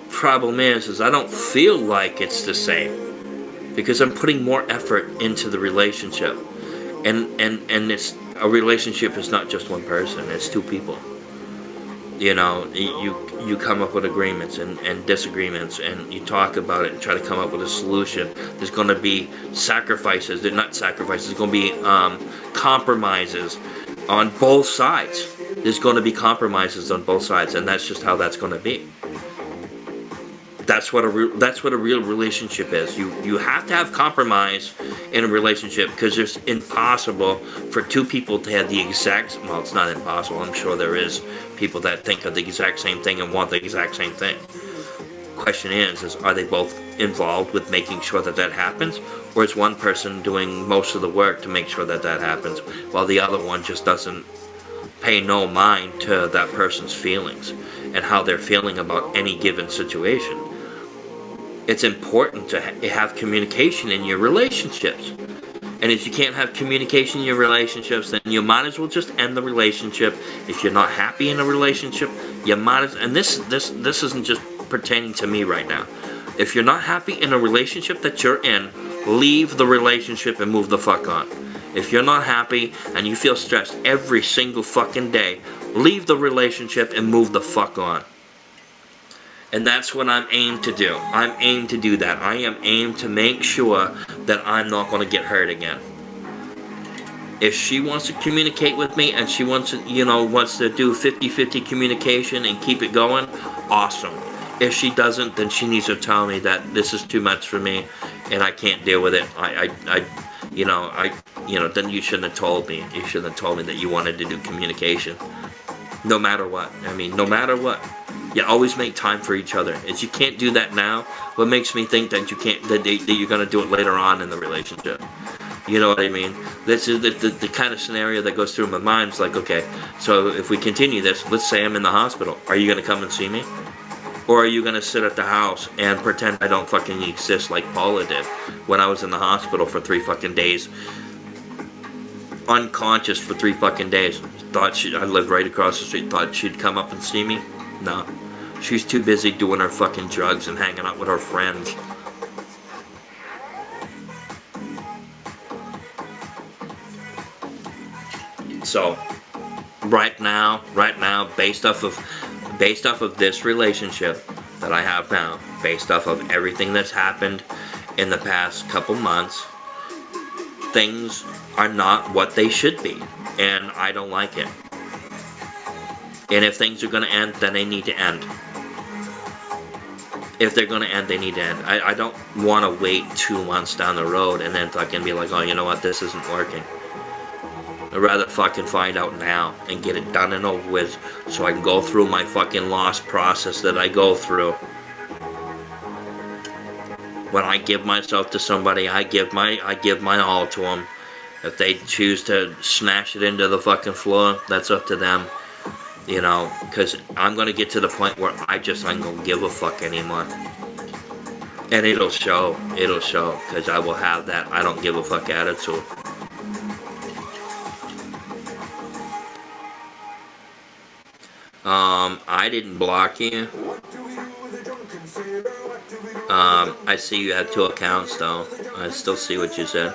Problem is I don't feel like it's the same. Because I'm putting more effort into the relationship. And it's a relationship is not just one person, it's two people. You know, you come up with agreements and disagreements and you talk about it and try to come up with a solution. There's going to be sacrifices, they're not sacrifices, there's going to be compromises on both sides. There's going to be compromises on both sides, and that's just how that's going to be. That's what a real relationship is. You have to have compromise in a relationship because it's impossible for two people to have the exact. Well, it's not impossible. I'm sure there is people that think of the exact same thing and want the exact same thing. Question is are they both involved with making sure that that happens, or is one person doing most of the work to make sure that that happens, while the other one just doesn't pay no mind to that person's feelings and how they're feeling about any given situation? It's important to have communication in your relationships. And if you can't have communication in your relationships, then you might as well just end the relationship. If you're not happy in a relationship, you might as, and this isn't just pertaining to me right now. If you're not happy in a relationship that you're in, leave the relationship and move the fuck on. If you're not happy and you feel stressed every single fucking day, leave the relationship and move the fuck on. And that's what I'm aimed to do. I'm aimed to do that. I am aimed to make sure that I'm not going to get hurt again. If she wants to communicate with me and she wants to, wants to do 50-50 communication and keep it going, awesome. If she doesn't, then she needs to tell me that this is too much for me and I can't deal with it. Then you shouldn't have told me. You shouldn't have told me that you wanted to do communication. No matter what. No matter what. You always make time for each other. If you can't do that now, what makes me think that you can't, that you're going to do it later on in the relationship? You know what I mean? This is the kind of scenario that goes through my mind. It's like, okay, so if we continue this, let's say I'm in the hospital. Are you going to come and see me? Or are you going to sit at the house and pretend I don't fucking exist like Paula did when I was in the hospital for 3 fucking days? Unconscious for 3 fucking days. Thought I lived right across the street. Thought she'd come up and see me? No. She's too busy doing her fucking drugs and hanging out with her friends. So, right now, based off of this relationship that I have now, based off of everything that's happened in the past couple months, things are not what they should be, and I don't like it. And if things are going to end, then they need to end. If they're going to end, they need to end. I don't want to wait 2 months down the road and then fucking be like, oh, you know what, this isn't working. I'd rather fucking find out now and get it done and over with so I can go through my fucking loss process that I go through. When I give myself to somebody, I give my all to them. If they choose to smash it into the fucking floor, that's up to them. Because I'm going to get to the point where I ain't going to give a fuck anymore. And it'll show, because I will have that I don't give a fuck attitude. I didn't block you. I see you have 2 accounts though. I still see what you said.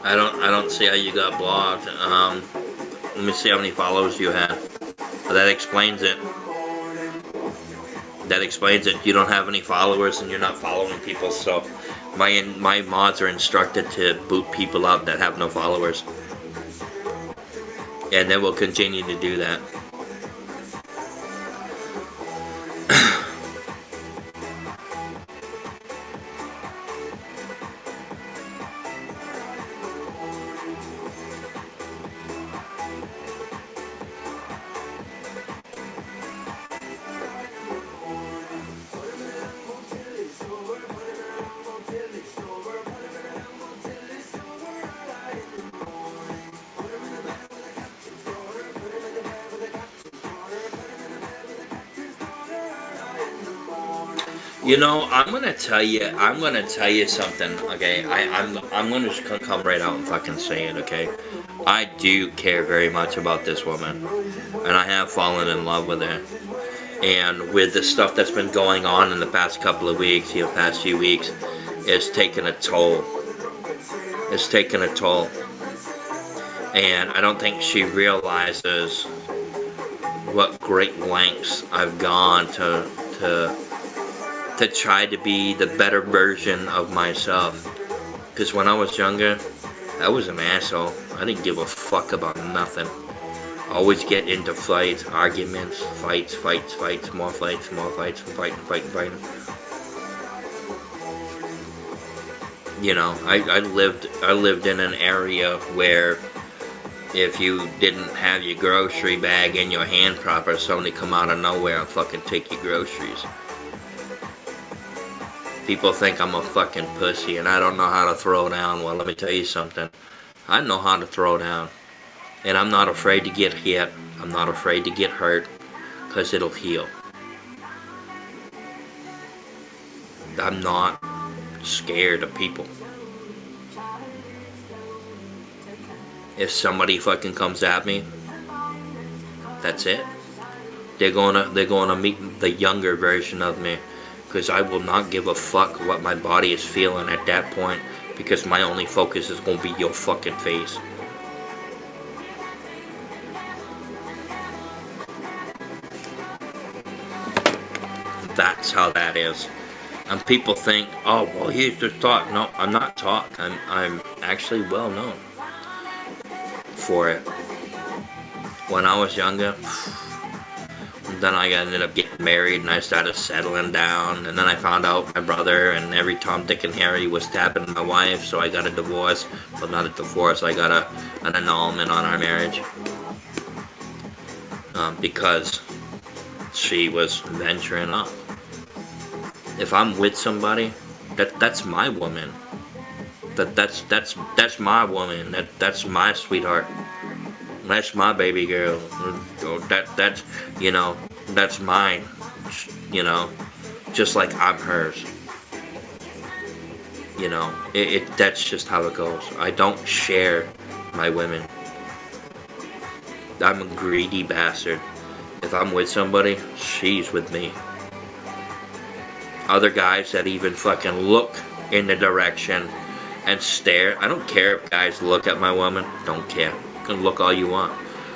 I don't see how you got blocked. Let me see how many followers you had. That explains it. That explains it. You don't have any followers and you're not following people, so my mods are instructed to boot people up that have no followers. And they will continue to do that. You know, I'm gonna tell you something, okay? I'm gonna just come right out and fucking say it, okay? I do care very much about this woman, and I have fallen in love with her. And with the stuff that's been going on in the past couple of weeks, past few weeks, it's taken a toll. It's taken a toll. And I don't think she realizes what great lengths I've gone to try to be the better version of myself. Because when I was younger, I was an asshole. I didn't give a fuck about nothing. Always get into fights, arguments, fights, more fights, fighting. You know, I lived in an area where if you didn't have your grocery bag in your hand proper, somebody come out of nowhere and fucking take your groceries. People think I'm a fucking pussy and I don't know how to throw down. Well, let me tell you something. I know how to throw down. And I'm not afraid to get hit. I'm not afraid to get hurt. Because it'll heal. I'm not scared of people. If somebody fucking comes at me, that's it. They're gonna meet the younger version of me. Because I will not give a fuck what my body is feeling at that point. Because my only focus is gonna be your fucking face. That's how that is. And people think, oh, well, he's just talk. No, I'm not talk. I'm actually well known for it. When I was younger, then I ended up getting married and I started settling down. And then I found out my brother and every Tom, Dick, and Harry was tapping my wife. So I got a divorce. Well, not a divorce. I got an annulment on our marriage. Because she was venturing off. If I'm with somebody, that's my woman. That's my woman. That's my sweetheart. That's my baby girl. That's you know, that's mine. You know, just like I'm hers. You know, that's just how it goes. I don't share my women. I'm a greedy bastard. If I'm with somebody, she's with me. Other guys that even fucking look in the direction and stare. I don't care if guys look at my woman. Don't care. You can look all you want.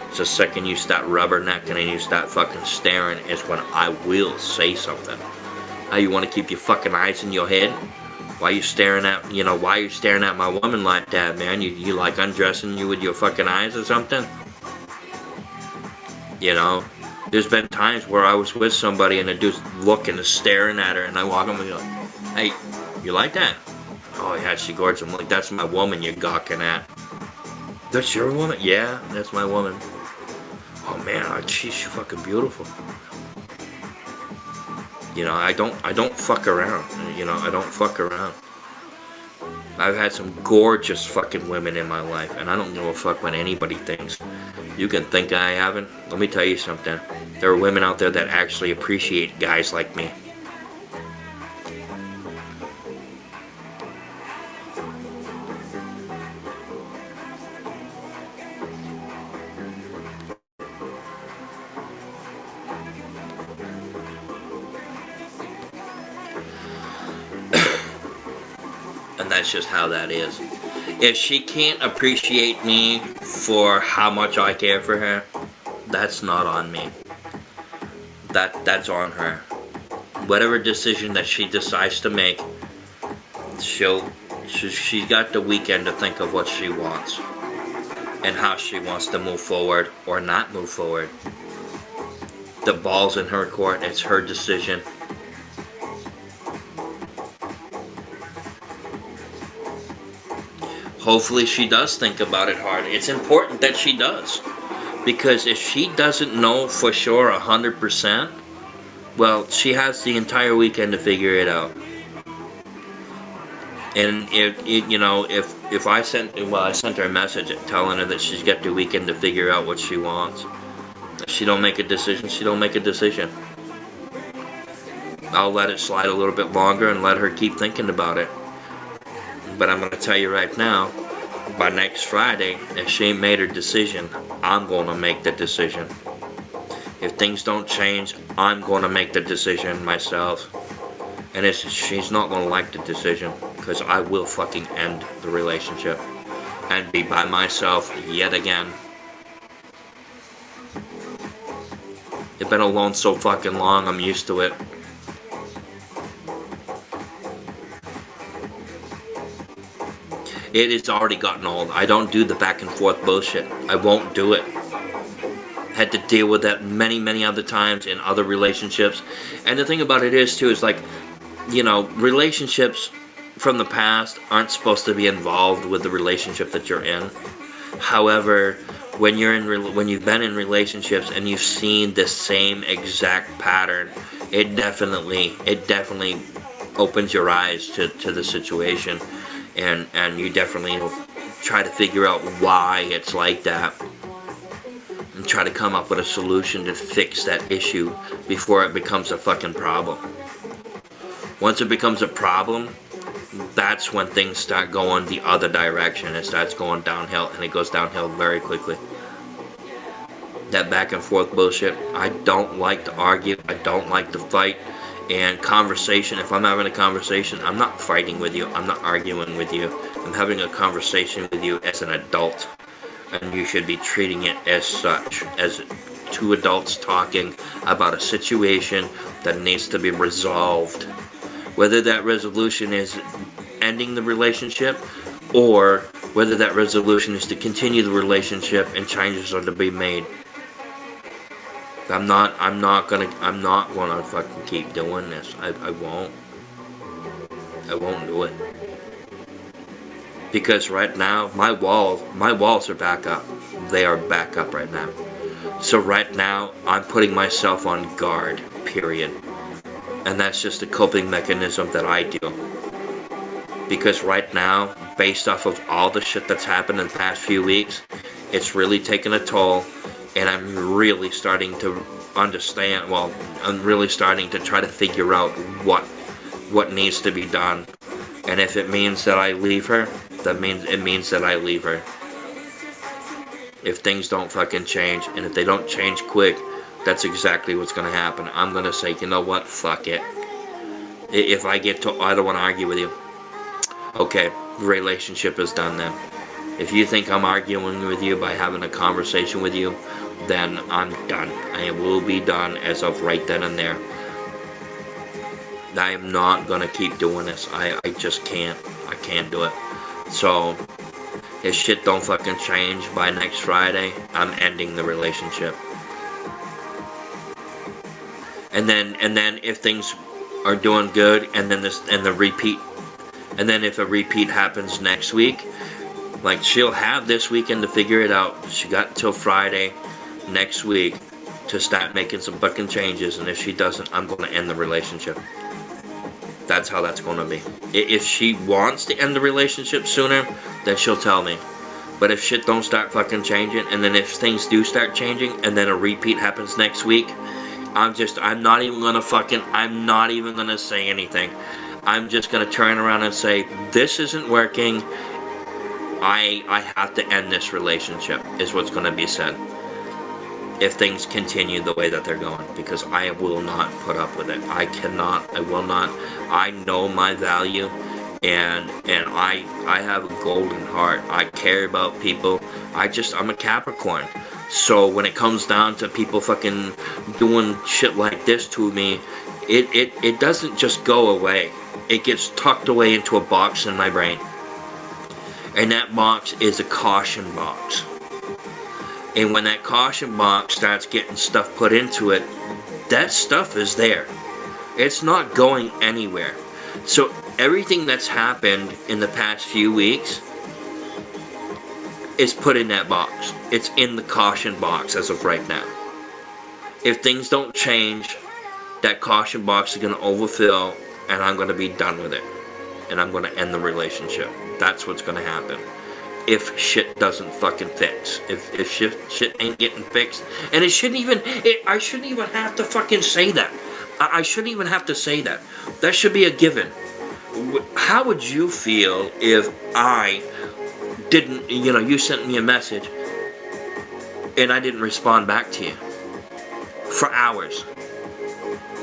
It's the second you start rubbernecking and you start fucking staring is when I will say something. How you want to keep your fucking eyes in your head? Why you staring at, why you staring at my woman like that, man? You like undressing you with your fucking eyes or something? You know? There's been times where I was with somebody and the dude's looking and staring at her and I walk up and go, hey, you like that? Oh yeah, she gorgeous. I'm like, that's my woman you're gawking at. That's your woman? Yeah, that's my woman. Oh man, she's fucking beautiful. You know, I don't fuck around. I don't fuck around. I've had some gorgeous fucking women in my life, and I don't give a fuck what anybody thinks. You can think I haven't. Let me tell you something. There are women out there that actually appreciate guys like me. And that's just how that is. If she can't appreciate me for how much I care for her, that's not on me. That's on her. Whatever decision that she decides to make, she's got the weekend to think of what she wants and how she wants to move forward or not move forward. The ball's in her court. It's her decision. Hopefully she does think about it hard. It's important that she does. Because if she doesn't know for sure 100%, well, she has the entire weekend to figure it out. And if I sent her a message telling her that she's got the weekend to figure out what she wants. If she don't make a decision, she don't make a decision. I'll let it slide a little bit longer and let her keep thinking about it. But I'm going to tell you right now, by next Friday, if she ain't made her decision, I'm going to make the decision. If things don't change, I'm going to make the decision myself. And she's not going to like the decision, because I will fucking end the relationship and be by myself yet again. I've been alone so fucking long, I'm used to it. It has already gotten old. I don't do the back and forth bullshit. I won't do it. Had to deal with that many other times in other relationships. And the thing about it is, too, is like, relationships from the past aren't supposed to be involved with the relationship that you're in. However, when you've been in relationships and you've seen the same exact pattern, it definitely opens your eyes to the situation, and you definitely try to figure out why it's like that, and try to come up with a solution to fix that issue before it becomes a fucking problem. Once it becomes a problem, that's when things start going the other direction. It starts going downhill, and it goes downhill very quickly. That back and forth bullshit, I don't like to argue, I don't like to fight. And conversation, if I'm having a conversation, I'm not fighting with you, I'm not arguing with you. I'm having a conversation with you as an adult. And you should be treating it as such, as two adults talking about a situation that needs to be resolved. Whether that resolution is ending the relationship, or whether that resolution is to continue the relationship and changes are to be made. I'm not gonna fucking keep doing this. I won't do it. Because right now, my walls are back up. They are back up right now. So right now, I'm putting myself on guard, period. And that's just a coping mechanism that I do. Because right now, based off of all the shit that's happened in the past few weeks, it's really taken a toll, and I'm really starting to understand, I'm really starting to try to figure out what needs to be done. And if it means that I leave her, it means that I leave her. If things don't fucking change, and if they don't change quick, that's exactly what's going to happen. I'm going to say, you know what, fuck it. If I don't want to argue with you. Okay, the relationship is done then. If you think I'm arguing with you by having a conversation with you, then I'm done. I will be done as of right then and there. I am not going to keep doing this. I just can't. I can't do it. So, if shit don't fucking change by next Friday, I'm ending the relationship. And then if things are doing good, and then if a repeat happens next week, like, she'll have this weekend to figure it out. She got until Friday next week to start making some fucking changes, and if she doesn't, I'm going to end the relationship. That's how that's going to be. If she wants to end the relationship sooner, then she'll tell me. But if shit don't start fucking changing, and then if things do start changing, and then a repeat happens next week, I'm not even going to say anything. I'm just going to turn around and say, this isn't working. I have to end this relationship, is what's going to be said. If things continue the way that they're going, because I will not put up with it. I will not. I know my value, and I have a golden heart. I care about people. I'm a Capricorn. So when it comes down to people fucking doing shit like this to me, it doesn't just go away. It gets tucked away into a box in my brain. And that box is a caution box. And when that caution box starts getting stuff put into it, that stuff is there. It's not going anywhere. So everything that's happened in the past few weeks is put in that box. It's in the caution box as of right now. If things don't change, that caution box is going to overfill, and I'm going to be done with it. And I'm going to end the relationship. That's what's going to happen. If shit doesn't fucking fix. If shit ain't getting fixed. And I shouldn't even have to fucking say that. I shouldn't even have to say that. That should be a given. How would you feel if I didn't, you sent me a message and I didn't respond back to you for hours?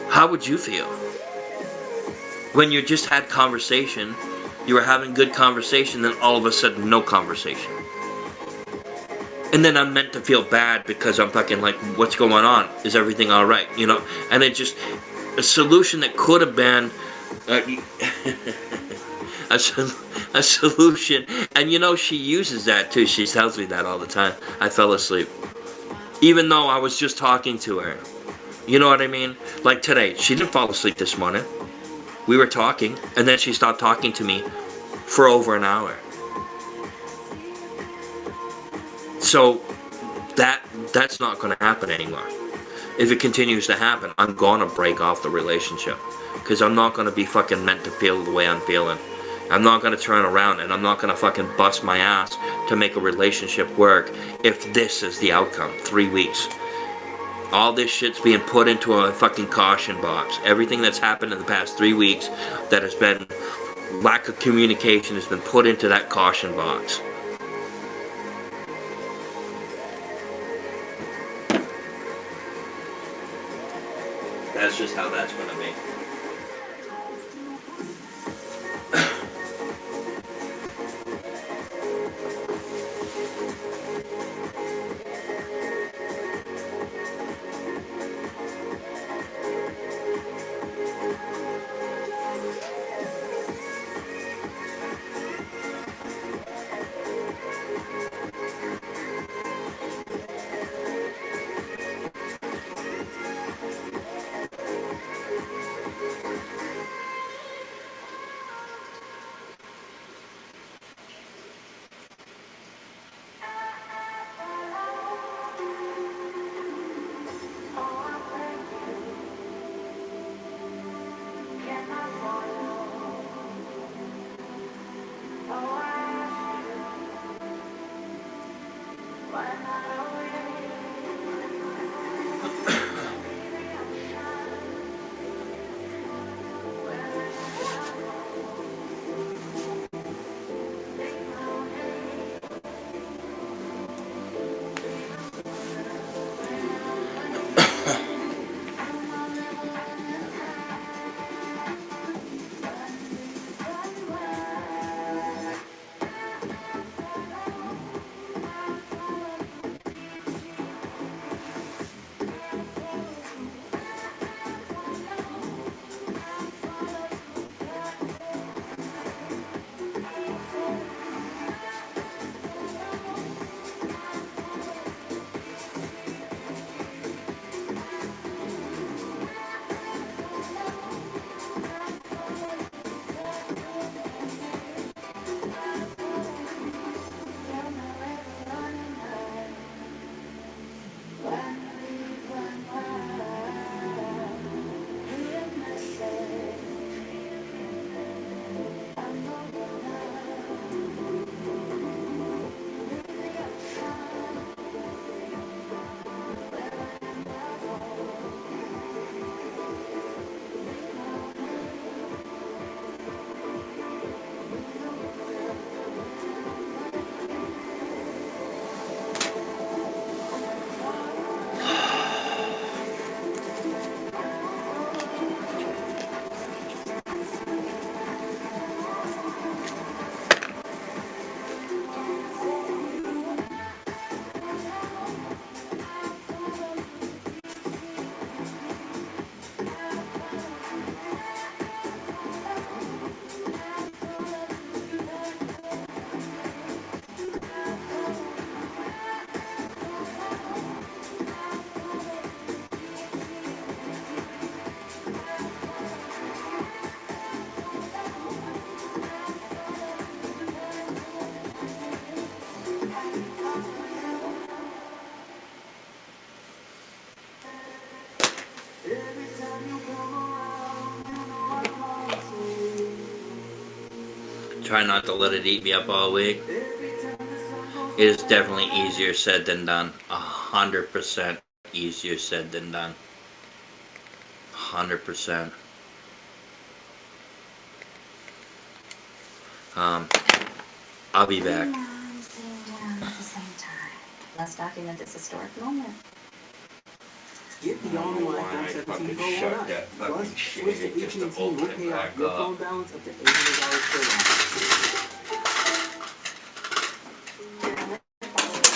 How would you feel? When you just had conversation, you were having good conversation, then all of a sudden no conversation. And then I'm meant to feel bad because I'm fucking like, what's going on? Is everything alright? And it just, a solution that could have been a solution. And she uses that too. She tells me that all the time. I fell asleep. Even though I was just talking to her. You know what I mean? Like today, she didn't fall asleep this morning. We were talking, and then she stopped talking to me for over an hour. So that's not going to happen anymore. If it continues to happen, I'm going to break off the relationship. Because I'm not going to be fucking meant to feel the way I'm feeling. I'm not going to turn around, and I'm not going to fucking bust my ass to make a relationship work if this is the outcome. 3 weeks. All this shit's being put into a fucking caution box. Everything that's happened in the past 3 weeks that has been lack of communication has been put into that caution box. That's just how that's going to be. try not to let it eat me up all week. It is definitely easier said than done. 100% easier said than done. 100%. I'll be back. Sitting down at the same time. Let's document this historic moment. Get the all-new iPhone 17 Pro on us. Plus, switch to AT&T and we'll pay off your phone balance up to $800 per month.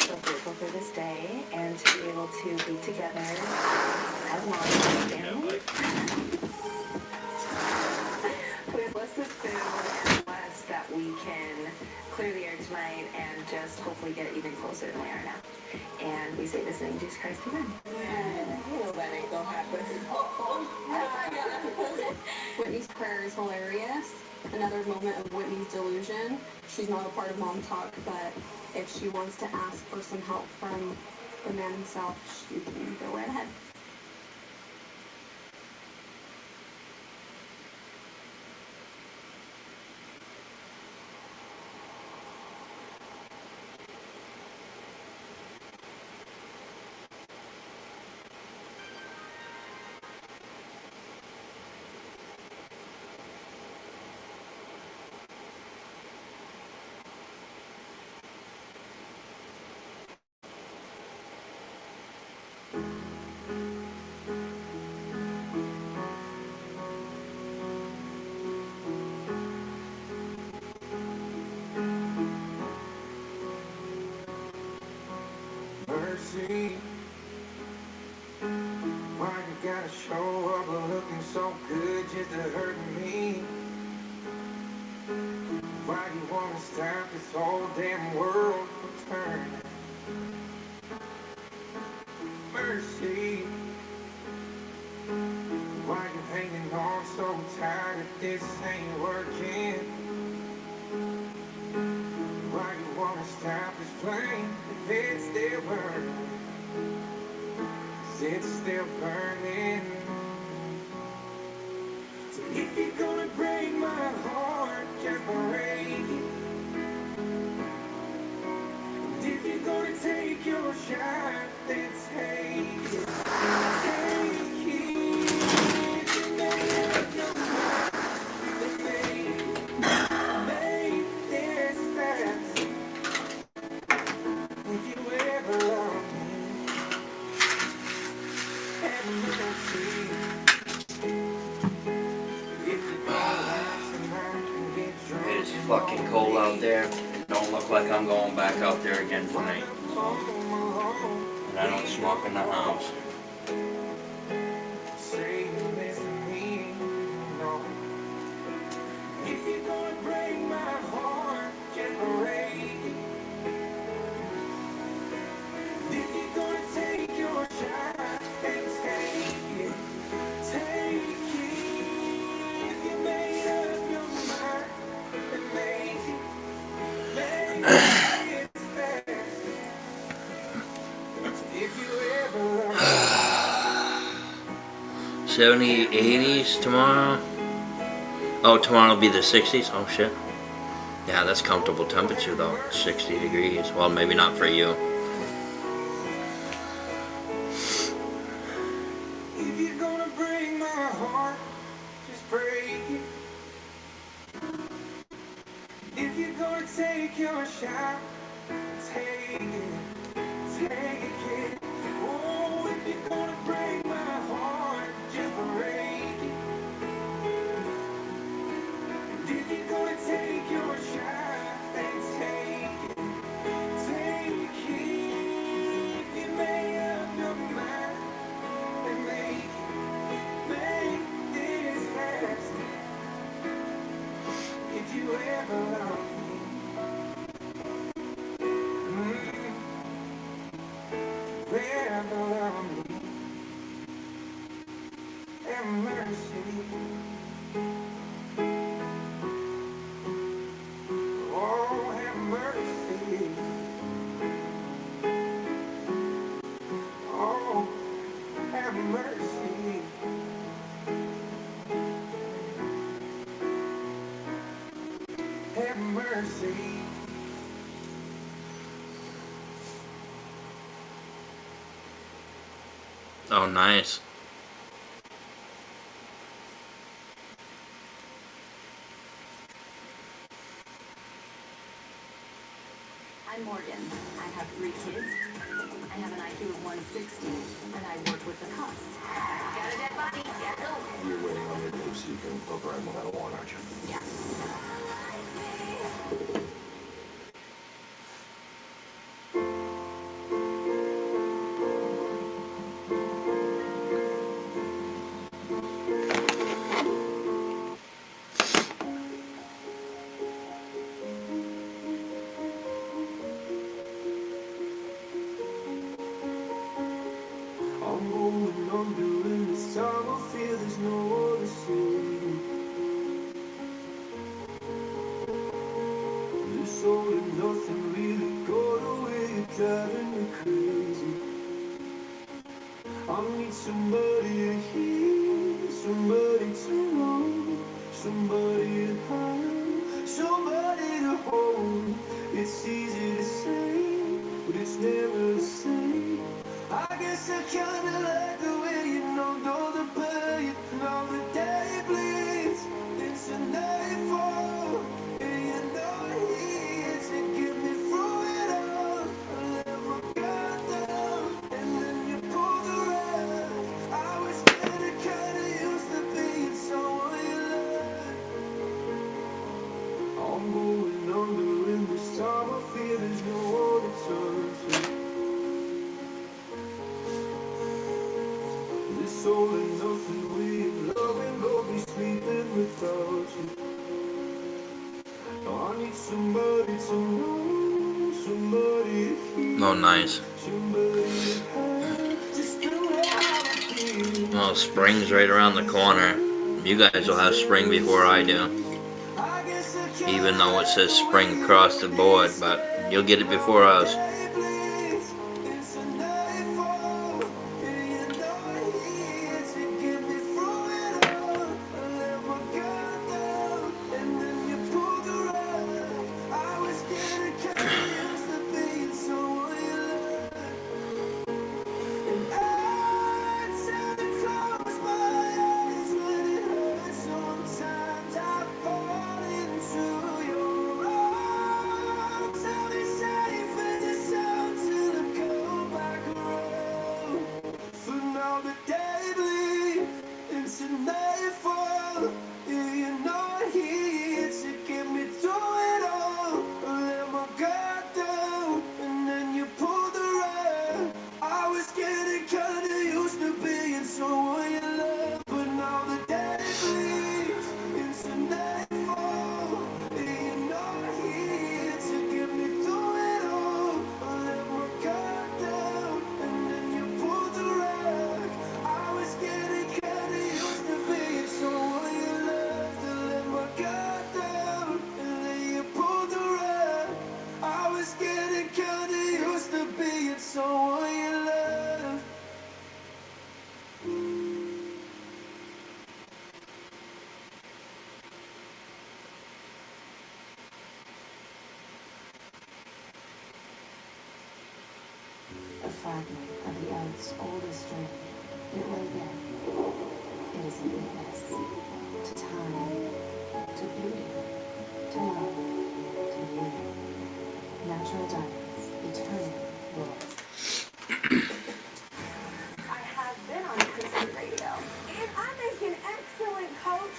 So grateful for this day and to be able to be together as long as we can. With less to spend and less that we can clear the air tonight and just hopefully get even closer than we are now. And we say this in Jesus Christ, amen. Well, that ain't gonna happen. Whitney's prayer is hilarious. Another moment of Whitney's delusion. She's not a part of Mom Talk, but if she wants to ask for some help from the man himself, she can go right ahead. Mercy, why you gotta show up looking so good just to hurt me? Why you wanna stop this whole damn world from turning? Mercy, why you hanging on so tight if this ain't working? Why you wanna stop this flame if it's still burning? 'Cause it's still burning. So if you're gonna break my heart, just break it. And if you're gonna take your shot, then take it. Take it. If you made up your mind, then make this fast. If you ever love me, have mercy. If you It is fucking cold out there. It don't look like I'm going back out there again tonight. And I don't smoke in the house. say you miss me, no. If you're gonna break my heart, just break it. If you're gonna take your shot, then take it. Take it. If you made up your mind, then make it. Make it fast. If you ever love 70s, 80s tomorrow. Oh, tomorrow will be the 60s. Oh shit. Yeah, that's comfortable temperature though. 60 degrees. Well, maybe not for you. if you're gonna break my heart, just break it. If you're gonna take your shot, take it. Take it. Oh, if you're gonna break my heart, just break it. And if you're gonna take your shot, then take it. Take it. If you made up your mind, then make it. Make this last. If you ever love me, ever love me, have mercy. Oh, have mercy. Oh, have mercy. Have mercy. Oh, nice. I'm Morgan. I have 3 kids. I have an IQ of 160, and I work with the cops. Got a dead body. Yeah, go. You're waiting on your move so you can poke around with that one, aren't you? Yeah. I'm going on doing this time. I feel there's no other solution. This all and nothing really got away, you're driving me crazy. I need somebody to hear, somebody to know, somebody to have, somebody to hold. It's easy to say, but it's never the same. I guess I kinda like the way you know the pain, know the day bleeds into nightfall, and you know it hits to get me through it all. I let my guard down, and then you pulled the rug. I was getting kinda used to being someone you loved. I'm going under, and this time I feel there's no one to turn to. This all and nothing way of loving, go be sleeping without you. Now I need somebody to know, somebody to hear, Oh, nice. somebody to have, just the way I feel. Well, spring's right around the corner. You guys will have spring before I do. Even though it says spring across the board, but you'll get it before us. A fragment of the earth's oldest dream. It lay there. It is a witness to time, to beauty, to love, to you. Natural diamonds, eternal yours. I have been on Christian radio, and I make an excellent coach.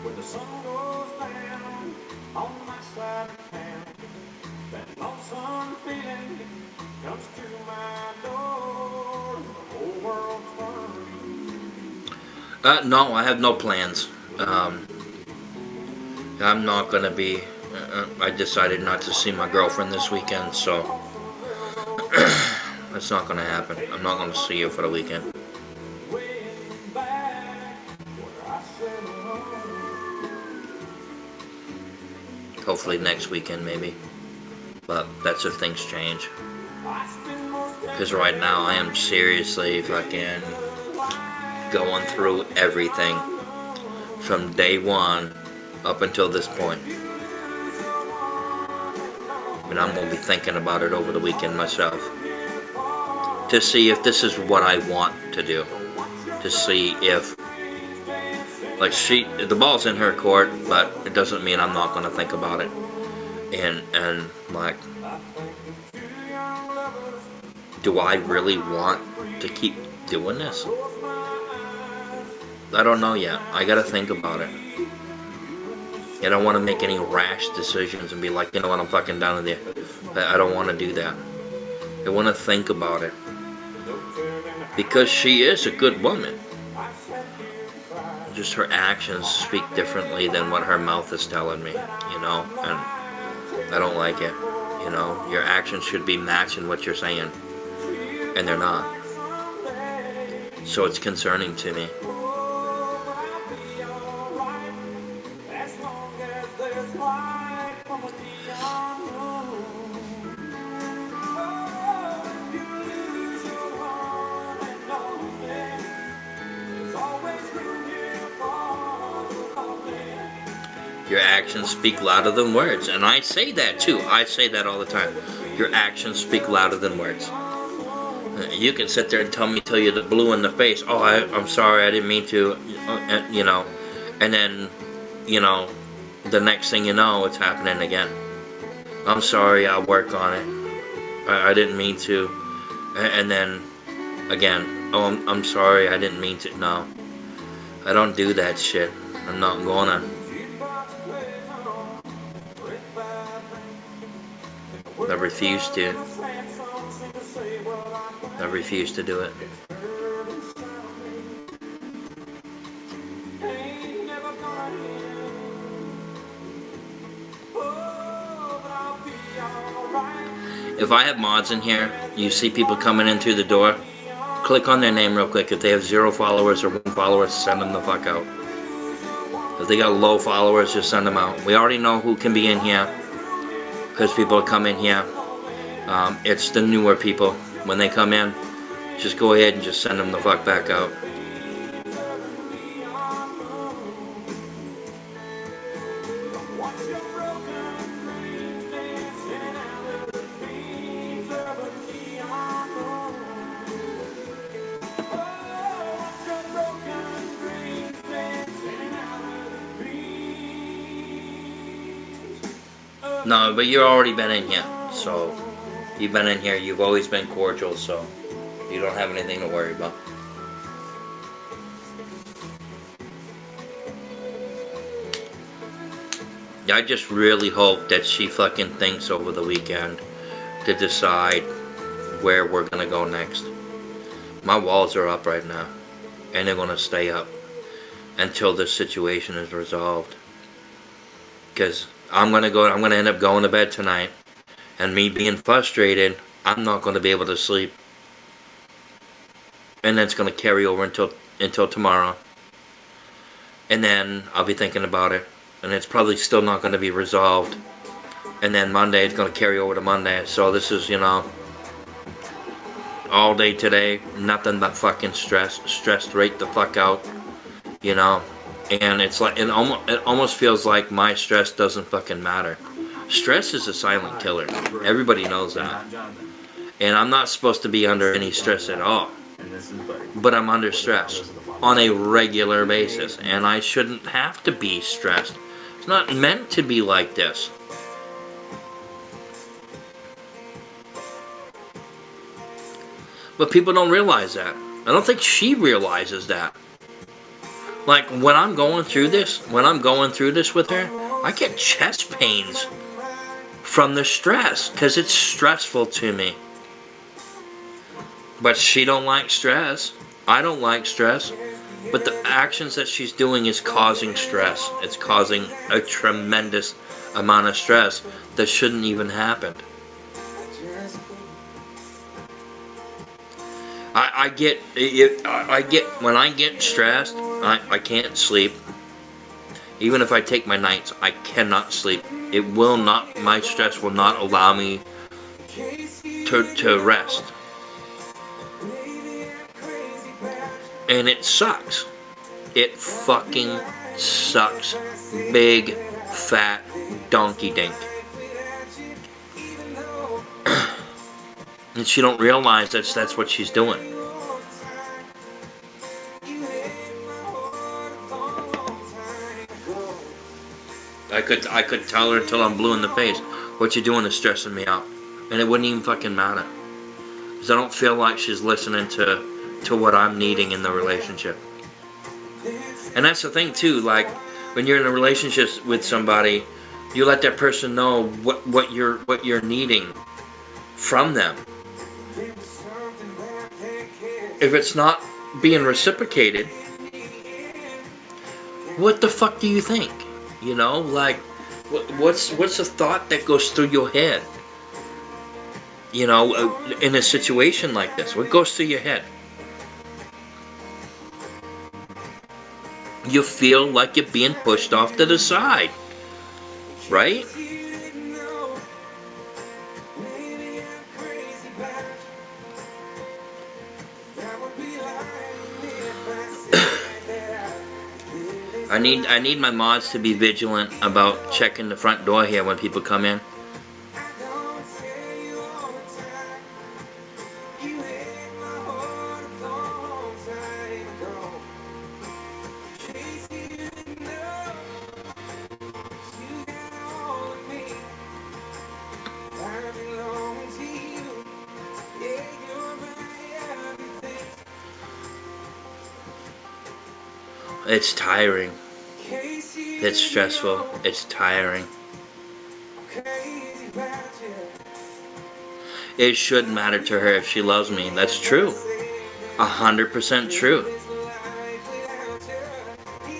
When the sun goes down on my side of town, that lonesome feeling comes to my door. The whole world turns. No, I have no plans. I'm not gonna be. I decided not to see my girlfriend this weekend, so that's not gonna happen. I'm not gonna see her for the weekend. Hopefully next weekend, maybe. But that's if things change. Because right now I am seriously fucking going through everything from day one up until this point. And I'm going to be thinking about it over the weekend myself. To see if this is what I want to do. To see if, like, the ball's in her court, but it doesn't mean I'm not going to think about it. And like, do I really want to keep doing this? I don't know yet. I got to think about it. I don't want to make any rash decisions and be like, you know what, I'm fucking done with you. I don't want to do that. I want to think about it. Because she is a good woman. Just her actions speak differently than what her mouth is telling me, you know, and I don't like it. You know, your actions should be matching what you're saying, and they're not. So it's concerning to me. Your actions speak louder than words. And I say that too. I say that all the time. Your actions speak louder than words. You can sit there and tell you the blue in the face. Oh, I'm sorry, I didn't mean to. You know. And then, you know, the next thing you know, it's happening again. I'm sorry, I'll work on it. I didn't mean to. And then, again, oh, I'm sorry, I didn't mean to. No. I don't do that shit. I'm not gonna. I refuse to. I refuse to do it. If I have mods in here, you see people coming in through the door, click on their name real quick. If they have 0 followers or 1 follower, send them the fuck out. If they got low followers, just send them out. We already know who can be in here, because people come in here. It's the newer people. When they come in, just go ahead and just send them the fuck back out. No, but you've already been in here, so you've been in here, you've always been cordial, so you don't have anything to worry about. I just really hope that she fucking thinks over the weekend to decide where we're gonna go next. My walls are up right now, and they're gonna stay up until this situation is resolved. Because I'm gonna end up going to bed tonight, and me being frustrated, I'm not gonna be able to sleep, and that's gonna carry over until tomorrow, and then I'll be thinking about it, and it's probably still not gonna be resolved, and then Monday it's gonna carry over to Monday. So this is, you know, all day today, nothing but fucking stressed right the fuck out, you know. And it's like, it almost feels like my stress doesn't fucking matter. Stress is a silent killer. Everybody knows that. And I'm not supposed to be under any stress at all. But I'm under stress on a regular basis. And I shouldn't have to be stressed. It's not meant to be like this. But people don't realize that. I don't think she realizes that. Like, when I'm going through this with her, I get chest pains from the stress, because it's stressful to me. But she don't like stress. I don't like stress. But the actions that she's doing is causing stress. It's causing a tremendous amount of stress that shouldn't even happen. When I get stressed, I can't sleep. Even if I take my nights, I cannot sleep. It will not, my stress will not allow me to rest. And it sucks. It fucking sucks. Big, fat donkey dink. And she don't realize that's what she's doing. I could tell her until I'm blue in the face, what you doing is stressing me out. And it wouldn't even fucking matter. Because I don't feel like she's listening to what I'm needing in the relationship. And that's the thing too, like, when you're in a relationship with somebody, you let that person know what you're needing from them. If it's not being reciprocated, what the fuck do you think? You know, like, what's the thought that goes through your head? You know, in a situation like this, what goes through your head? You feel like you're being pushed off to the side, right? I need my mods to be vigilant about checking the front door here when people come in. It's tiring. It's stressful. It's tiring. It should matter to her if she loves me. That's true. 100% true.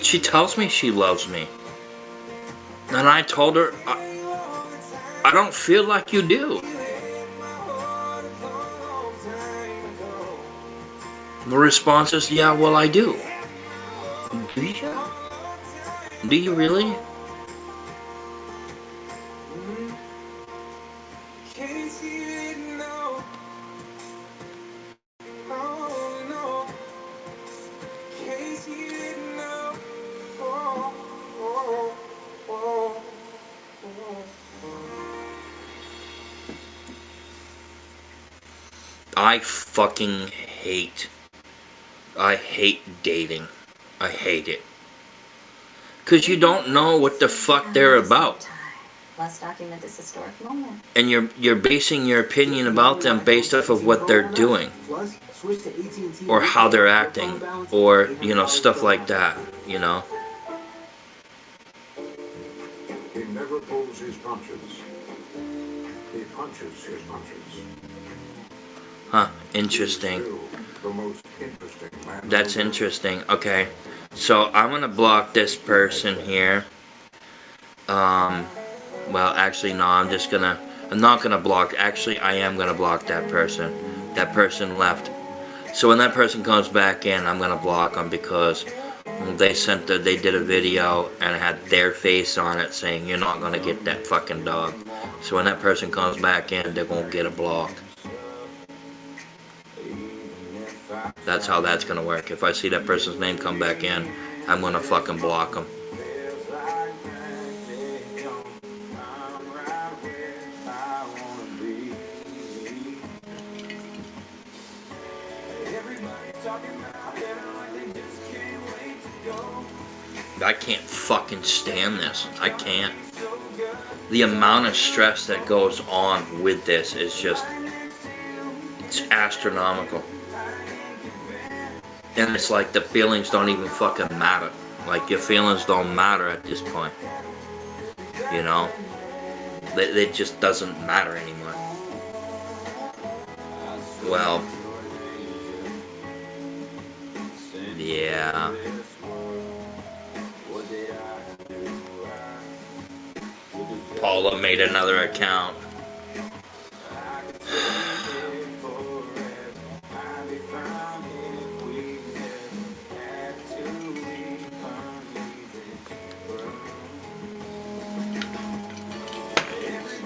She tells me she loves me. And I told her, I don't feel like you do. The response is, yeah, well, I do. Do you? Do you really? I fucking hate. I hate dating. I hate it. Because you don't know what the fuck they're about. Let's document this historic moment. And you're basing your opinion about them based off of what they're doing. Or how they're acting. Or, you know, stuff like that, you know. He never pulls his punches. He punches his punches. Huh, interesting. That's interesting. Okay. So I'm gonna block this person here. Well, actually, no, I'm not gonna block. Actually, I am gonna block that person. That person left. So when that person comes back in, I'm gonna block them because they did a video and it had their face on it saying, you're not gonna get that fucking dog. So when that person comes back in, they're gonna get a block. That's how that's gonna work. If I see that person's name come back in, I'm gonna fucking block them. I can't fucking stand this. I can't. The amount of stress that goes on with this is just, it's astronomical. And it's like the feelings don't even fucking matter. Like, your feelings don't matter at this point. You know? It just doesn't matter anymore. Well. Yeah. Paula made another account.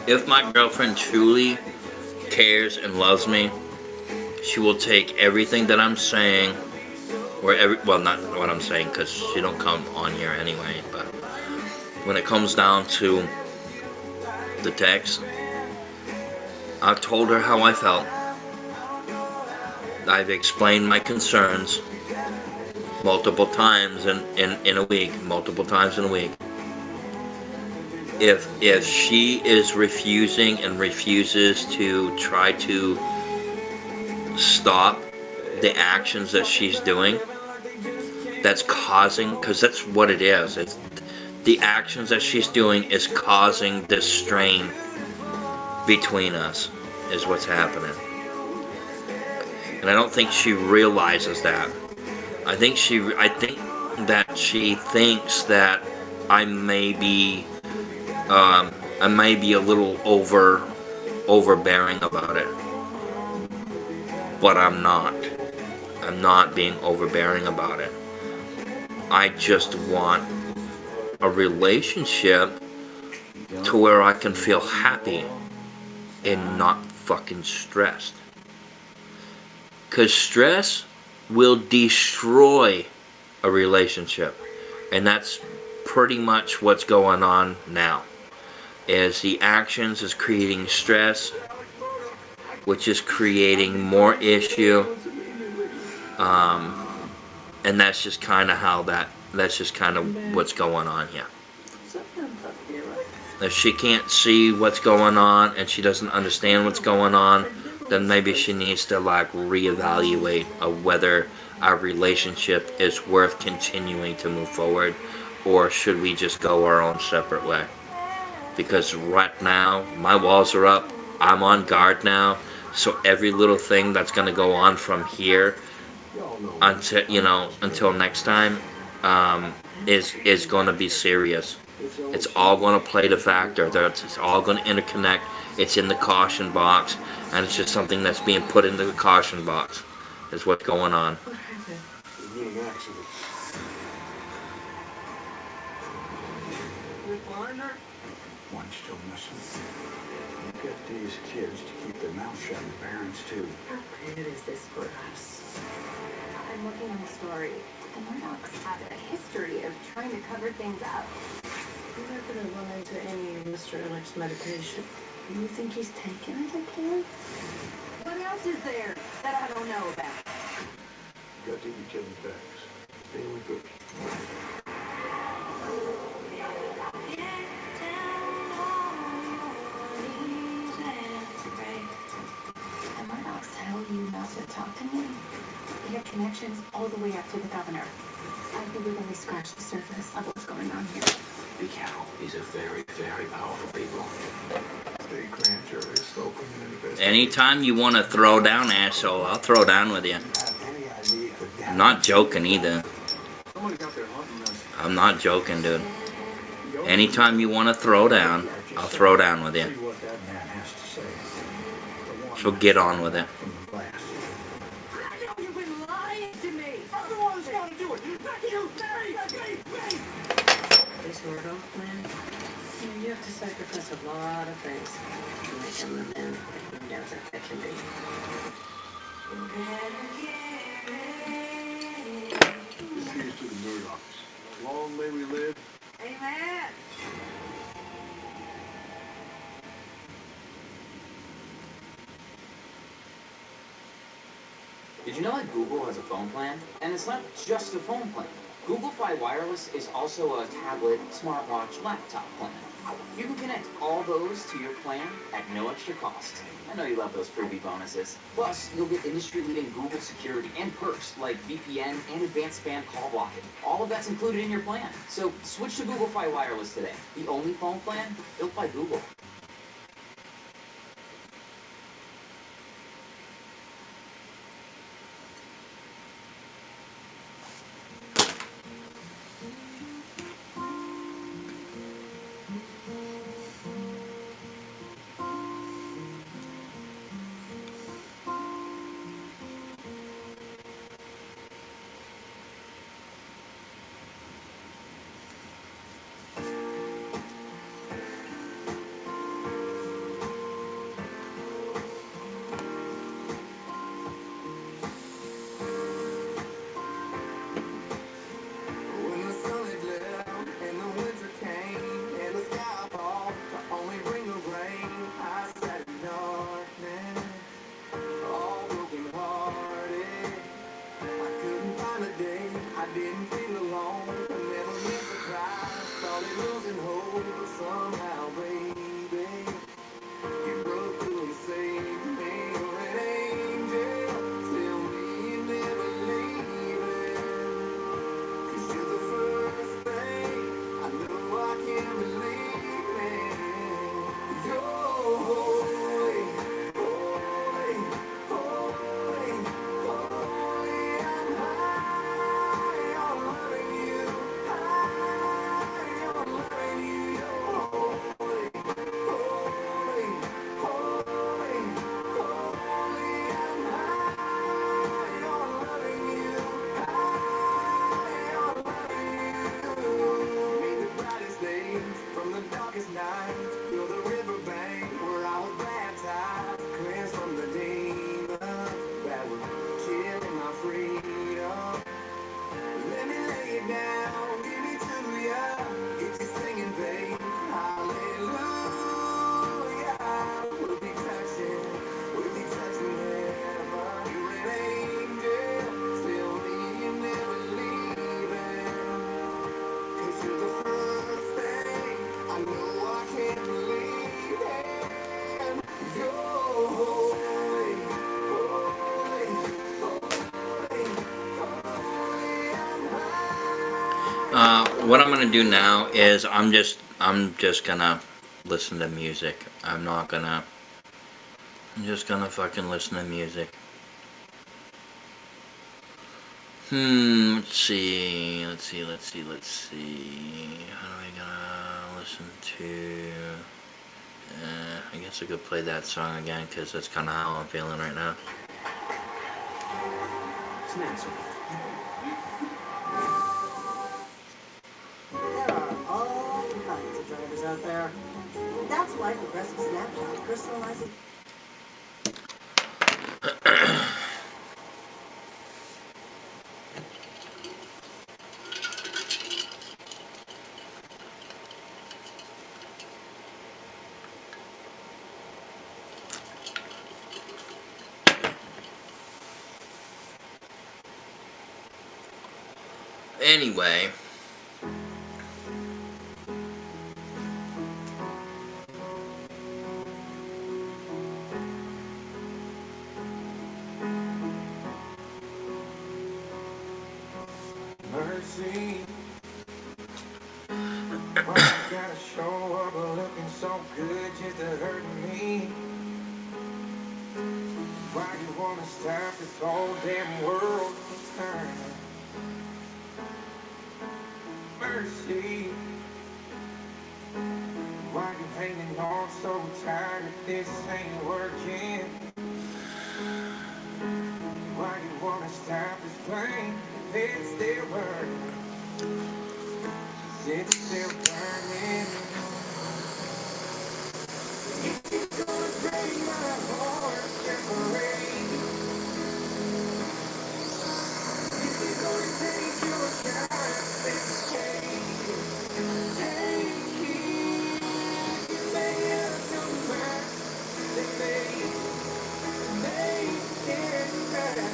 If my girlfriend truly cares and loves me, she will take everything that I'm saying, well, not what I'm saying, because she don't come on here anyway, but when it comes down to the text, I've told her how I felt. I've explained my concerns multiple times in a week, multiple times in a week. If she is refusing and refuses to try to stop the actions that she's doing, that's causing, because that's what it is. It's the actions that she's doing is causing this strain between us, is what's happening. And I don't think she realizes that. I think that she thinks that I may be a little overbearing about it. But I'm not. I'm not being overbearing about it. I just want a relationship to where I can feel happy and not fucking stressed. Because stress will destroy a relationship. And that's pretty much what's going on now. Is the actions is creating stress, which is creating more issue. And that's just kind of that's just kind of what's going on here. If she can't see what's going on and she doesn't understand what's going on, then maybe she needs to like reevaluate of whether our relationship is worth continuing to move forward, or should we just go our own separate way. Because right now my walls are up, I'm on guard now, so every little thing that's going to go on from here until next time is going to be serious. It's all going to play the factor. It's all going to interconnect. It's in the caution box, and it's just something that's being put into the caution box is what's going on. One still missing. Look at these kids to keep their mouth shut, and parents too. How bad is this for us? I'm looking at the story. The Murdochs have a history of trying to cover things up. You're not going to run into any of Mr. Alex medication. You think he's taking it again? What else is there that I don't know about? Got to each other's backs. Stay with it. The Murdochs tell you not to talk to me. They have connections all the way up to the governor. I think we've only scratched the surface of what's going on here. Be careful. These are very, very powerful people. State grand jury is still coming in. Anytime you want to throw down, asshole, I'll throw down with you. I'm not joking either. I'm not joking, dude. Anytime you want to throw down, I'll throw down with you. So get on with it. This Murdoch plan, you have to sacrifice a lot of things to make him the man that he knows that they can be. Here's to the Murdochs. Long may we live. Amen. Did you know that Google has a phone plan? And it's not just a phone plan. Google Fi Wireless is also a tablet, smartwatch, laptop plan. You can connect all those to your plan at no extra cost. I know you love those freebie bonuses. Plus, you'll get industry-leading Google security and perks like VPN and advanced spam call blocking. All of that's included in your plan. So switch to Google Fi Wireless today. The only phone plan built by Google. what I'm gonna do now is I'm just gonna listen to music. I'm just gonna fucking listen to music. Let's see. How do I gonna listen to? I guess I could play that song again because that's kind of how I'm feeling right now. Snacks. There are all kinds of drivers out there. That's why Progressive Snapshot personalizes. Anyway. Mercy. Why you gotta show up looking so good just to hurt me? Why you wanna stop this whole damn world from turning? Mercy. Why you hanging on so tight if this ain't working? Why you wanna stop this pain if it's still working? It's still burning. If you're gonna break my heart, separate. If you're gonna take your time, then take it. Take it. You made up your mind, then make it better.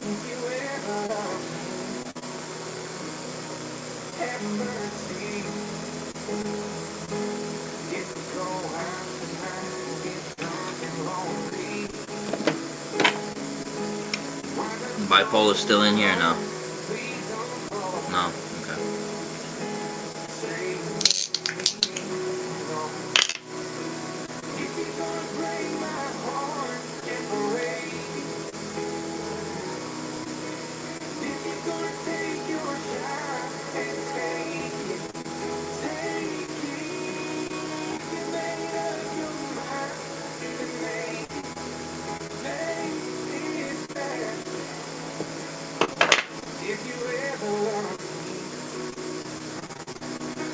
If you ever love me, have mercy. If you go out tonight and get drunk and lonely, Bipolar's still in here now. No, okay. if you're gonna break my heart and parade, if you're gonna take your shot and take it, take it. You made up your mind and make it better. If you ever love me,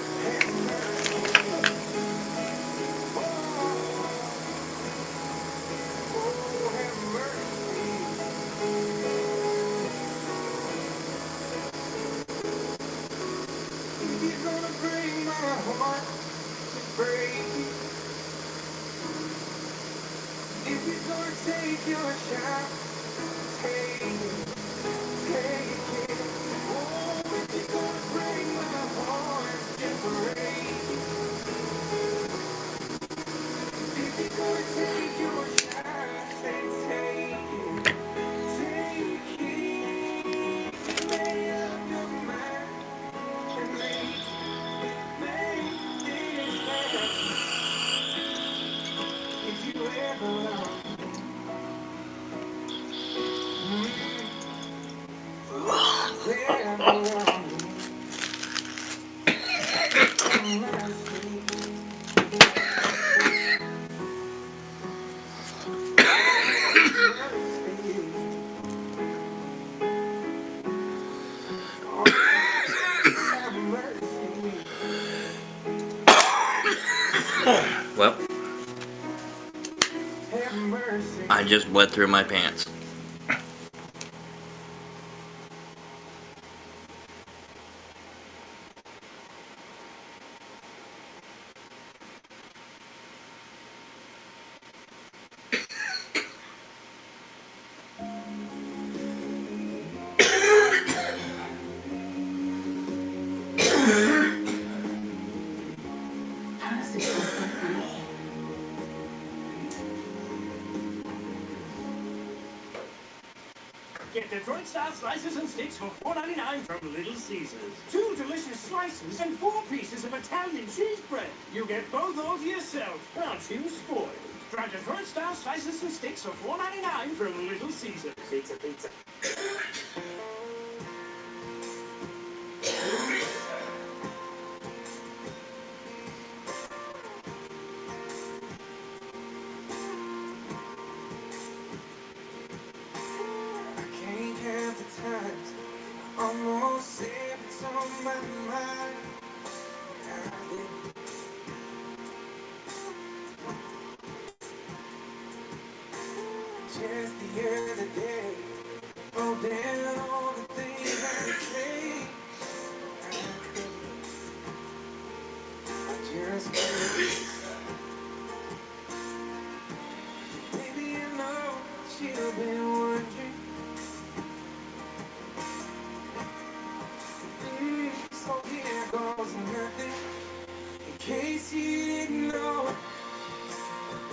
have mercy. Oh, have mercy. If you're gonna break my heart, break it. If you're gonna take your shot, take it, take it. Oh, if you're gonna break my heart and break it. If you're gonna take your shot, then take it, take it. You made up your mind and make this better. If you ever love me, ever love me, have mercy. Well, I just wet through my pants. Get Detroit-style slices and sticks for $4.99 from Little Caesars. 2 delicious slices and 4 pieces of Italian cheese bread. You get both all to yourself. Aren't you spoiled? Try Detroit-style slices and sticks for $4.99 from Little Caesars. Pizza, pizza. Can't count the times almost said what's on my mind. Just the other day, wrote down all the things I say. I just maybe I know you've been wondering. So here goes nothing. In case you didn't know,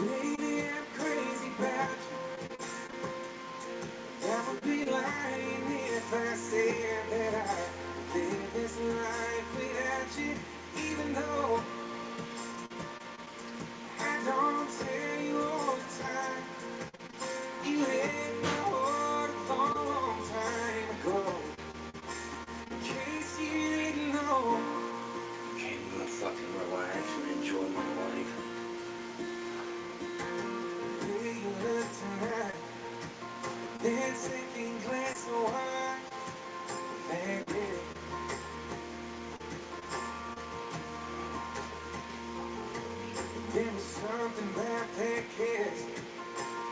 maybe I'm crazy about you. That would be lying if I said that I live this life without you, even though I don't tell you all the time. You had my heart a long time ago. In case you didn't know. Can't even fucking relax and enjoy my life. The way you look tonight, that second glass of wine, that day. There was something about that kiss,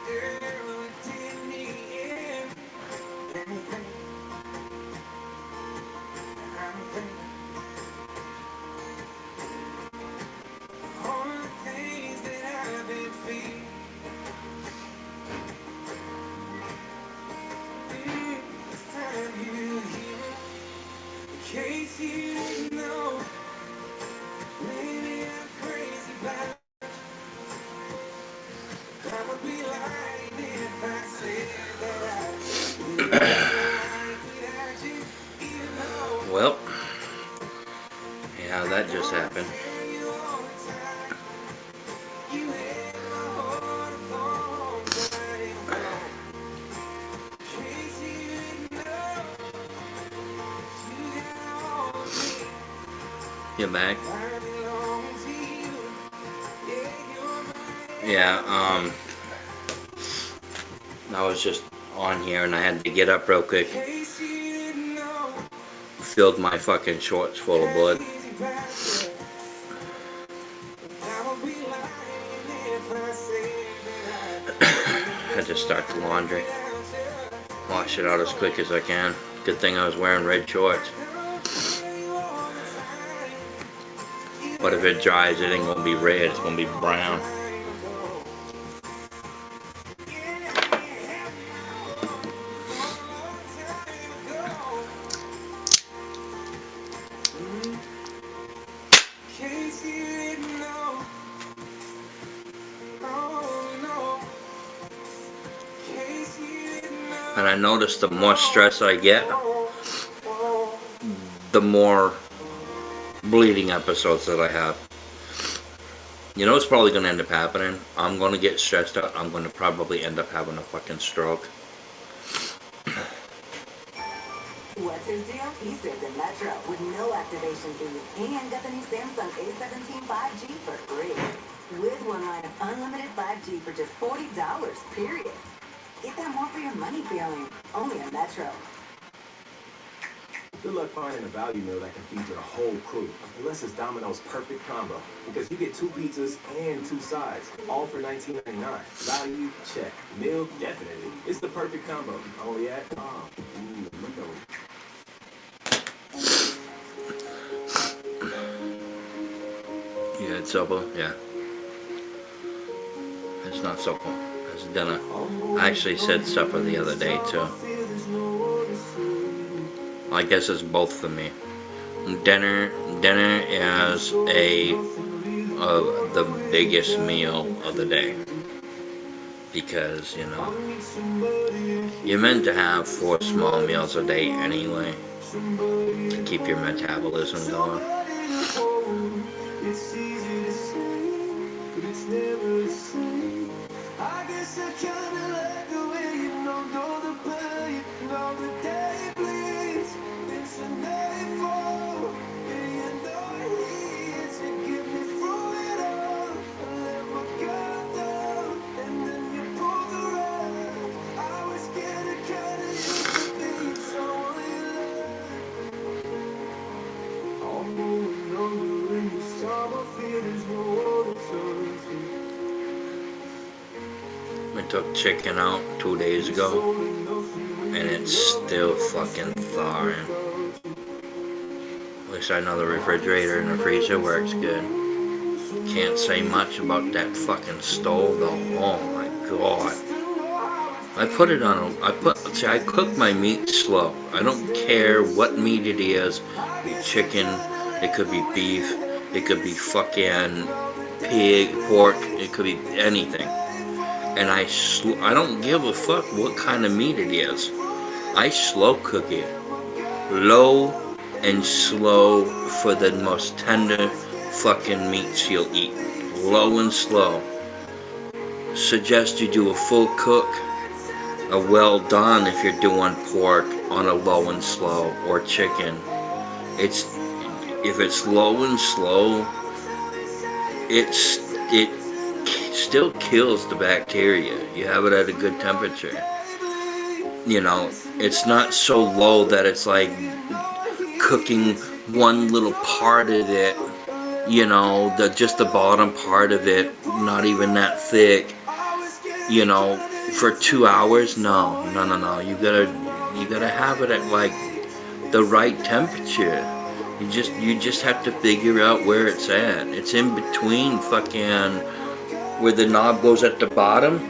girl, it didn't end anything. I'm thinking all the things that I've been feeling. This time you hear it, in case you didn't know. Maybe I'm crazy about it. I would be lying if I said that I live life without you, even though Well, yeah, that just happened. you all the time. You had my heart a long time ago. In case you didn't know, you got all of me. You're back. I belong to you. Yeah, you're my Yeah, I was just on here and I had to get up real quick. case you didn't know. Filled my fucking shorts full of blood. Crazy about you. I would be lying if I said that I Had to start the laundry. Wash it out as quick as I can. Good thing I was wearing red shorts. But if it dries, it ain't gonna be red, it's gonna be brown. case you didn't know. Oh no. Case you didn't know. And I notice the more stress I get, the more bleeding episodes that I have. You know what's probably gonna end up happening? I'm gonna get stressed out. I'm gonna probably end up having a fucking stroke. What's his deal? He saves in Metro with no activation fees and got the new Samsung A17 5G for free. With one line of unlimited 5G for just $40, period. Get that more for your money feeling. Only at Metro. Good luck finding a value meal that can feed your whole crew, unless it's Domino's perfect combo, because you get 2 pizzas and 2 sides, all for $19.99. Value, check. Meal, definitely. It's the perfect combo. Only at Domino's. You had supper? Yeah. It's not supper. It's dinner. I actually said supper the other day too. I guess it's both for me. Dinner is the biggest meal of the day. because, you know, you're meant to have 4 small meals a day anyway to keep your metabolism going. It's easy to say, but it's never the same. I guess I kinda like the way you don't know the pain, know the day bleeds into nightfall, and you know here to get me through it all. I let my guard down, and then you pull the rug. I was getting kinda used to being someone you love. I'm going under in this time. I feel there's no other turn to. I took chicken out 2 days ago, and it's still fucking thawing. At least I know the refrigerator and the freezer works good. Can't say much about that fucking stove though. Oh my god. I put it on I cook my meat slow. I don't care what meat it is. It could be chicken, it could be beef, it could be fucking pig, pork, it could be anything. And I don't give a fuck what kind of meat it is. I slow cook it. Low and slow for the most tender fucking meats you'll eat. Low and slow. Suggest you do a full cook, a well done if you're doing pork on a low and slow, or chicken. If it's low and slow, it still kills the bacteria. You have it at a good temperature. You know, it's not so low that it's like cooking one little part of it, you know, just the bottom part of it, not even that thick, you know, for 2 hours. No. You gotta have it at like the right temperature. You just have to figure out where it's at. It's in between fucking where the knob goes at the bottom.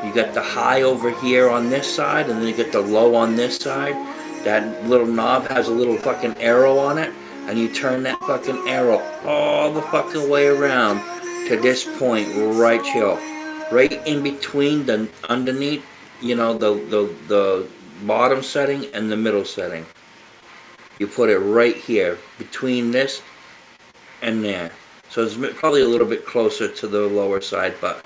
You got the high over here on this side, and then you get the low on this side. That little knob has a little fucking arrow on it, and you turn that fucking arrow all the fucking way around to this point right here. Right in between the underneath, you know, the bottom setting and the middle setting. You put it right here between this and there. So it's probably a little bit closer to the lower side, but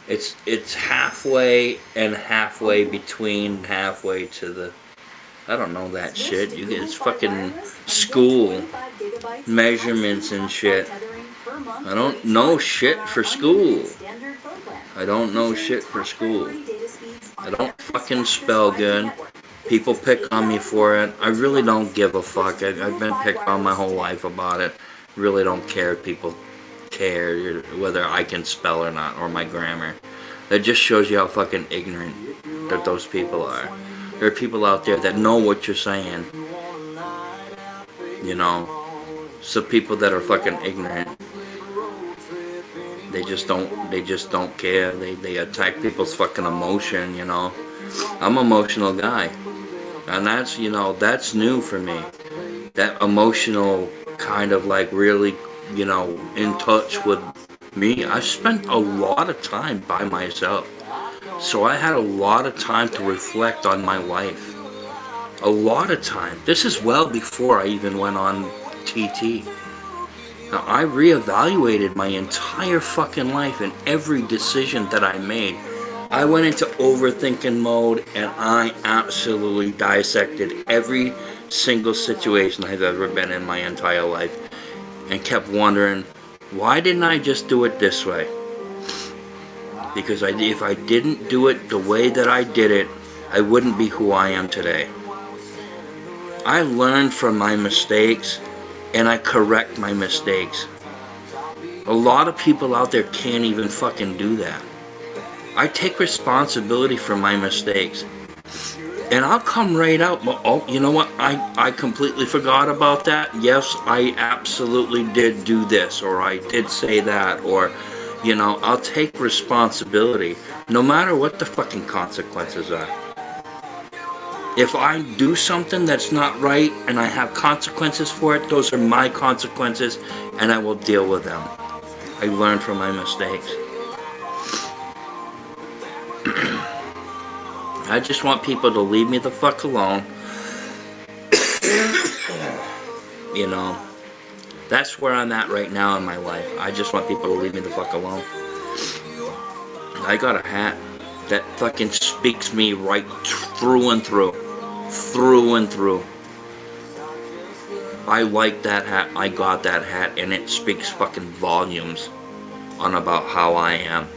it's halfway and halfway between halfway to the, I don't know that shit. You get, it's fucking school measurements and shit. I don't know shit for school. I don't know shit for school. I don't fucking spell good. People pick on me for it. I really don't give a fuck. I've been picked on my whole life about it. Really don't care if people care whether I can spell or not, or my grammar. That just shows you how fucking ignorant that those people are. There are people out there that know what you're saying. You know, some people that are fucking ignorant. They just don't care. They attack people's fucking emotion, you know. I'm an emotional guy. And that's, you know, that's new for me. That emotional kind of like really, you know, in touch with me. I spent a lot of time by myself. So I had a lot of time to reflect on my life. A lot of time. This is well before I even went on TT. Now, I reevaluated my entire fucking life and every decision that I made. I went into overthinking mode, and I absolutely dissected every single situation I've ever been in my entire life, and kept wondering, why didn't I just do it this way? Because if I didn't do it the way that I did it, I wouldn't be who I am today. I learned from my mistakes, and I correct my mistakes. A lot of people out there can't even fucking do that. I take responsibility for my mistakes. And I'll come right out, oh, you know what, I completely forgot about that. Yes, I absolutely did do this, or I did say that, or, you know, I'll take responsibility, no matter what the fucking consequences are. If I do something that's not right, and I have consequences for it, those are my consequences, and I will deal with them. I learned from my mistakes. I just want people to leave me the fuck alone. You know, that's where I'm at right now in my life. I just want people to leave me the fuck alone. I got a hat that fucking speaks me right through and through. Through and through. I like that hat. I got that hat, and it speaks fucking volumes on about how I am.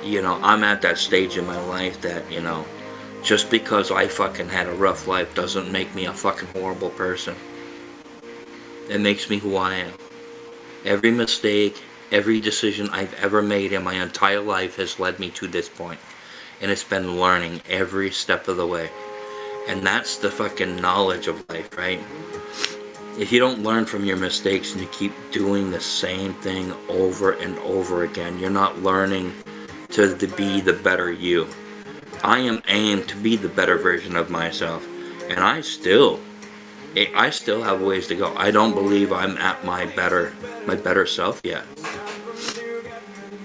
You know, I'm at that stage in my life that, you know, just because I fucking had a rough life doesn't make me a fucking horrible person. It makes me who I am. Every mistake, every decision I've ever made in my entire life has led me to this point. And it's been learning every step of the way. And that's the fucking knowledge of life, right? If you don't learn from your mistakes and you keep doing the same thing over and over again, you're not learning to be the better you. I am aimed to be the better version of myself. And I still have ways to go. I don't believe I'm at my better self yet.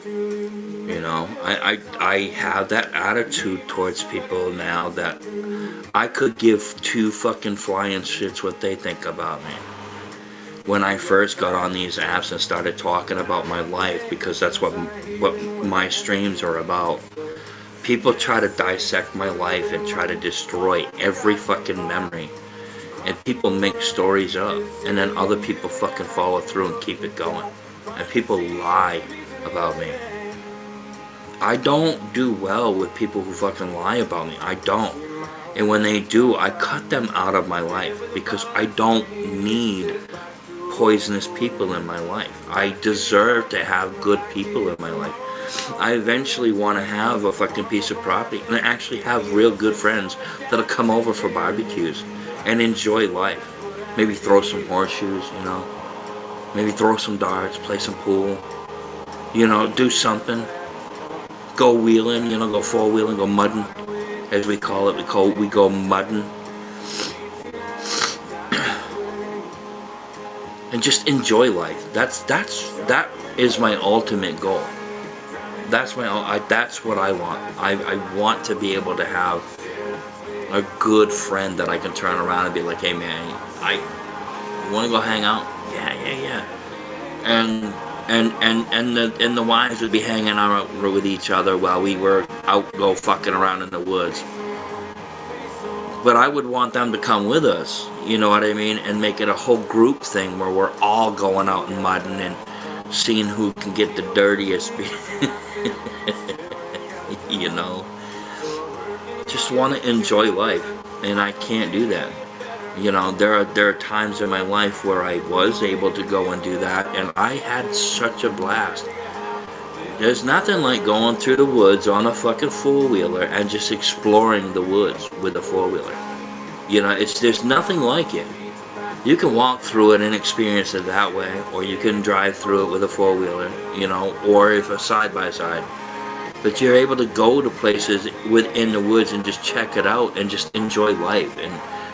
You know, I have that attitude towards people now that I could give two fucking flying shits what they think about me. When I first got on these apps and started talking about my life, because that's what my streams are about. People try to dissect my life and try to destroy every fucking memory. And people make stories up, and then other people fucking follow through and keep it going. And people lie about me. I don't do well with people who fucking lie about me. I don't. And when they do, I cut them out of my life, because I don't need poisonous people in my life. I deserve to have good people in my life. I eventually want to have a fucking piece of property and actually have real good friends that'll come over for barbecues and enjoy life. Maybe throw some horseshoes, you know. Maybe throw some darts, play some pool. You know, do something. Go wheeling, you know, go four-wheeling, go mudding, as we call it. We go mudding. And just enjoy life. That is my ultimate goal. That's what I want. I want to be able to have a good friend that I can turn around and be like, hey man, you want to go hang out? Yeah. And the wives would be hanging out with each other while we were out go fucking around in the woods. But I would want them to come with us, you know what I mean, and make it a whole group thing where we're all going out and mudding and seeing who can get the dirtiest. You know, just want to enjoy life, and I can't do that. You know, there are times in my life where I was able to go and do that, and I had such a blast. There's nothing like going through the woods on a fucking four-wheeler and just exploring the woods with a four-wheeler. You know, there's nothing like it. You can walk through it and experience it that way, or you can drive through it with a four-wheeler, you know, or if a side-by-side. But you're able to go to places within the woods and just check it out and just enjoy life. And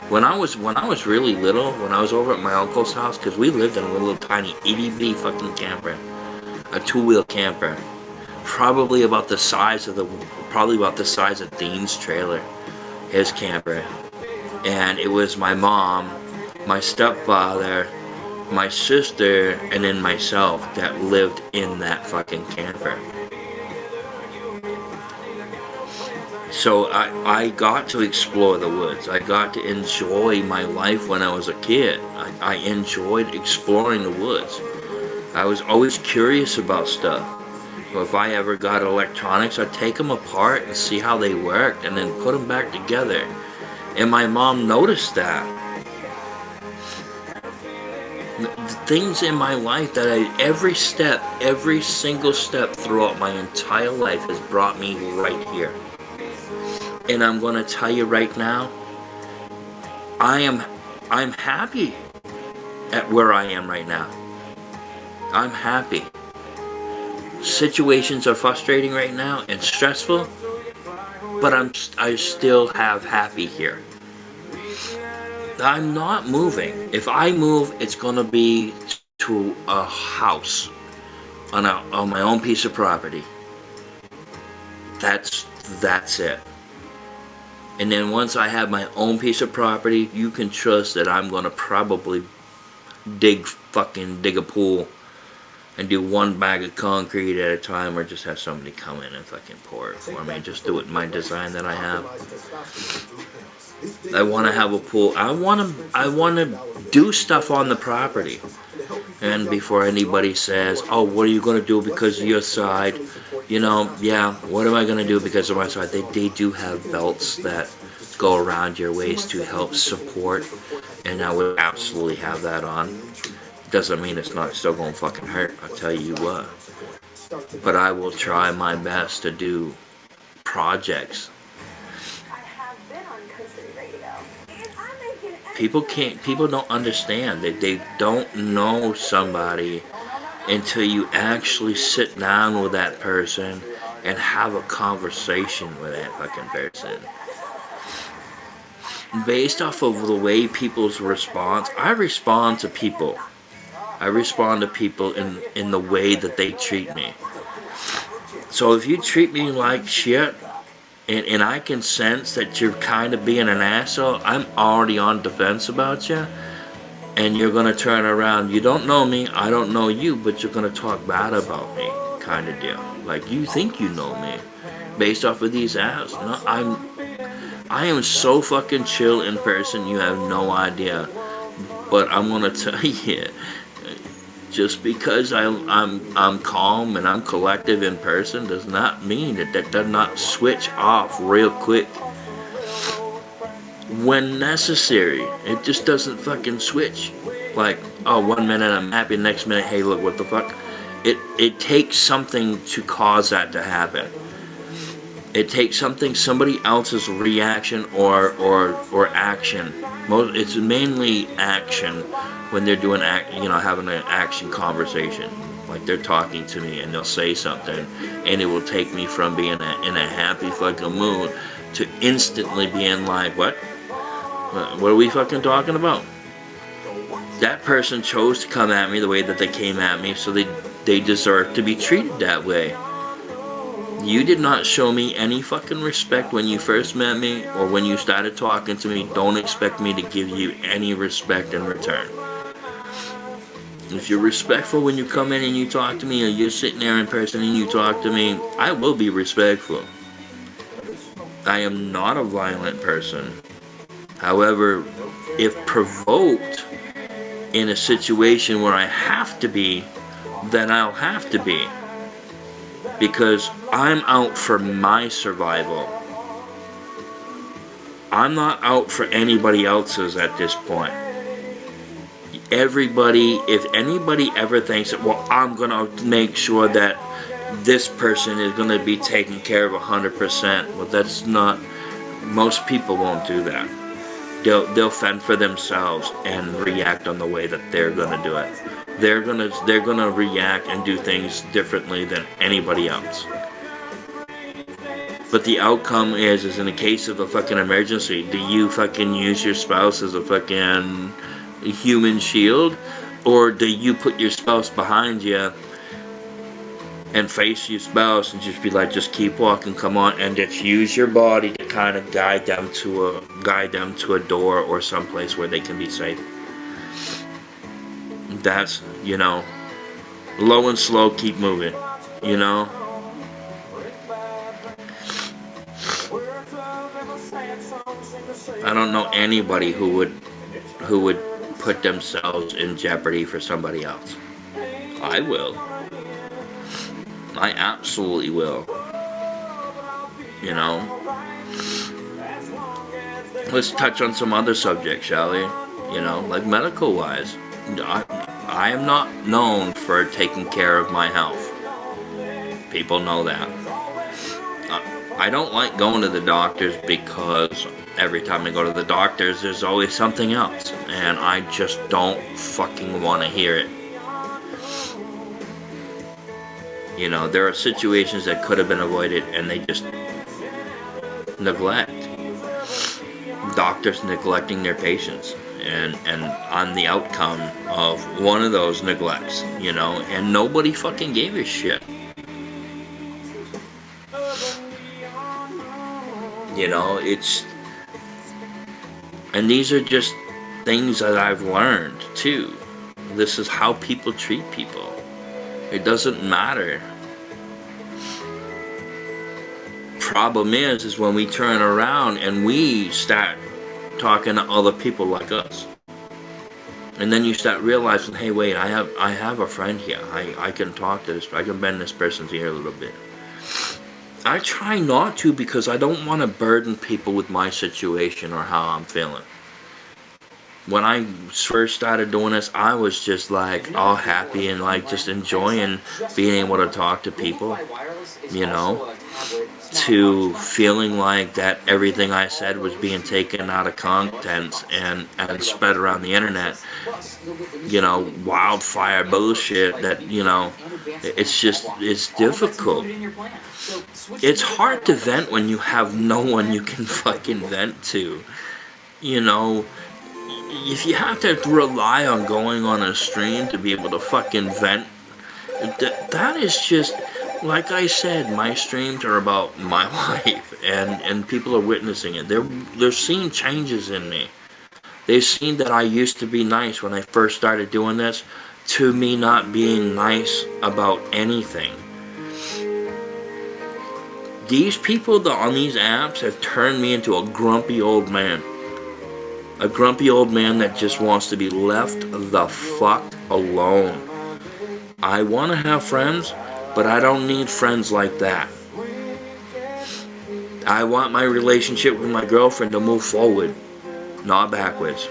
when I was really little, when I was over at my uncle's house, because we lived in a little tiny itty-bitty fucking camper, a two-wheel camper, probably about the size of Dean's trailer, his camper. And it was my mom, my stepfather, my sister, and then myself that lived in that fucking camper. So I got to explore the woods. I got to enjoy my life when I was a kid. I enjoyed exploring the woods. I was always curious about stuff. So if I ever got electronics, I'd take them apart and see how they worked and then put them back together. And my mom noticed that. The things in my life that every single step throughout my entire life has brought me right here. And I'm going to tell you right now, I'm happy at where I am right now. I'm happy. Situations are frustrating right now and stressful, but I still have happy here. I'm not moving. If I move, it's going to be to a house on my own piece of property. That's it. And then once I have my own piece of property, you can trust that I'm gonna probably dig a pool and do one bag of concrete at a time, or just have somebody come in and fucking pour it for me. Just do it in my design that I have. I want to have a pool. I want to do stuff on the property. And before anybody says, oh, what are you going to do because of your side? You know, yeah, what am I going to do because of my side? They do have belts that go around your waist to help support, and I would absolutely have that on. Doesn't mean it's not still going to fucking hurt, I'll tell you what. But I will try my best to do projects. People don't understand that they don't know somebody until you actually sit down with that person and have a conversation with that fucking person. Based off of the way people's response, I respond to people. I respond to people in the way that they treat me. So if you treat me like shit, and I can sense that you're kind of being an asshole, I'm already on defense about you, and you're going to turn around. You don't know me, I don't know you, but you're going to talk bad about me, kind of deal. Like, you think you know me, based off of these ads. No, I am so fucking chill in person, you have no idea. But I'm going to tell you, just because I'm calm and I'm collective in person does not mean that does not switch off real quick when necessary. It just doesn't fucking switch. Like, oh, 1 minute I'm happy, next minute, hey, look, what the fuck? It takes something to cause that to happen. It takes somebody else's reaction or action. It's mainly action when they're doing having an action conversation. Like, they're talking to me and they'll say something, and it will take me from being in a happy fucking mood to instantly being like, what are we fucking talking about? That person chose to come at me the way that they came at me, so they deserve to be treated that way. You did not show me any fucking respect when you first met me or when you started talking to me. Don't expect me to give you any respect in return. If you're respectful when you come in and you talk to me, or you're sitting there in person and you talk to me, I will be respectful. I am not a violent person. However, if provoked in a situation where I have to be, then I'll have to be. Because I'm out for my survival. I'm not out for anybody else's at this point. If anybody ever thinks that, well, I'm going to make sure that this person is going to be taken care of 100%, well, that's not, most people won't do that. They'll fend for themselves and react on the way that they're going to do it. They're gonna react and do things differently than anybody else. But the outcome is in a case of a fucking emergency, do you fucking use your spouse as a fucking human shield, or do you put your spouse behind you and face your spouse and just be like, just keep walking, come on, and just use your body to kind of guide them to a door or someplace where they can be safe? That's, low and slow, keep moving, I don't know anybody who would put themselves in jeopardy for somebody else. I will. I absolutely will. Let's touch on some other subjects, shall we? Like medical wise. I am not known for taking care of my health. People know that. I don't like going to the doctors because every time I go to the doctors, there's always something else. And I just don't fucking want to hear it. There are situations that could have been avoided and they just neglect. Doctors neglecting their patients. And on the outcome of one of those neglects, and nobody fucking gave a shit. You know, and these are just things that I've learned too. This is how people treat people. It doesn't matter. Problem is when we turn around and we start talking to other people like us. And then you start realizing, hey, wait, I have a friend here. I can talk to this. I can bend this person's ear a little bit. I try not to because I don't want to burden people with my situation or how I'm feeling. When I first started doing this, I was just like all happy and like just enjoying being able to talk to people, you know, to feeling like that everything I said was being taken out of context and spread around the internet, you know, wildfire bullshit that, you know, it's difficult. It's hard to vent when you have no one you can fucking vent to, you know. If you have to rely on going on a stream to be able to fucking vent, that is just, like I said, my streams are about my life, and people are witnessing it. They're seeing changes in me. They've seen that I used to be nice when I first started doing this, to me not being nice about anything. These people on these apps have turned me into a grumpy old man. A grumpy old man that just wants to be left the fuck alone. I want to have friends, but I don't need friends like that. I want my relationship with my girlfriend to move forward, not backwards.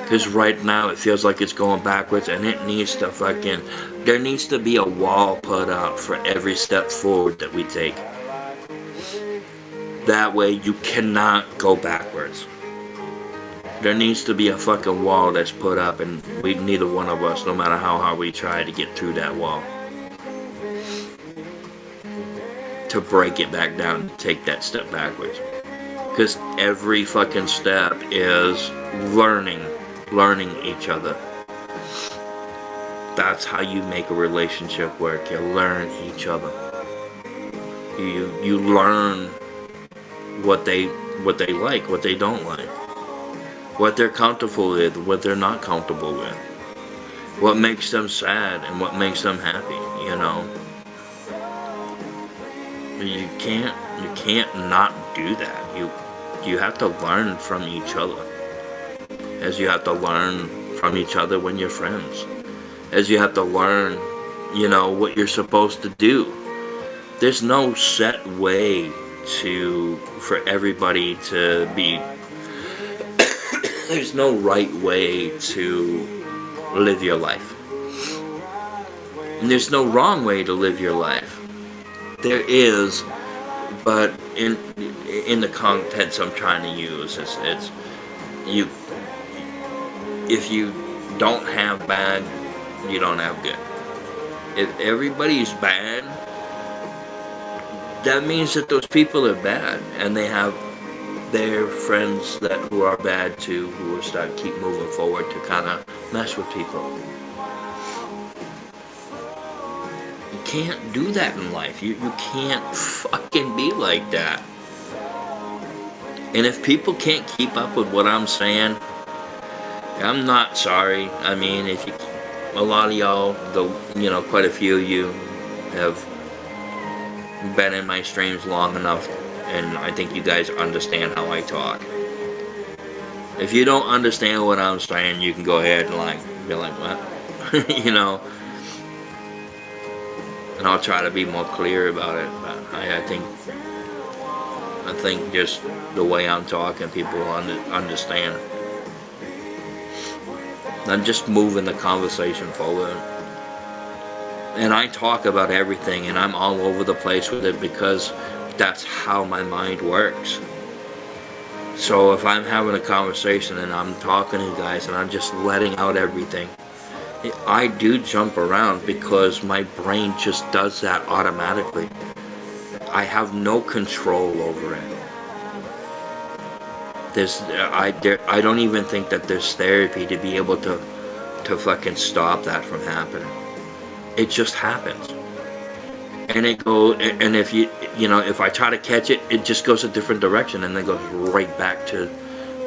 Because right now it feels like it's going backwards, and it needs to fucking... There needs to be a wall put up for every step forward that we take. That way you cannot go backwards. There needs to be a fucking wall that's put up, and neither one of us, no matter how hard we try to get through that wall, to break it back down, to take that step backwards. Because every fucking step is learning each other. That's how you make a relationship work. You learn each other. You learn what they like, what they don't like. What they're comfortable with, what they're not comfortable with. What makes them sad and what makes them happy, you know. You can't not do that. You have to learn from each other. As you have to learn from each other when you're friends. As you have to learn, you know, what you're supposed to do. There's no set way for everybody to be. There's no right way to live your life. And there's no wrong way to live your life. There is, but in the context I'm trying to use, it's you. If you don't have bad, you don't have good. If everybody's bad, that means that those people are bad, and they have their friends who are bad too, who will keep moving forward to kind of mess with people. You can't do that in life. You can't fucking be like that. And if people can't keep up with what I'm saying, I'm not sorry. I mean, a lot of y'all, quite a few of you have been in my streams long enough, and I think you guys understand how I talk. If you don't understand what I'm saying, you can go ahead and be like, what? You know? And I'll try to be more clear about it. But I think just the way I'm talking, people understand. I'm just moving the conversation forward. And I talk about everything, and I'm all over the place with it because that's how my mind works. So if I'm having a conversation and I'm talking to you guys and I'm just letting out everything, I do jump around because my brain just does that automatically. I have no control over it. I don't even think that there's therapy to be able to fucking stop that from happening. It just happens. and if if I try to catch it, it just goes a different direction and then goes right back to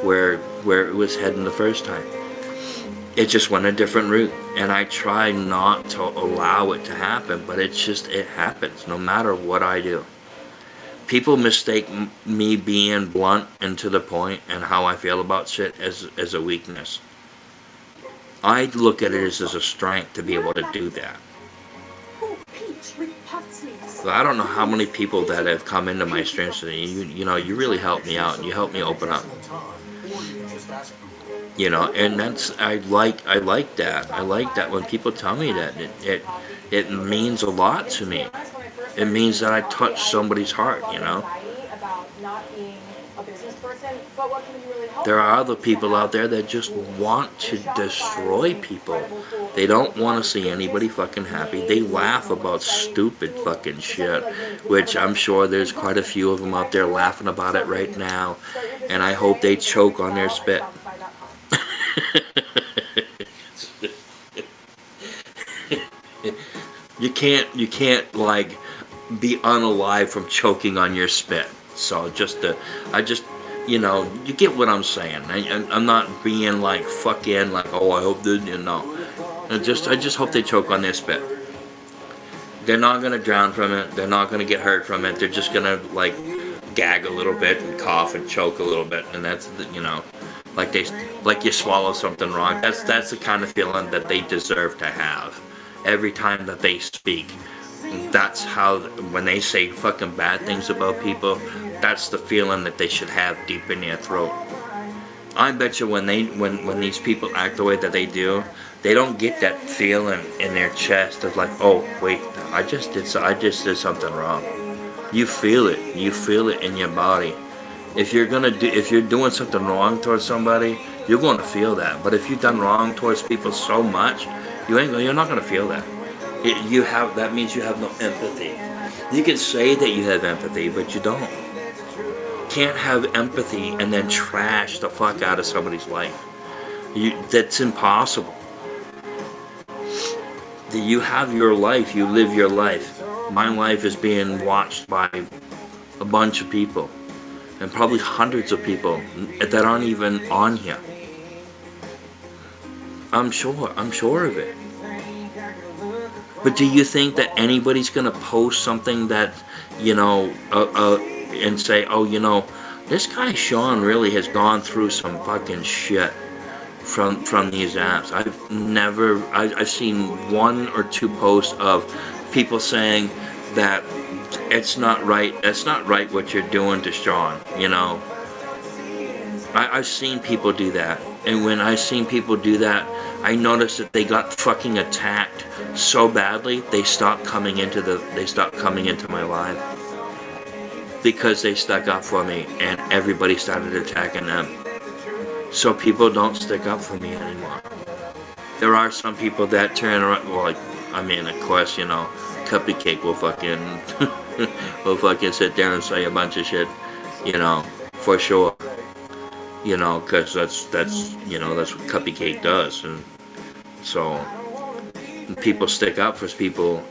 where it was heading the first time. It just went a different route, and I try not to allow it to happen, but it happens no matter what I do. People mistake me being blunt and to the point and how I feel about shit as a weakness. I look at it as a strength to be able to do that. So I don't know how many people that have come into my streams and you really helped me out and you helped me open up. And that's I like that. I like that when people tell me that. It means a lot to me. It means that I touched somebody's heart, There are other people out there that just want to destroy people. They don't want to see anybody fucking happy. They laugh about stupid fucking shit, which I'm sure there's quite a few of them out there laughing about it right now, and I hope they choke on their spit. You can't like be unalive from choking on your spit. So you get what I'm saying. I'm not being like fucking like, oh, I hope they, I just hope they choke on their spit. They're not gonna drown from it. They're not gonna get hurt from it. They're just gonna like gag a little bit and cough and choke a little bit, and that's like you swallow something wrong. That's the kind of feeling that they deserve to have every time that they speak. That's how, when they say fucking bad things about people, that's the feeling that they should have deep in their throat. I bet you when these people act the way that they do, they don't get that feeling in their chest of like, oh wait, I just did something wrong. You feel it. You feel it in your body. If you're doing something wrong towards somebody, you're going to feel that. But if you've done wrong towards people so much, you're not going to feel that. That means you have no empathy. You can say that you have empathy, but you don't. Can't have empathy and then trash the fuck out of somebody's life. That's impossible. You have your life, you live your life. My life is being watched by a bunch of people, and probably hundreds of people that aren't even on here. I'm sure of it. But do you think that anybody's gonna post something that, and say, oh, this guy Sean really has gone through some fucking shit from these apps? I've seen one or two posts of people saying that it's not right what you're doing to Sean, I've seen people do that, and when I've seen people do that, I noticed that they got fucking attacked so badly, they stopped coming into my life because they stuck up for me, and everybody started attacking them. So people don't stick up for me anymore. There are some people that turn around. Well, of course, Cupcake will fucking sit there and say a bunch of shit, for sure. Because that's what Cupcake does, and so people stick up for people.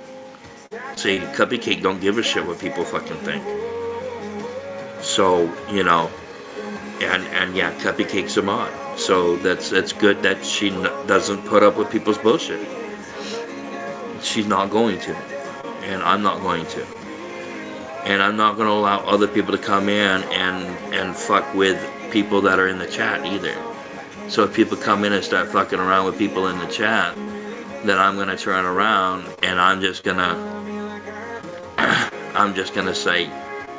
See, Cupcake don't give a shit what people fucking think. So and yeah, Cupcake's a mod, so that's good that she doesn't put up with people's bullshit. She's not going to, and I'm not going to, and I'm not going to allow other people to come in and fuck with people that are in the chat either. So if people come in and start fucking around with people in the chat, then I'm gonna turn around and I'm just gonna say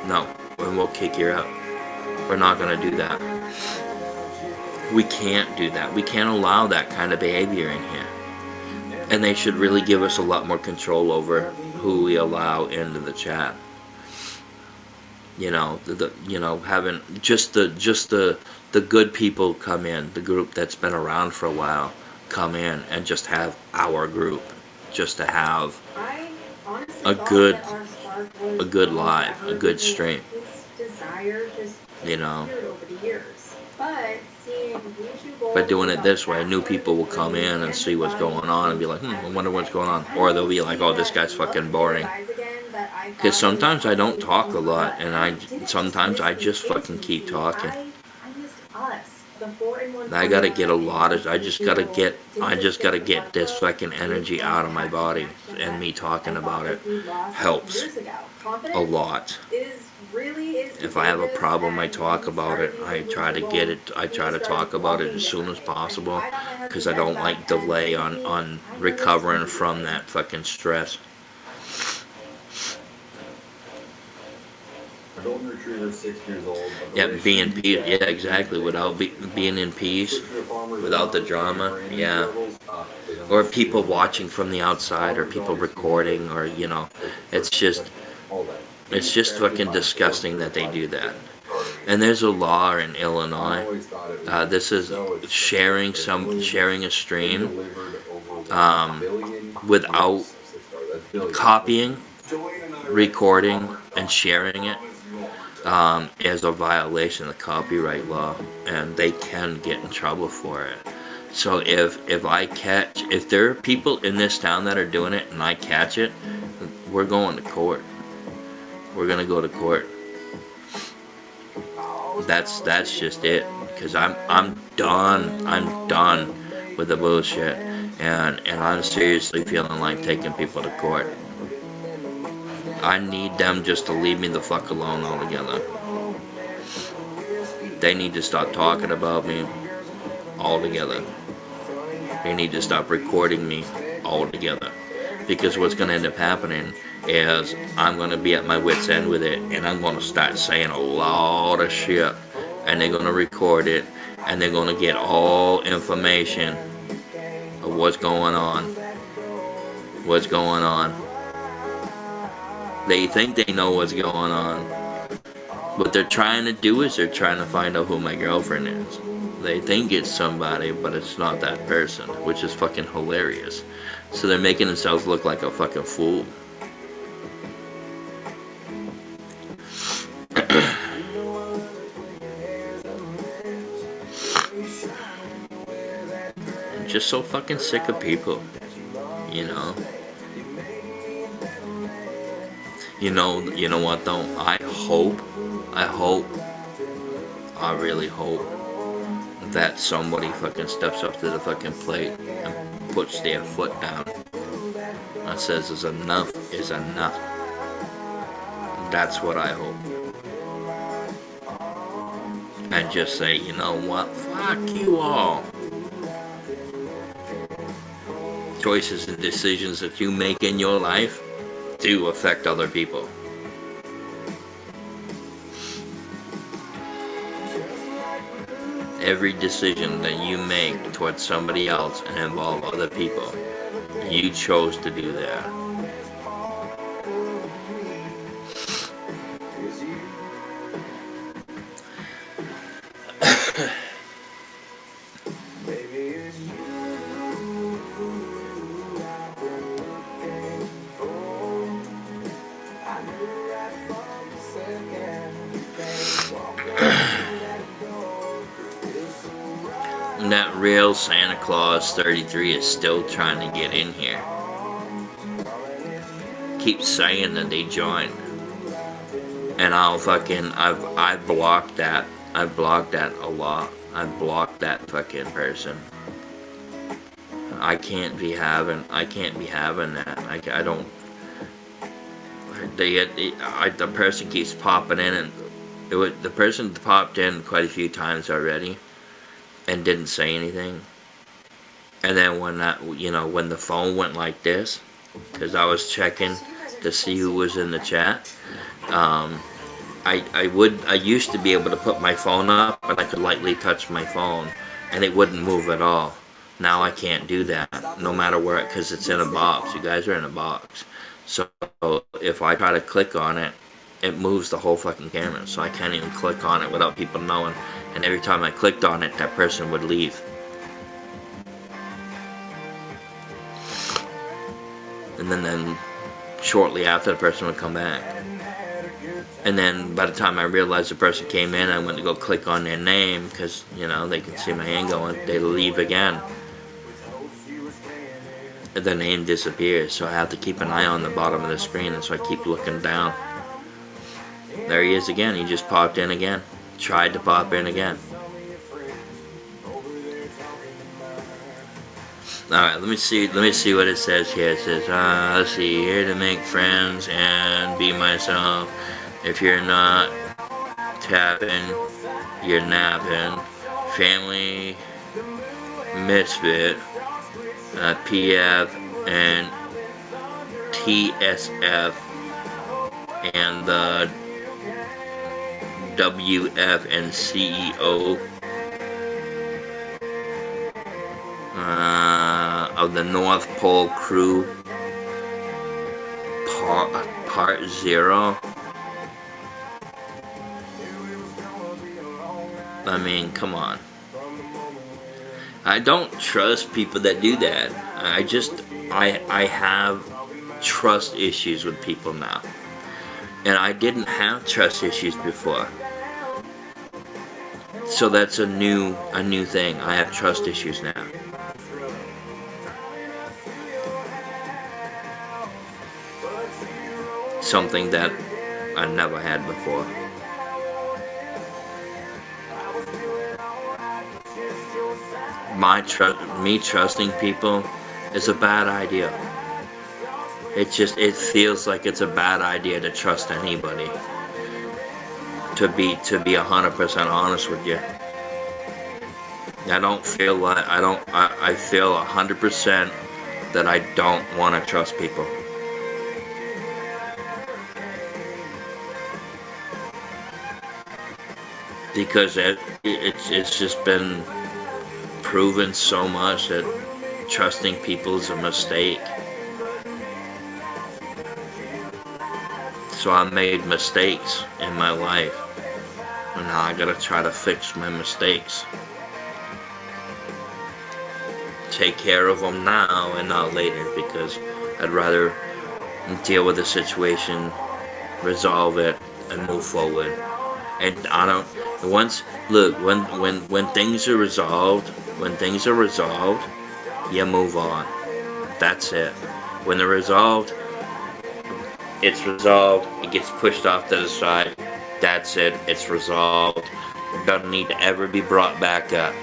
no, and we'll kick you out. We're not gonna do that. We can't do that. We can't allow that kind of behavior in here. And they should really give us a lot more control over who we allow into the chat. Having just the good people come in, the group that's been around for a while, come in and just have our group, just to have a good live, a good stream. By doing it this way, new people will come in and see what's going on and be like, I wonder what's going on. Or they'll be like, oh, this guy's fucking boring. Because sometimes I don't talk a lot, and sometimes I just fucking keep talking. I gotta get a lot of, I just gotta get this fucking energy out of my body, and me talking about it helps a lot. If I have a problem, I talk about it. I try to talk about it as soon as possible, because I don't like delay on recovering from that fucking stress. Golden Retriever, 6 years old. Yeah, being peace. Yeah, exactly. Without being in peace, without the drama. Yeah. Or people watching from the outside, or people recording, or you know, it's just fucking disgusting that they do that. And there's a law in Illinois. This is sharing a stream without copying, recording, and sharing it. Is a violation of the copyright law, and they can get in trouble for it. So if there are people in this town that are doing it and I catch it, we're going to court. We're gonna go to court. That's just it. Because I'm done with the bullshit, and I'm seriously feeling like taking people to court. I need them just to leave me the fuck alone altogether. They need to stop talking about me altogether. They need to stop recording me altogether. Because what's going to end up happening is I'm going to be at my wit's end with it, and I'm going to start saying a lot of shit, and they're going to record it, and they're going to get all information of what's going on. They think they know what's going on. What they're trying to do is they're trying to find out who my girlfriend is. They think it's somebody, but it's not that person, which is fucking hilarious. So they're making themselves look like a fucking fool. I'm just so fucking sick of people, you know. You know what though? I really hope that somebody fucking steps up to the fucking plate and puts their foot down and says enough is enough. That's what I hope. And just say, you know what? Fuck you all. Choices and decisions that you make in your life do affect other people. Every decision that you make towards somebody else and involve other people, you chose to do that. That real Santa Claus 33 is still trying to get in here. Keep saying that they joined. And I've blocked that. I've blocked that a lot. I've blocked that fucking person. I can't be having that. I don't. The person keeps popping in, and the person popped in quite a few times already and didn't say anything. And then when the phone went like this, because I was checking to see who was in the chat, I used to be able to put my phone up and I could lightly touch my phone and it wouldn't move at all. Now I can't do that, no matter where, because it's in a box. You guys are in a box. So if I try to click on it, it moves the whole fucking camera. So I can't even click on it without people knowing. And every time I clicked on it, that person would leave. And then shortly after, the person would come back. And then by the time I realized the person came in, I went to go click on their name, because, they can see my hand going, they leave again. the name disappears, so I have to keep an eye on the bottom of the screen, and so I keep looking down. There he is again. He just popped in again. Tried to pop in again. Alright, let me see what it says here. It says, let's see, here to make friends and be myself. If you're not tapping, you're napping. Family misfit, PF and TSF, and the WF and CEO of the North Pole Crew, part 0. I mean, come on. I don't trust people that do that. I have trust issues with people now. And I didn't have trust issues before. So that's a new thing. I have trust issues now. Something that I never had before. Me trusting people is a bad idea. It feels like it's a bad idea to trust anybody. To be 100% honest with you. I feel 100% that I don't want to trust people. Because it's just been proven so much that trusting people is a mistake. So I made mistakes in my life, and now I gotta try to fix my mistakes. Take care of them now and not later, because I'd rather deal with the situation, resolve it, and move forward. And I don't. When things are resolved, you move on. That's it. When they're resolved, it's resolved. It gets pushed off to the side. That's it. It's resolved. It doesn't need to ever be brought back up.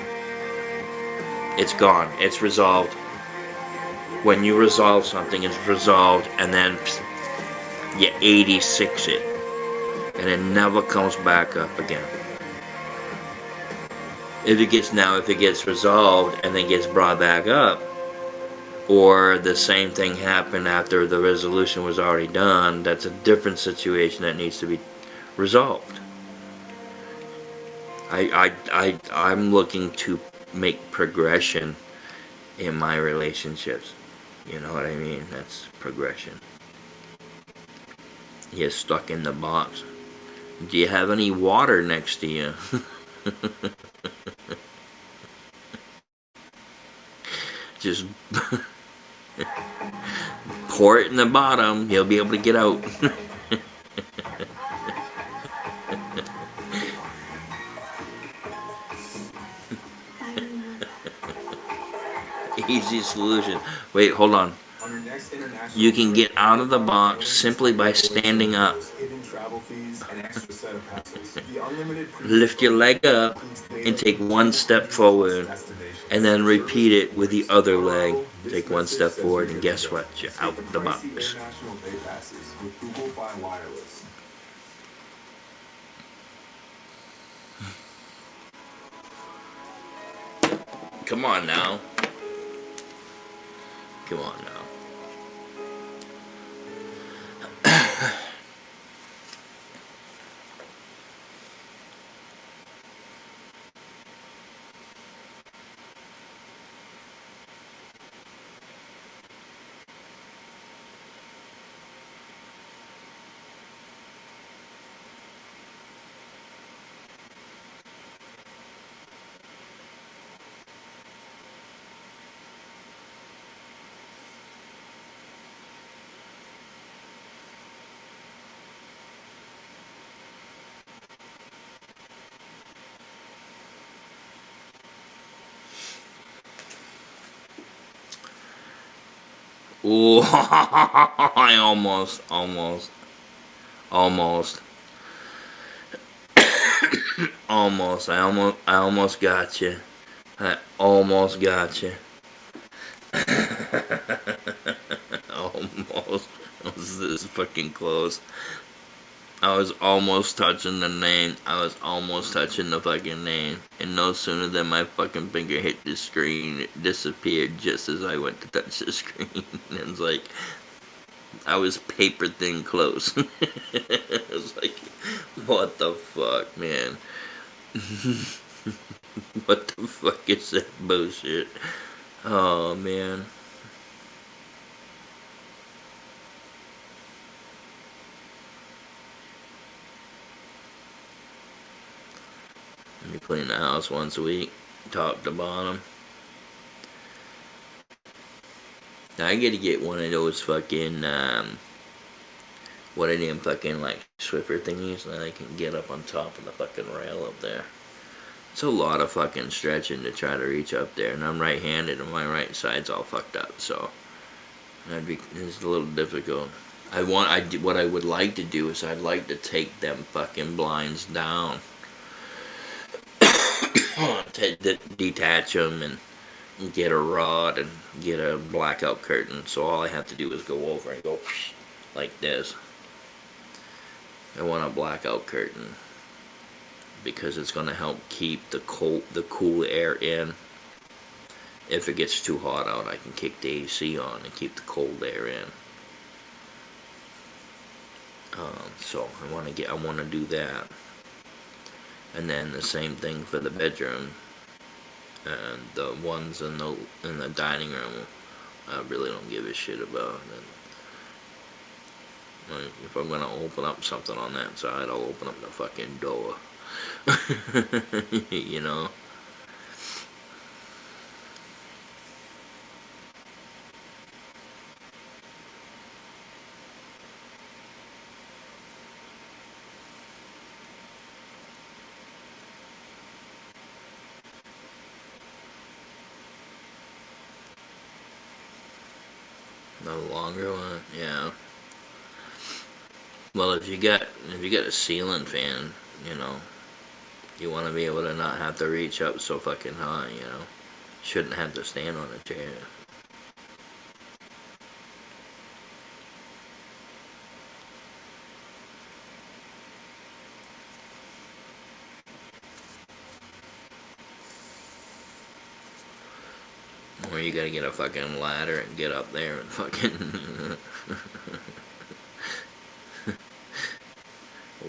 It's gone. It's resolved. When you resolve something, it's resolved, and then you 86 it, and it never comes back up again. If it gets resolved and then gets brought back up, or the same thing happened after the resolution was already done, that's a different situation that needs to be resolved. I'm looking to make progression in my relationships. You know what I mean? That's progression. You're stuck in the box. Do you have any water next to you? Just pour it in the bottom. You'll be able to get out. Easy solution. Wait, hold on. You can get out of the box simply by standing up. Lift your leg up and take one step forward, and then repeat it with the other leg. Take one step forward, and guess what? You're out the box. Come on now. Come on now. Ooh, I almost. I almost got you. I almost got you. Almost. This is fucking close. I was almost touching the name. I was almost touching the fucking name. And no sooner than my fucking finger hit the screen, it disappeared just as I went to touch the screen. It was like, I was paper thin close. It was like, what the fuck, man? What the fuck is that bullshit? Oh, man. We clean the house once a week, top to bottom. Now I gotta get one of those fucking, what are them fucking, like, Swiffer thingies that I can get up on top of the fucking rail up there. It's a lot of fucking stretching to try to reach up there, and I'm right-handed and my right side's all fucked up, so it's a little difficult. What I would like to do is I'd like to take them fucking blinds down. To detach them and get a rod and get a blackout curtain, so all I have to do is go over and go like this. I want a blackout curtain because it's going to help keep the cool air in. If it gets too hot out, I can kick the AC on and keep the cold air in. So I want to do that. And then the same thing for the bedroom, and the ones in the dining room, I really don't give a shit about. And if I'm gonna open up something on that side, I'll open up the fucking door. You know. The longer one, yeah. Well, if you got a ceiling fan, you know, you want to be able to not have to reach up so fucking high, you know. Shouldn't have to stand on a chair. Or you gotta get a fucking ladder and get up there and fucking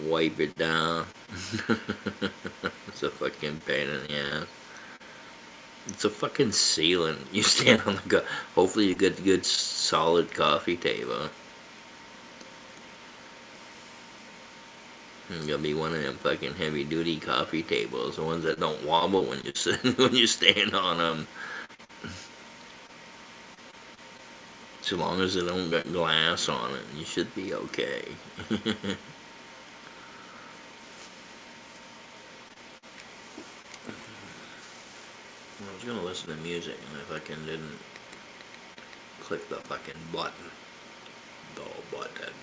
wipe it down. It's a fucking pain in the ass. It's a fucking ceiling. You stand on the hopefully you get a good solid coffee table. It's gonna be one of them fucking heavy duty coffee tables, the ones that don't wobble when you sit when you stand on them. So long as it don't got glass on it, you should be okay. I was gonna listen to music, and I fucking didn't click the fucking button. The button.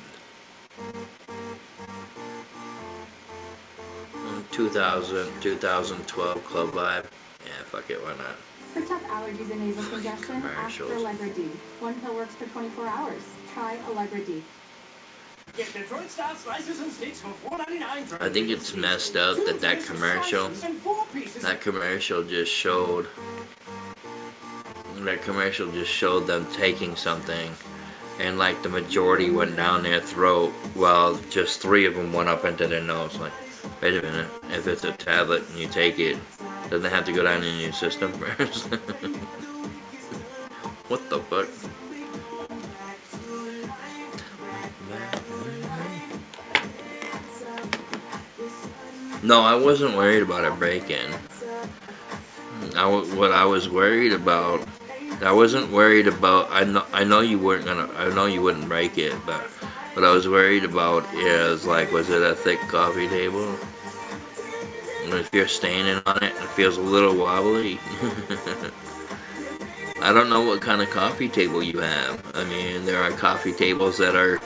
2012 Club Vibe. Yeah, fuck it, why not? For tough allergies and nasal congestion, ask for Allegra D. One pill works for 24 hours. Try Allegra D. Get Detroit style slices and steaks for $4.99. I think it's messed up that commercial just showed. That commercial just showed them taking something, and like the majority went down their throat, while just 3 of them went up into their nose. Like, wait a minute, if it's a tablet and you take it, doesn't it have to go down in your system first? What the fuck? No, I wasn't worried about it breaking. What I was worried about, I wasn't worried about. I know you weren't gonna. I know you wouldn't break it, but what I was worried about is like, was it a thick coffee table? And if you're standing on it, it feels a little wobbly. I don't know what kind of coffee table you have. I mean, there are coffee tables that are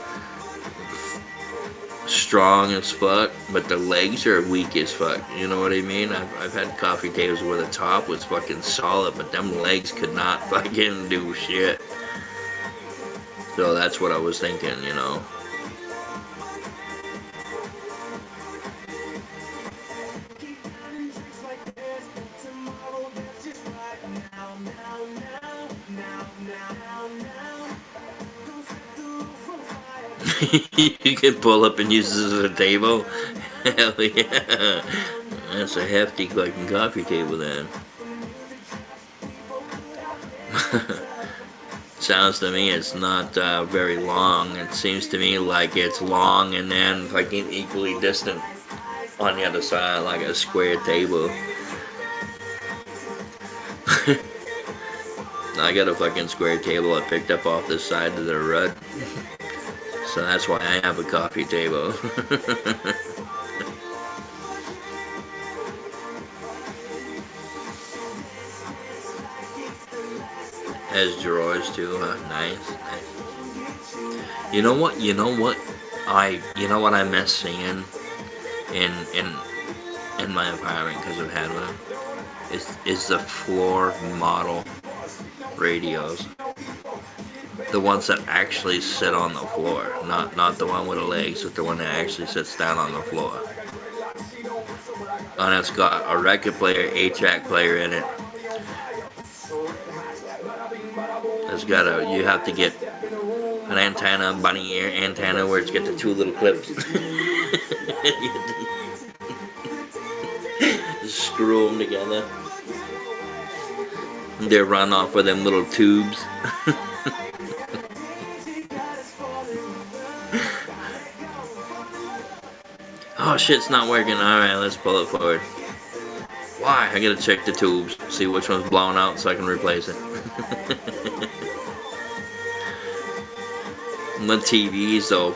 strong as fuck, but the legs are weak as fuck. You know what I mean? I've had coffee tables where the top was fucking solid, but them legs could not fucking do shit. So that's what I was thinking, you know. You can pull up and use this as a table. Hell yeah. That's a hefty fucking coffee table then. Sounds to me it's not very long. It seems to me like it's long and then fucking equally distant on the other side, like a square table. I got a fucking square table I picked up off the side of the road. So that's why I have a coffee table. Has drawers too, huh? Nice. You know what? You know what I miss seeing in my apartment because I've had one is the floor model radios. The ones that actually sit on the floor, not the one with the legs, but the one that actually sits down on the floor. And it's got a record player, 8-track player in it. It's got you have to get an antenna, bunny ear antenna, where it's got the two little clips. Just screw them together. They run off with them little tubes. Oh shit, it's not working. Alright, let's pull it forward. Why? I gotta check the tubes, see which one's blown out so I can replace it. The TVs though,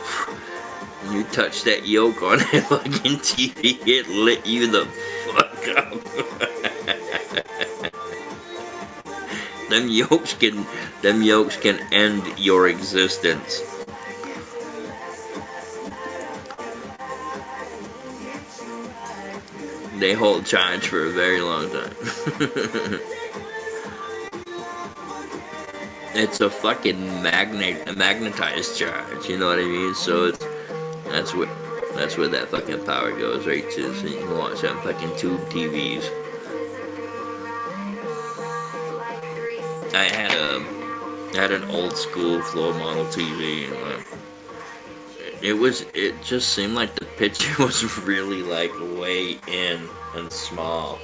you touch that yoke on that fucking TV, it lit you the fuck up. Them yokes can end your existence. They hold charge for a very long time. It's a fucking magnetized charge, you know what I mean? So that's where that fucking power goes right to, so you can watch them fucking tube TVs. I had an old school floor model TV, and it just seemed like the picture was really like way in and small.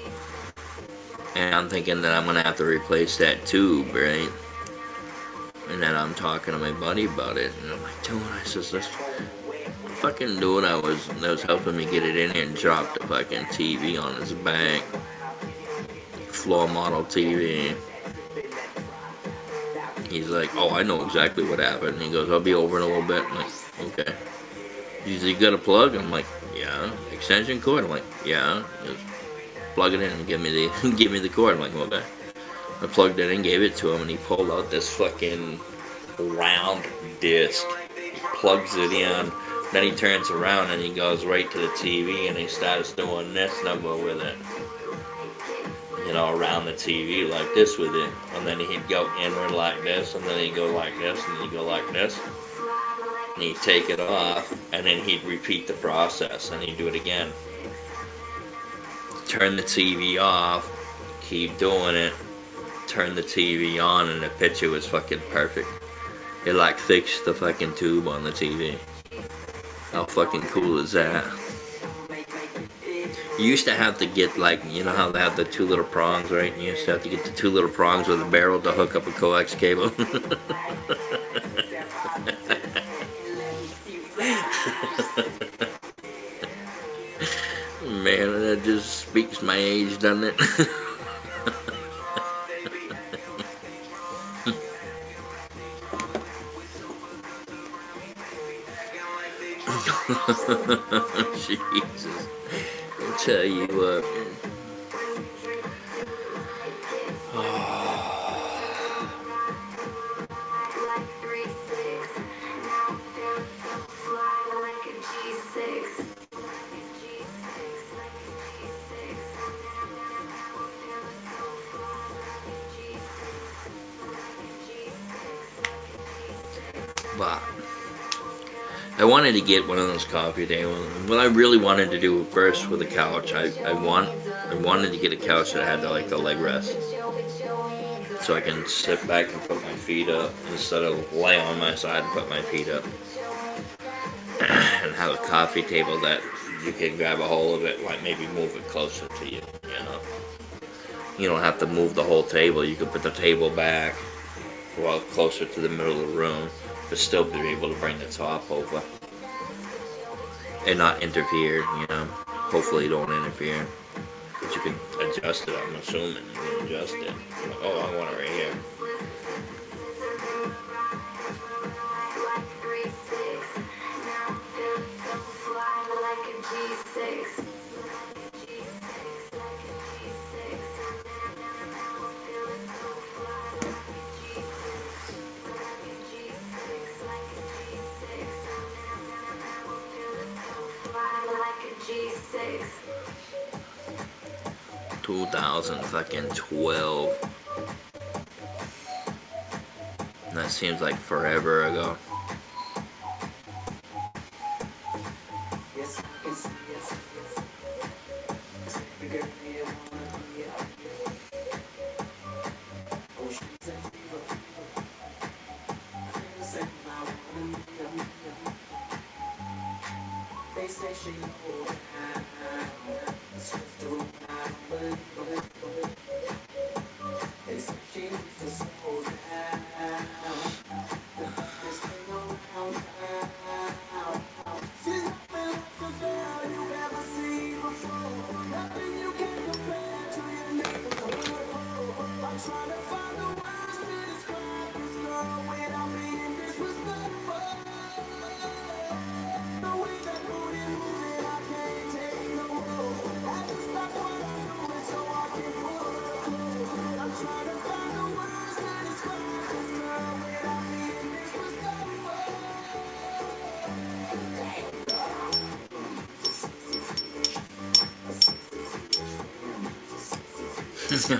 And I'm thinking that I'm gonna have to replace that tube, right? And then I'm talking to my buddy about it, and I'm like, dude, I says, let's fucking do it. That was helping me get it in here and drop the fucking TV on his back. Floor model TV. He's like, oh, I know exactly what happened. And he goes, I'll be over in a little bit. I'm like, okay. He's like, you got a plug? I'm like, yeah. Extension cord? I'm like, yeah. He goes, plug it in and give me the cord. I'm like, okay. I plugged it in, gave it to him, and he pulled out this fucking round disc. He plugs it in, then he turns around and he goes right to the TV and he starts doing this number with it. You know, around the TV like this with it. And then he'd go inward like this, and then he'd go like this, and then he'd go like this. And he'd take it off, and then he'd repeat the process, and he'd do it again. Turn the TV off, keep doing it. Turn the TV on, and the picture was fucking perfect. It like fixed the fucking tube on the TV. How fucking cool is that? You used to have to get, like, you know how they have the two little prongs, right? You used to have to get the two little prongs with a barrel to hook up a coax cable. Man, that just speaks my age, doesn't it? Jesus. I'll tell you what. But I wanted to get one of those coffee tables. What I really wanted to do first with a couch, I wanted to get a couch that had like the leg rest, so I can sit back and put my feet up instead of lay on my side and put my feet up, and have a coffee table that you can grab a hold of it, like maybe move it closer to you. You know, you don't have to move the whole table. You can put the table back, well, closer to the middle of the room, but still be able to bring the top over and not interfere, you know. Hopefully don't interfere. But you can adjust it, I'm assuming. You can adjust it. Oh, I want it right here. G6. 2012. That seems like forever ago.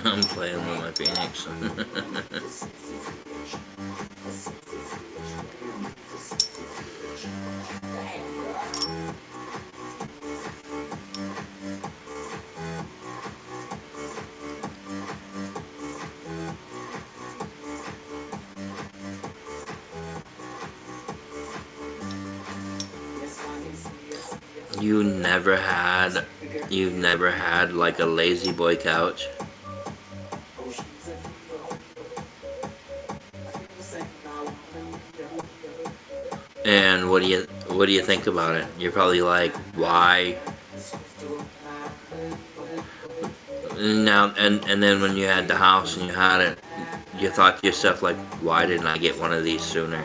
I'm playing with my Phoenix. You've never had like a lazy boy couch? And what do you think about it? You're probably like, why? Now and then when you had the house and you had it, you thought to yourself like, why didn't I get one of these sooner?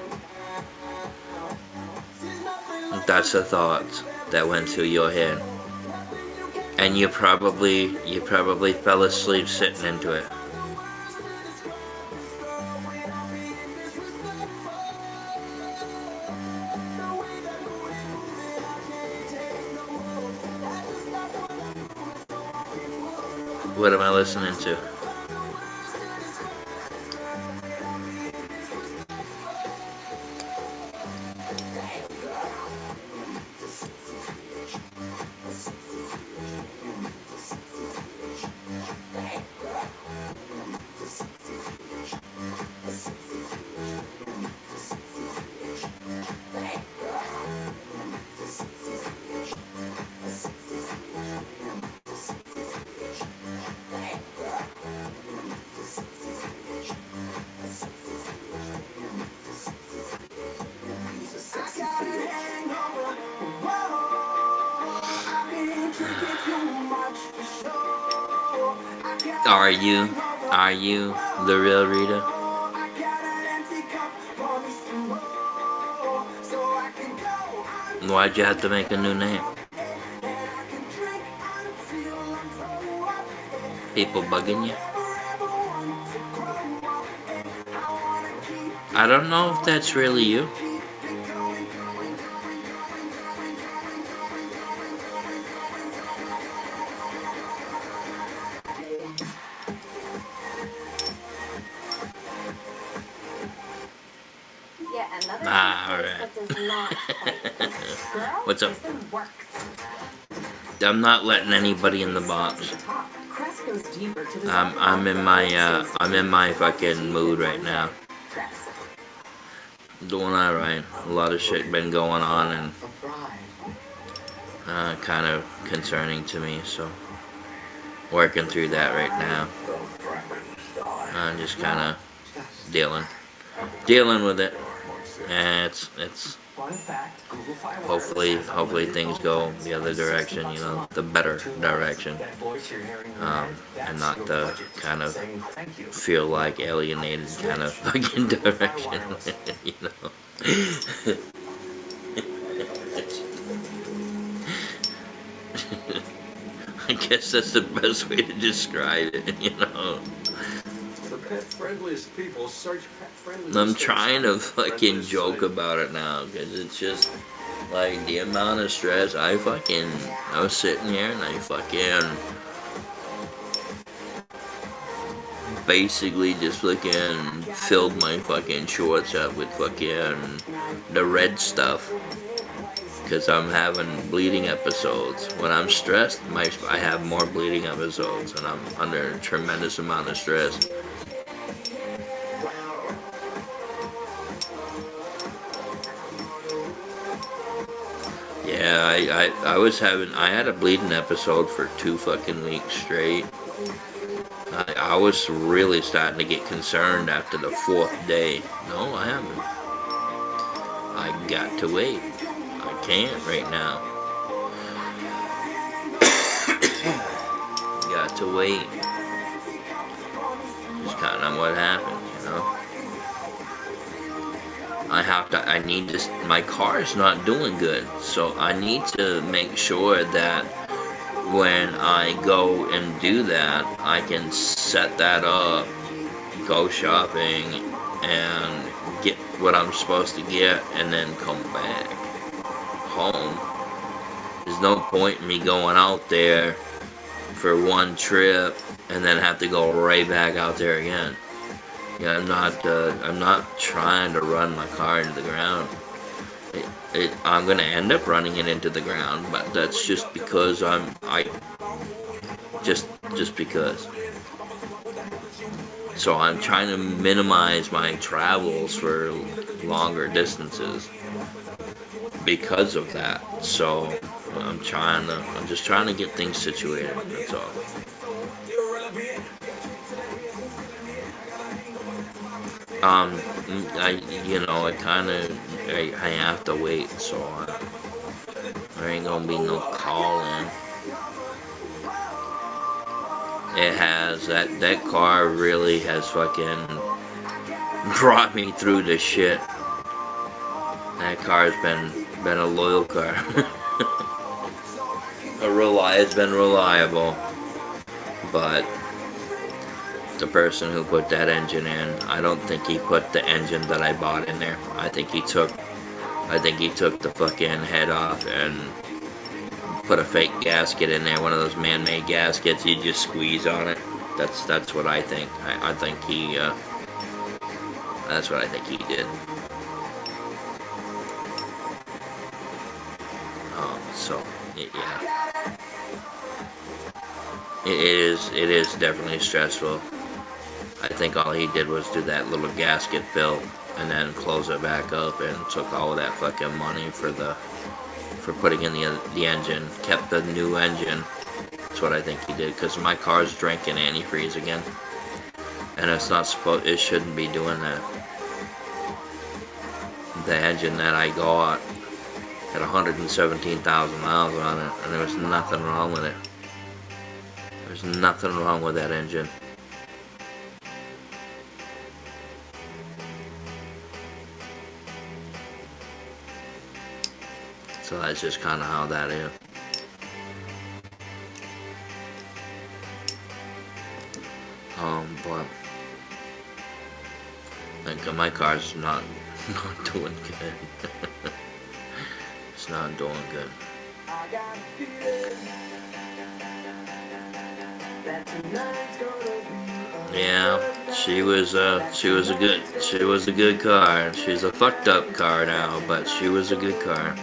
That's the thought that went through your head. And you probably fell asleep sitting into it. What am I listening to? Are you the real Rita? Why'd you have to make a new name? People bugging you? I don't know if that's really you. What's up? I'm not letting anybody in the box. I'm in my fucking mood right now. Doing alright. A lot of shit been going on and kind of concerning to me, so working through that right now. I'm just kind of dealing with it, and it's hopefully things go the other direction, you know, the better direction, and not the kind of feel like alienated kind of fucking direction, you know. I guess that's the best way to describe it, you know. The pet friendliest people search pet friendliest. I'm trying to fucking joke about it now, because it's just like the amount of stress I was sitting here and I fucking basically just fucking filled my fucking shorts up with fucking the red stuff. Because I'm having bleeding episodes. When I'm stressed, I have more bleeding episodes, and I'm under a tremendous amount of stress. Yeah, I had a bleeding episode for 2 fucking weeks straight. I was really starting to get concerned after the 4th day. No, I haven't. I got to wait. I can't right now. Got to wait. Just kind of what happened, you know. My car's not doing good, so I need to make sure that when I go and do that, I can set that up, go shopping, and get what I'm supposed to get, and then come back home. There's no point in me going out there for one trip and then have to go right back out there again. Yeah, I'm not trying to run my car into the ground. I'm gonna end up running it into the ground, but that's just because just because. So I'm trying to minimize my travels for longer distances because of that. So I'm just trying to get things situated. That's all. I have to wait, so there ain't gonna be no call-in. It has, that car really has fucking brought me through this shit. That car's been a loyal car. It's been reliable, but the person who put that engine in, I don't think he put the engine that I bought in there. I think he took the fucking head off and put a fake gasket in there, one of those man-made gaskets you just squeeze on it. That's what I think. I think he that's what I think he did. So yeah, it is definitely stressful. I think all he did was do that little gasket fill and then close it back up, and took all of that fucking money for putting in the engine, kept the new engine. That's what I think he did, because my car's drinking antifreeze again, and it shouldn't be doing that. The engine that I got had 117,000 miles on it, and there was nothing wrong with it. There's nothing wrong with that engine. So that's just kind of how that is. But I think my car's not doing good. It's not doing good. Yeah, she was a good car. She's a fucked up car now, but she was a good car.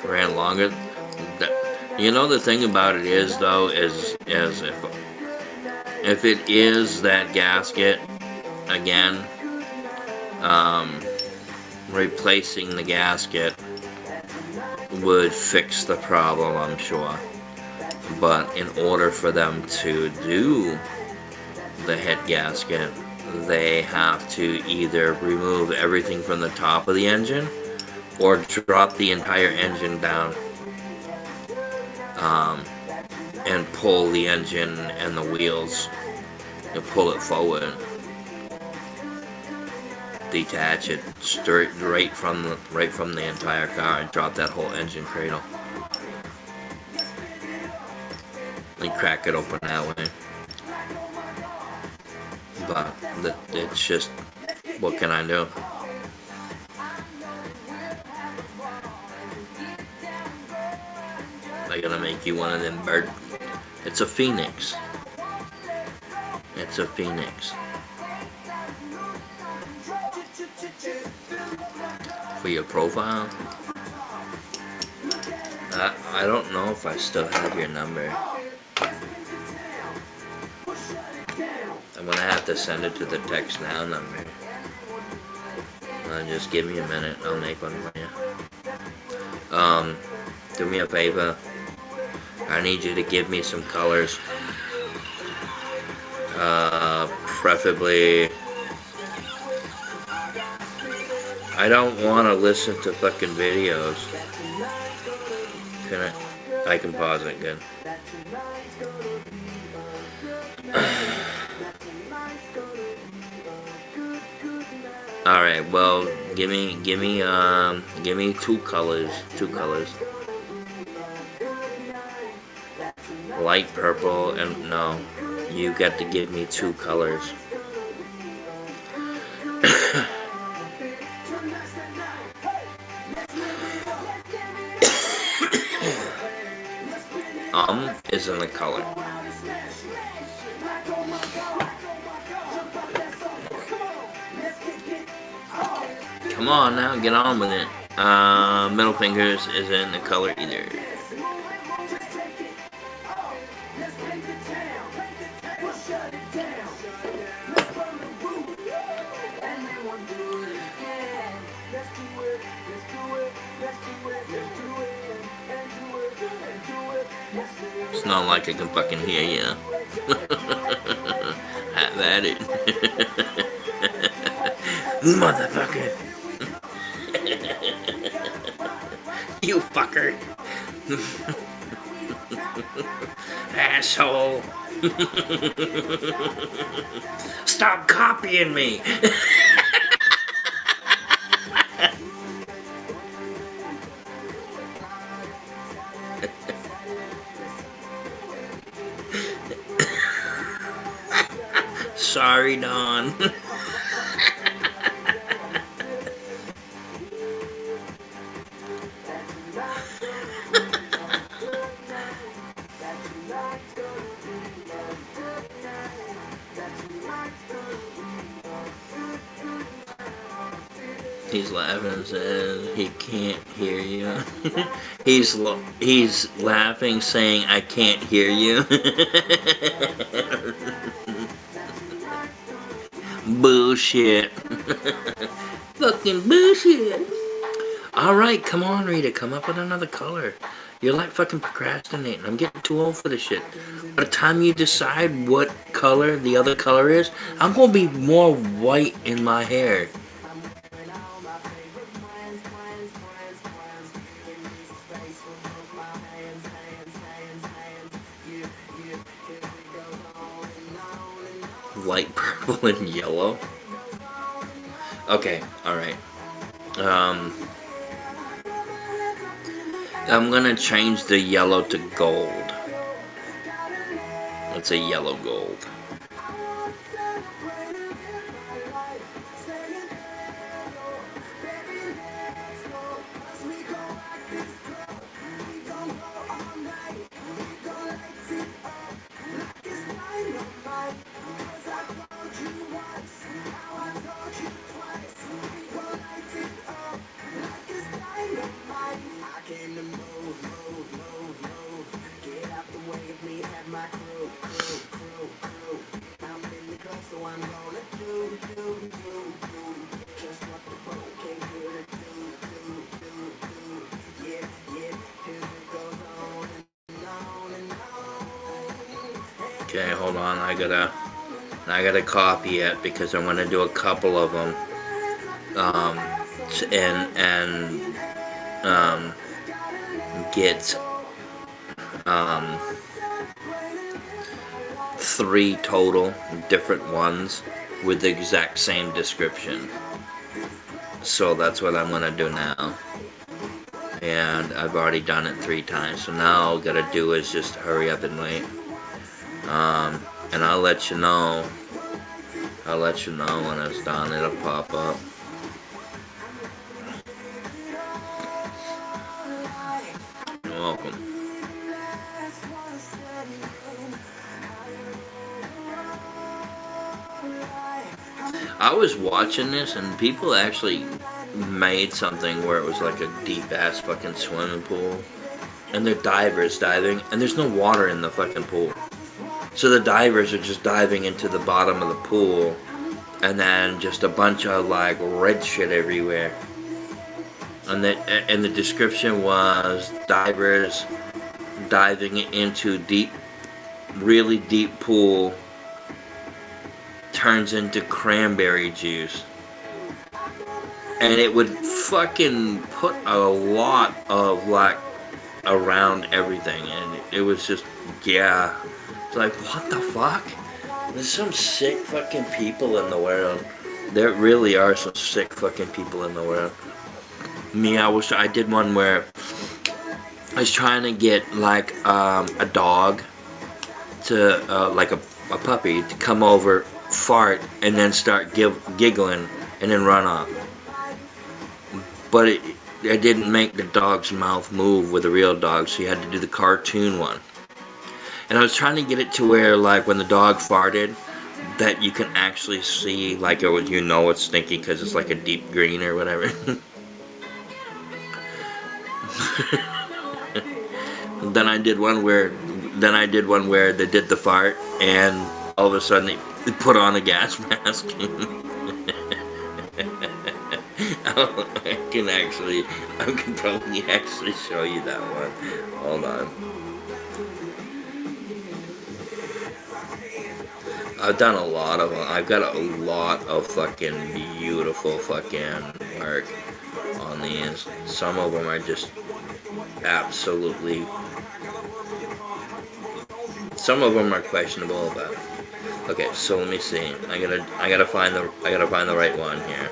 ran longer. You know, the thing about it is though, is if it is that gasket again, replacing the gasket would fix the problem, I'm sure. But in order for them to do the head gasket, they have to either remove everything from the top of the engine or drop the entire engine down, and pull the engine and the wheels and pull it forward, detach it straight right from the entire car and drop that whole engine cradle and crack it open that way. But it's just, what can I do? I gotta make you one of them bird. It's a Phoenix. It's a Phoenix. For your profile? I don't know if I still have your number. I'm gonna have to send it to the text now number. Just give me a minute, I'll make one for you. Do me a favor. I need you to give me some colors. Preferably, I don't want to listen to fucking videos. Can I can pause it, good. Alright, well, give me two colors. Light purple and no, you got to give me two colors. Isn't a color. Come on now, get on with it. Middle fingers isn't a color either. It's not like I can fucking hear you. Have at it. Motherfucker. You fucker. Asshole. Stop copying me. Sorry, Don. He's laughing and says he can't hear you. He's laughing saying I can't hear you. Bullshit. Fucking bullshit. Alright, come on, Rita. Come up with another color. You're like fucking procrastinating. I'm getting too old for this shit. By the time you decide what color the other color is, I'm gonna be more white in my hair. Light purple and yellow. Okay, alright. I'm gonna change the yellow to gold. It's a yellow gold. Okay, hold on. I gotta copy it because I'm gonna do a couple of them. Get 3 total different ones with the exact same description. So that's what I'm gonna do now. And I've already done it 3 times, so now all I gotta do is just hurry up and wait. And I'll let you know. I'll let you know when it's done. It'll pop up. You're welcome. I was watching this and people actually made something where it was like a deep ass fucking swimming pool and they're divers diving and there's no water in the fucking pool, so the divers are just diving into the bottom of the pool and then just a bunch of like red shit everywhere, and the description was divers diving into really deep pool turns into cranberry juice. And it would fucking put a lot of like around everything, and it was just, yeah, it's like, what the fuck? There's some sick fucking people in the world. There really are some sick fucking people in the world. Me, I did one where I was trying to get like a dog to like a puppy to come over, fart, and then start giggling and then run off. But it didn't make the dog's mouth move with a real dog, so you had to do the cartoon one. And I was trying to get it to where, like, when the dog farted, that you can actually see, like, you know it's stinky because it's like a deep green or whatever. Then I did one where they did the fart, and all of a sudden they put on a gas mask. I can probably actually show you that one. Hold on. I've done a lot of them. I've got a lot of fucking beautiful fucking work on these. Some of them are just absolutely. Some of them are questionable, but okay. So let me see. I gotta find the right one here.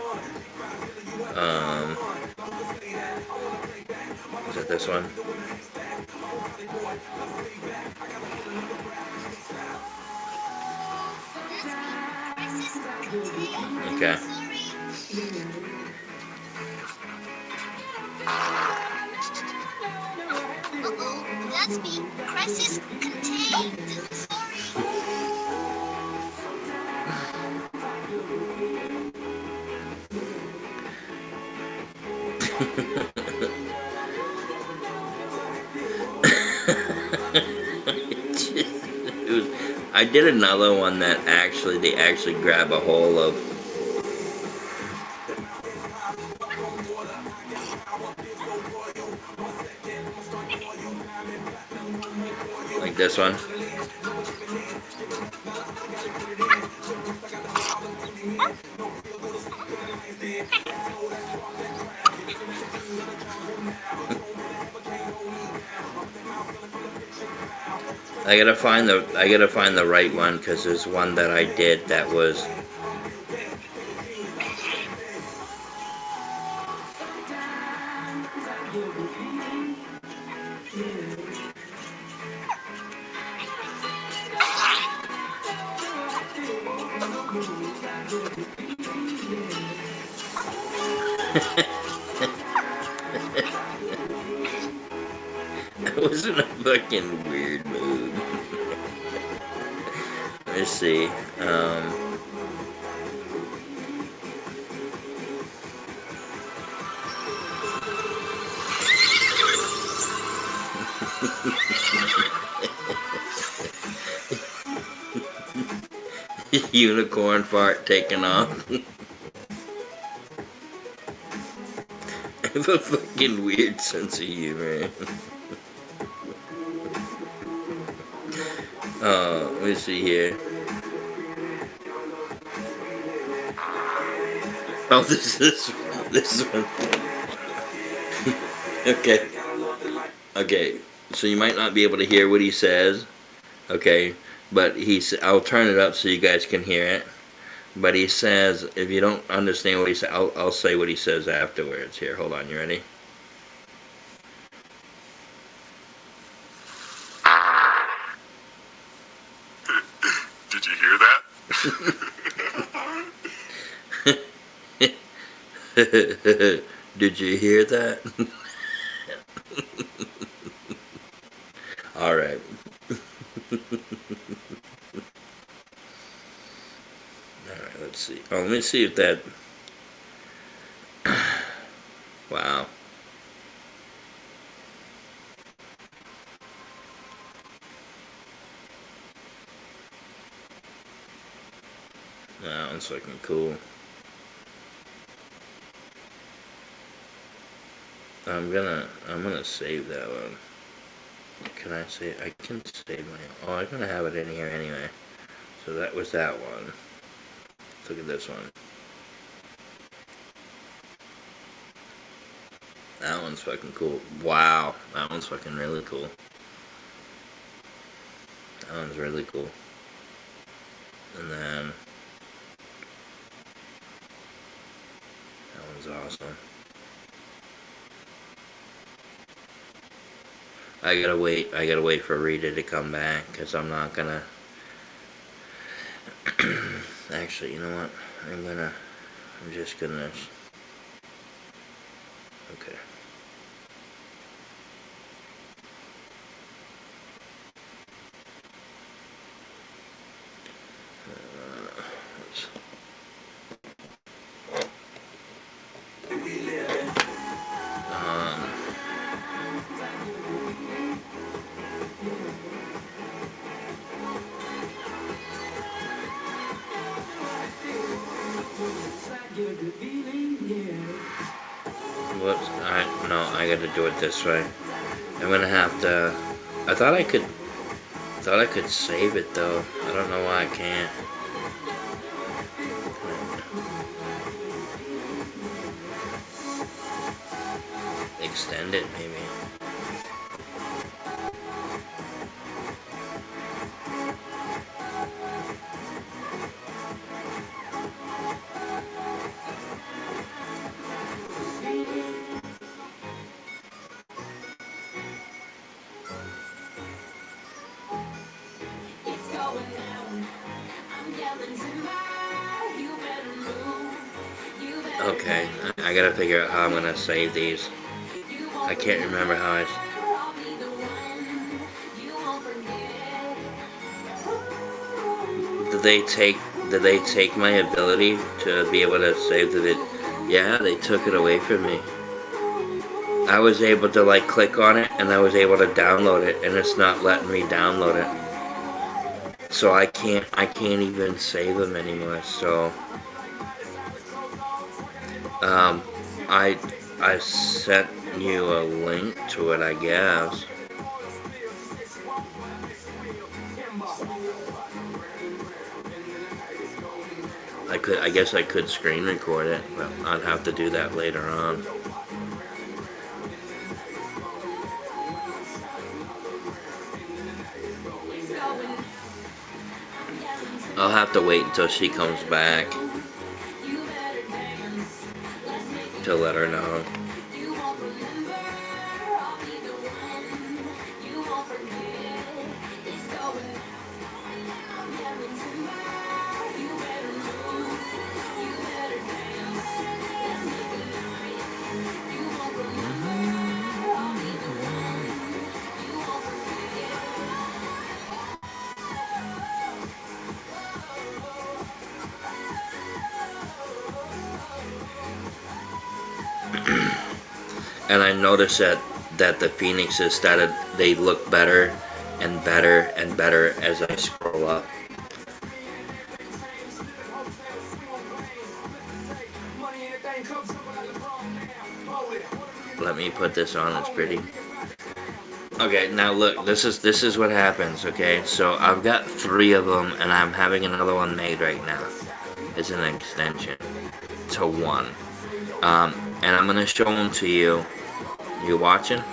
Is it this one? Okay. Uh-oh, that's me. Crisis contained. I did another one that they actually grab a hold of. Like this one. I gotta find the right one, because there's one that I did that was I was in a fucking weird mood. Let's see. Unicorn fart taking off. I have a fucking weird sense of humor. Let me see here. Oh, this one. Okay. Okay. So you might not be able to hear what he says. Okay. But I'll turn it up so you guys can hear it. But he says, if you don't understand what he says, I'll say what he says afterwards. Here, hold on. You ready? Did you hear that? Did you hear that? All right. Alright, let's see. Oh, let me see if that... Wow. That one's looking cool. I'm gonna save that one. Can I save? I can save my... Oh, I'm gonna have it in here anyway. So that was that one. Let's look at this one. That one's fucking cool. Wow, that one's fucking really cool. That one's really cool. And then that one's awesome. I gotta wait for Rita to come back, because I'm not gonna... Actually, you know what? I'm just gonna... Okay. Whoops, I gotta do it this way. I'm gonna have to... I thought I could save it though. I don't know why I can't. Extend it maybe. Okay, I gotta figure out how I'm gonna save these. I can't remember how I... Did they take my ability to be able to save the vid? Yeah, they took it away from me. I was able to like click on it and I was able to download it, and it's not letting me download it. So I can't even save them anymore. So I sent you a link to it, I guess. I guess I could screen record it, but I'd have to do that later on. I'll have to wait until she comes back to let her know. And I noticed that the phoenixes started, they look better and better and better as I scroll up. Let me put this on, it's pretty. Okay, now look, this is what happens, okay? So I've got 3 of them and I'm having another one made right now. It's an extension to 1. And I'm gonna show them to you. You watching?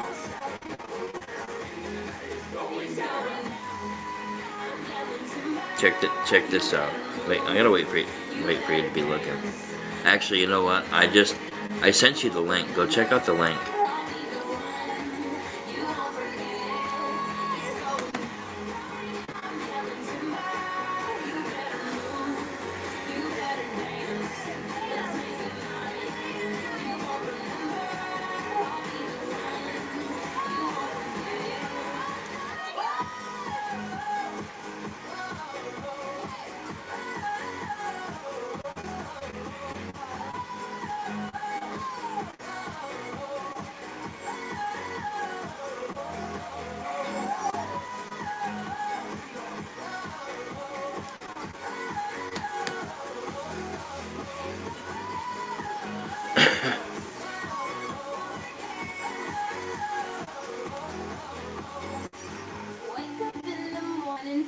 Check this out. Wait, I gotta wait for you to be looking. Actually, you know what? I sent you the link. Go check out the link.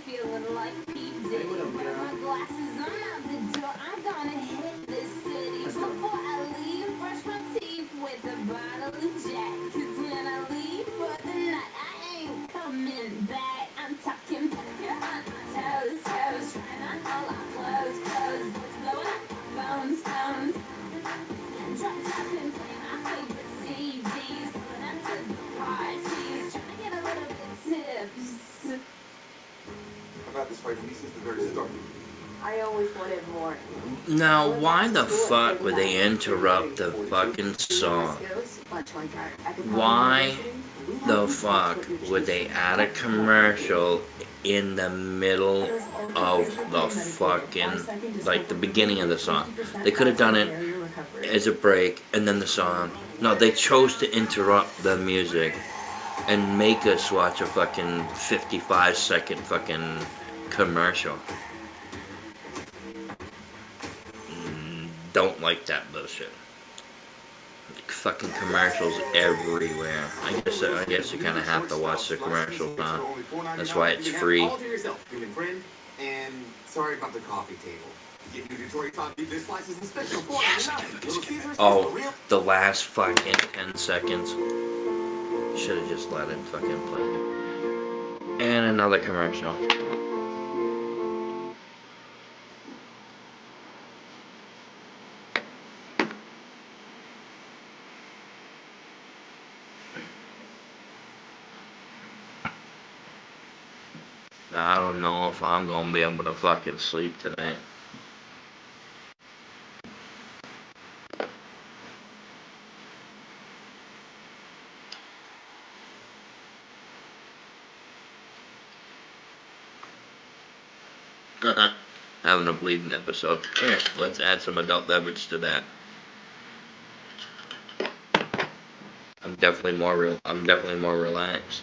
Feeling like P. Diddy. Wear my glasses, I'm out the door. I'm gonna hit this city. Before I leave, brush my teeth with a bottle of Jack. 'Cause when I leave for the night, I ain't coming back. I'm talking pedicure on my toes, toes. Trying on all our clothes, clothes. What's blowing up? Phones, phones. Drop top and play my favorite CDs. Pulling up to the parties. Trying to get a little bit tips. I've had this fight with you since the very start. I always wanted more. Now, why the fuck would they interrupt the fucking song? Why the fuck would they add a commercial in the middle of the fucking, like, the beginning of the song? They could have done it as a break and then the song. No, they chose to interrupt the music and make us watch a fucking 55-second fucking commercial. Don't like that bullshit. Fucking commercials everywhere. I guess you kind of have to watch the commercials, huh? That's why it's free. All to yourself, human friend. And sorry about the coffee table. Get new Detroit top beef slices and special $4.99. Little Caesars. Oh, the last fucking 10 seconds. Should have just let it fucking play. And another commercial. I don't know if I'm gonna be able to fucking sleep tonight. Having a bleeding episode. Here, let's add some adult beverage to that. I'm definitely more relaxed.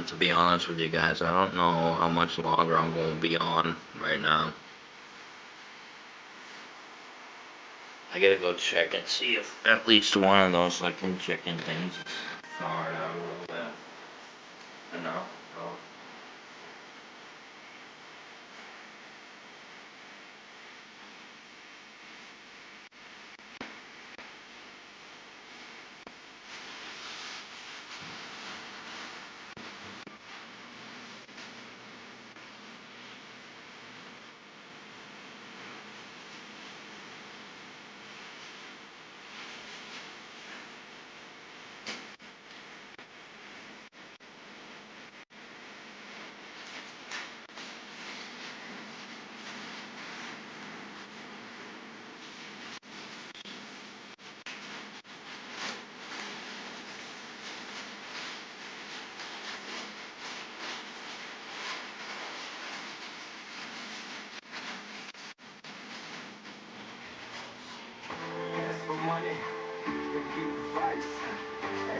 To be honest with you guys, I don't know how much longer I'm going to be on right now. I gotta go check and see if at least one of those fucking chicken things is thawed out a little bit. Enough. Oh.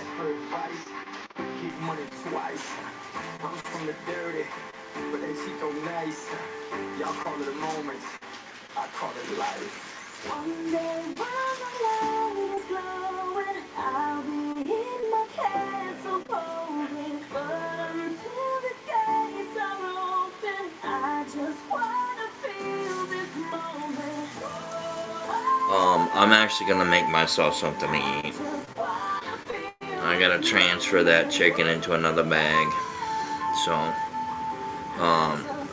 ask for advice, get money twice. I'm from the dirty, but that shit go nice. Y'all call it a moment, I call it life. One day when the light is glowing, I'll be in my castle golden. But until the gates are open, I just wanna feel this moment. I'm actually gonna make myself something to eat. I gotta transfer that chicken into another bag. So,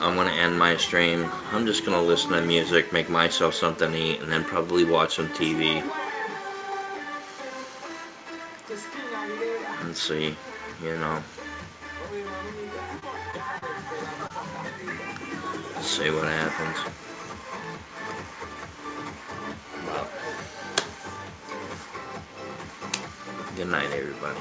I'm gonna end my stream. I'm just gonna listen to music, make myself something to eat, and then probably watch some TV. And see, you know. See what happens. Well, good night, everybody.